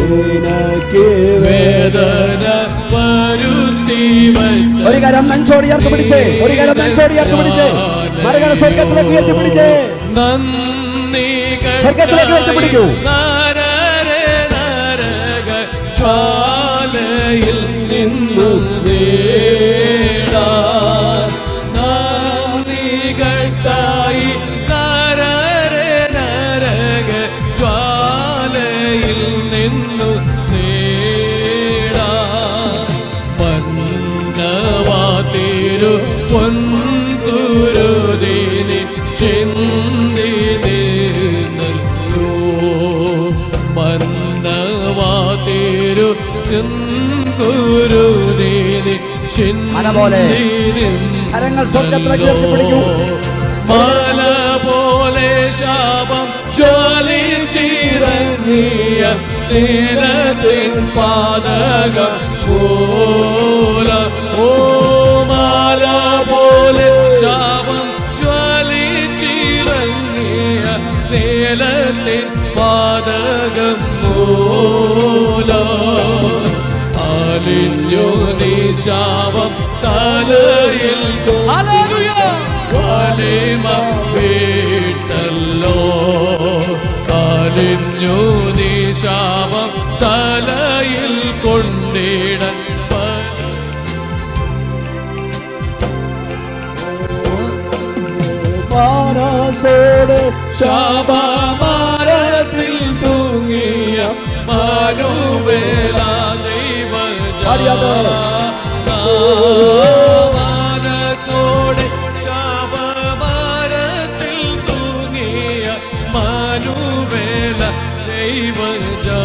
നിനക്ക് വേദന വരുത്തി വച്ച. ഒരു കരം നെഞ്ചോട് ചേർത്ത് പിടിച്ചേ, ഒരു കരം നെഞ്ചോട് ചേർത്ത് പിടിച്ചേ, മറുകര സ്വർഗത്തിലേക്ക് ഉയർത്തി പിടിച്ചേ, സ്വർഗത്തിലേക്ക് ഉയർത്തി പിടിക്കൂ. ജ്വാലയിൽ നിന്നു നേടാൻ നാദികൾക്കായി നരക ജ്വാലയിൽ നിന്നു നേടാൻ മന്നവാതിരു പൊൻകുരുതിനി ചിന്തി നിന്നല്ലോ, മന്നവാതിരു കുരുതിനി ചിന്തി കരങ്ങൾ സ്വർഗത്തിലേക്ക് ഉയർത്തി പിടിക്കൂ. മല പോലെ ശാപം ജ്വലിച്ചിറങ്ങിയ ദിനത്തിൻ പാതകം പോല, ഓ മല പോലെ ശാപം ജ്വലിച്ചിറങ്ങിയ ദിനത്തിൻ പാതകം പോല, അലിഞ്ഞു നീ ശാപം തലയിൽ വലിമ വീട്ടല്ലോ, അലിഞ്ഞു നീ ശാപം തലയിൽ കൊണ്ടിട മനസ്സോടെ ശാപമരത്തിൽ തൂങ്ങിയ മനുവേല ദൈവജാത, മനസ്സോടെ ശാപമരത്തിൽ തൂങ്ങിയ മനുവേല ദൈവജാത,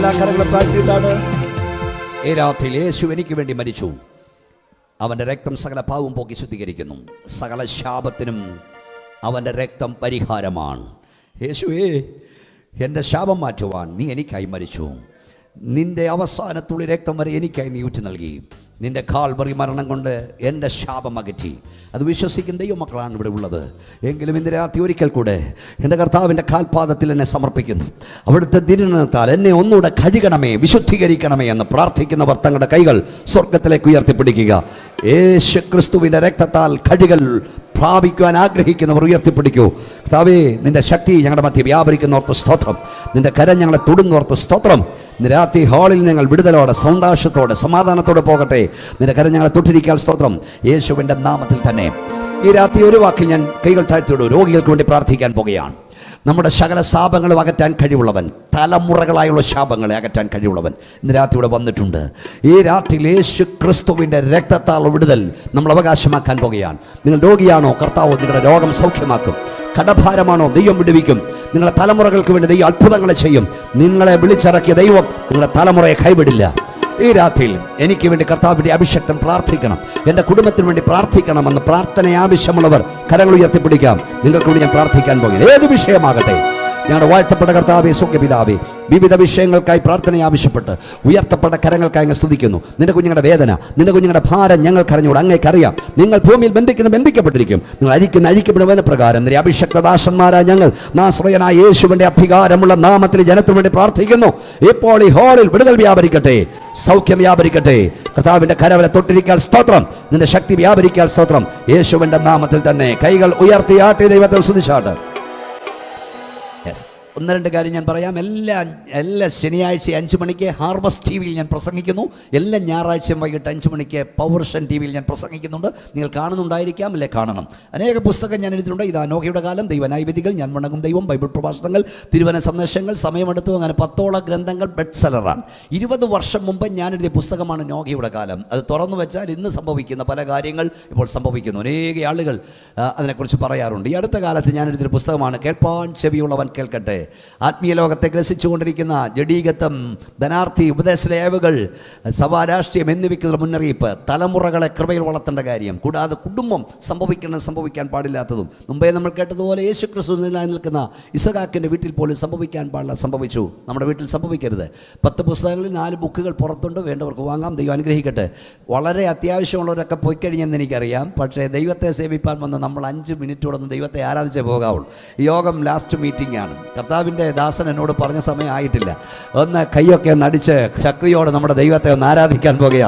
എല്ലാ കരങ്ങളും താഴ്ത്തിയിട്ടാണ്. ഈ രാത്രിയിൽ യേശു എനിക്ക് വേണ്ടി മരിച്ചു. അവൻ്റെ രക്തം സകല പാവവും പോക്കി ശുദ്ധീകരിക്കുന്നു. സകല ശാപത്തിനും അവൻ്റെ രക്തം പരിഹാരമാണ്. യേശുവേ, എൻ്റെ ശാപം മാറ്റുവാൻ നീ എനിക്കായി മരിച്ചു. നിൻ്റെ അവസാനത്തുള്ളി രക്തം വരെ എനിക്കായി നീ ഊറ്റി നൽകി. നിൻ്റെ കാൽവറി മരണം കൊണ്ട് എൻ്റെ ശാപം അകറ്റി. അത് വിശ്വസിക്കുന്ന ദൈവമക്കളാണ് ഇവിടെ ഉള്ളത്. എങ്കിലും ഇന്ന് രാത്രി ഒരിക്കൽ കൂടെ എൻ്റെ കർത്താവിൻ്റെ കാൽപാദത്തിൽ എന്നെ സമർപ്പിക്കുന്നു. അവിടുത്തെ ദിനത്താൽ എന്നെ ഒന്നുകൂടെ കഴുകണമേ, വിശുദ്ധീകരിക്കണമേ എന്ന് പ്രാർത്ഥിക്കുന്നവർ തങ്ങളുടെ കൈകൾ സ്വർഗത്തിലേക്ക് ഉയർത്തിപ്പിടിക്കുക. യേശു ക്രിസ്തുവിൻ്റെ രക്തത്താൽ കഴുകൽ പ്രാപിക്കുവാൻ ആഗ്രഹിക്കുന്നവർ ഉയർത്തിപ്പിടിക്കൂ. കർത്താവേ, നിൻ്റെ ശക്തി ഞങ്ങളുടെ മധ്യ വ്യാപരിക്കുന്നവർക്ക് സ്തോത്രം. നിൻ്റെ കരം ഞങ്ങളെ തൊടുന്നവർക്ക് സ്തോത്രം. ഇന്ന് രാത്രി ഹാളിൽ ഞങ്ങൾ വിടുതലോടെ, സന്തോഷത്തോടെ, സമാധാനത്തോടെ പോകട്ടെ. നിന്റെ കരം ഞങ്ങളെ തൊട്ടിരിക്കാൻ സ്തോത്രം. യേശുവിൻ്റെ നാമത്തിൽ തന്നെ ഈ രാത്രി ഒരു വാക്കിൽ ഞാൻ കൈകൾ താഴ്ത്തിയിടൂ. രോഗികൾക്ക് വേണ്ടി പ്രാർത്ഥിക്കാൻ പോകുകയാണ്. നമ്മുടെ സകല ശാപങ്ങളും അകറ്റാൻ കഴിവുള്ളവൻ, തലമുറകളായുള്ള ശാപങ്ങളെ അകറ്റാൻ കഴിവുള്ളവൻ ഇന്ന് രാത്രി ഇവിടെ വന്നിട്ടുണ്ട്. ഈ രാത്രിയിൽ യേശു ക്രിസ്തുവിൻ്റെ രക്തത്താൽ വിടുതൽ നമ്മൾ അവകാശമാക്കാൻ പോകുകയാണ്. നിങ്ങൾ രോഗിയാണോ? കർത്താവ് നിങ്ങളുടെ രോഗം സൗഖ്യമാക്കും. കടഭാരമാണോ? ദൈവം വിടുവിക്കും. നിങ്ങളുടെ തലമുറകൾക്ക് വേണ്ടി ദൈവം അത്ഭുതങ്ങളെ ചെയ്യും. നിങ്ങളെ വിളിച്ചിറക്കിയ ദൈവം നിങ്ങളുടെ തലമുറയെ കൈവിടില്ല. ഈ രാത്രിയിൽ എനിക്ക് വേണ്ടി കർത്താവിൻ്റെ അഭിഷേകം പ്രാർത്ഥിക്കണം, എൻ്റെ കുടുംബത്തിന് വേണ്ടി പ്രാർത്ഥിക്കണമെന്ന് പ്രാർത്ഥന ആവശ്യമുള്ളവർ കരങ്ങൾ ഉയർത്തിപ്പിടിക്കാം. നിങ്ങൾക്ക് വേണ്ടി ഞാൻ പ്രാർത്ഥിക്കാൻ പോകുകയാണ്. ഏത് വിഷയമാകട്ടെ, ഞങ്ങളുടെ വാഴ്ത്തപ്പെട്ട കർത്താവേ, സ്വർഗ്ഗപിതാവേ, വിവിധ വിഷയങ്ങൾക്കായി പ്രാർത്ഥന ആവശ്യപ്പെട്ട് ഉയർത്തപ്പെട്ട കരങ്ങൾക്കായി അങ്ങ് സ്തുതിക്കുന്നു. നിന്റെ കുഞ്ഞുങ്ങളുടെ വേദന, നിന്റെ കുഞ്ഞുങ്ങളുടെ ഭാരം ഞങ്ങൾക്ക് അറിഞ്ഞുകൂടെ, അങ്ങേക്കറിയാം. നിങ്ങൾ ഭൂമിയിൽ ബന്ധിക്കപ്പെട്ടിരിക്കും. നിങ്ങൾ അഴിക്കപ്പെടുന്ന പ്രകാരം നിന്റെ അഭിഷക്തദാസന്മാരായ ഞങ്ങൾ നാസറേയനായ യേശുവിൻ്റെ അധികാരമുള്ള നാമത്തിൽ ജനത്തിനു വേണ്ടി പ്രാർത്ഥിക്കുന്നു. ഇപ്പോൾ ഈ ഹാളിൽ വിടുതൽ വ്യാപരിക്കട്ടെ, സൗഖ്യം വ്യാപരിക്കട്ടെ. കർത്താവിൻ്റെ കരവരെ തൊട്ടിരിക്കാൻ സ്തോത്രം. നിന്റെ ശക്തി വ്യാപരിക്കാൻ സ്തോത്രം. യേശുവിൻ്റെ നാമത്തിൽ തന്നെ കൈകൾ ഉയർത്തിയാട്ടി ദൈവത്തെ സ്തുതിച്ചാട്ട്. ഒന്ന് രണ്ട് കാര്യം ഞാൻ പറയാം. എല്ലാ ശനിയാഴ്ച 5 മണിക്ക് ഹാർവസ്റ്റ് ടി വിയിൽ ഞാൻ പ്രസംഗിക്കുന്നു. എല്ലാ ഞായറാഴ്ചയും വൈകിട്ട് 5 മണിക്ക് പവർഷൻ ടി വിയിൽ ഞാൻ പ്രസംഗിക്കുന്നുണ്ട്. നിങ്ങൾ കാണുന്നുണ്ടായിരിക്കാം, അല്ലേ? കാണണം. അനേക പുസ്തകം ഞാൻ എഴുതിയിട്ടുണ്ട്. ഇത് നോഹയുടെ കാലം, ദൈവന്യായവിധികൾ, ഞാൻ വണങ്ങും ദൈവം, ബൈബിൾ പ്രഭാഷണങ്ങൾ, തിരുവന സന്ദേശങ്ങൾ, സമയമെടുത്തു, അങ്ങനെ 10ഓളം ഗ്രന്ഥങ്ങൾ ബെസ്റ്റ് സെല്ലറാണ്. 20 വർഷം മുമ്പ് ഞാൻ എഴുതിയ പുസ്തകമാണ് നോഹയുടെ കാലം. അത് തുറന്നു വെച്ചാൽ ഇന്ന് സംഭവിക്കുന്ന പല കാര്യങ്ങൾ ഇപ്പോൾ സംഭവിക്കുന്നു. അനേക ആളുകൾ അതിനെക്കുറിച്ച് പറയാറുണ്ട്. ഈ അടുത്ത കാലത്ത് ഞാൻ എഴുതിയ പുസ്തകമാണ് കേൾപ്പാൻ ചെവിയുള്ളവൻ കേൾക്കട്ടെ. ആത്മീയ ലോകത്തെ ഗ്രസിച്ചുകൊണ്ടിരിക്കുന്ന ജഡീകത്വം, ധനാർത്ഥി, ഉപദേശലേവുകൾ, സഭാ രാഷ്ട്രീയം എന്നിവയ്ക്കുള്ള മുന്നറിയിപ്പ്, തലമുറകളെ കൃപയിൽ വളർത്തേണ്ട കാര്യം, കൂടാതെ കുടുംബം സംഭവിക്കാൻ പാടില്ലാത്തതും. മുമ്പേ നമ്മൾ കേട്ടതുപോലെ യേശു ക്രിസ്തു നിൽക്കുന്ന ഇസഹാക്കിൻ്റെ വീട്ടിൽ പോലും സംഭവിക്കാൻ പാടില്ല, സംഭവിച്ചു. നമ്മുടെ വീട്ടിൽ സംഭവിക്കരുത്. 10 പുസ്തകങ്ങളിൽ 4 ബുക്കുകൾ പുറത്തുണ്ട്. വേണ്ടവർക്ക് വാങ്ങാം. ദൈവം അനുഗ്രഹിക്കട്ടെ. വളരെ അത്യാവശ്യമുള്ളവരൊക്കെ പോയി കഴിഞ്ഞെന്ന് എനിക്കറിയാം. പക്ഷേ ദൈവത്തെ സേവിപ്പാൻ വന്ന് നമ്മൾ 5 മിനിറ്റോടൊന്ന് ദൈവത്തെ ആരാധിച്ചേ പോകാവുള്ളൂ. യോഗം ലാസ്റ്റ് മീറ്റിംഗ് ആണ്. കർത്താവിൻ്റെ ദാസൻ എന്നോട് പറഞ്ഞ സമയം ആയിട്ടില്ല. ഒന്ന് കൈയൊക്കെ ഒന്ന് അടിച്ച് ശക്തിയോടെ നമ്മുടെ ദൈവത്തെ ഒന്ന് ആരാധിക്കാൻ പോകുകയാണ്.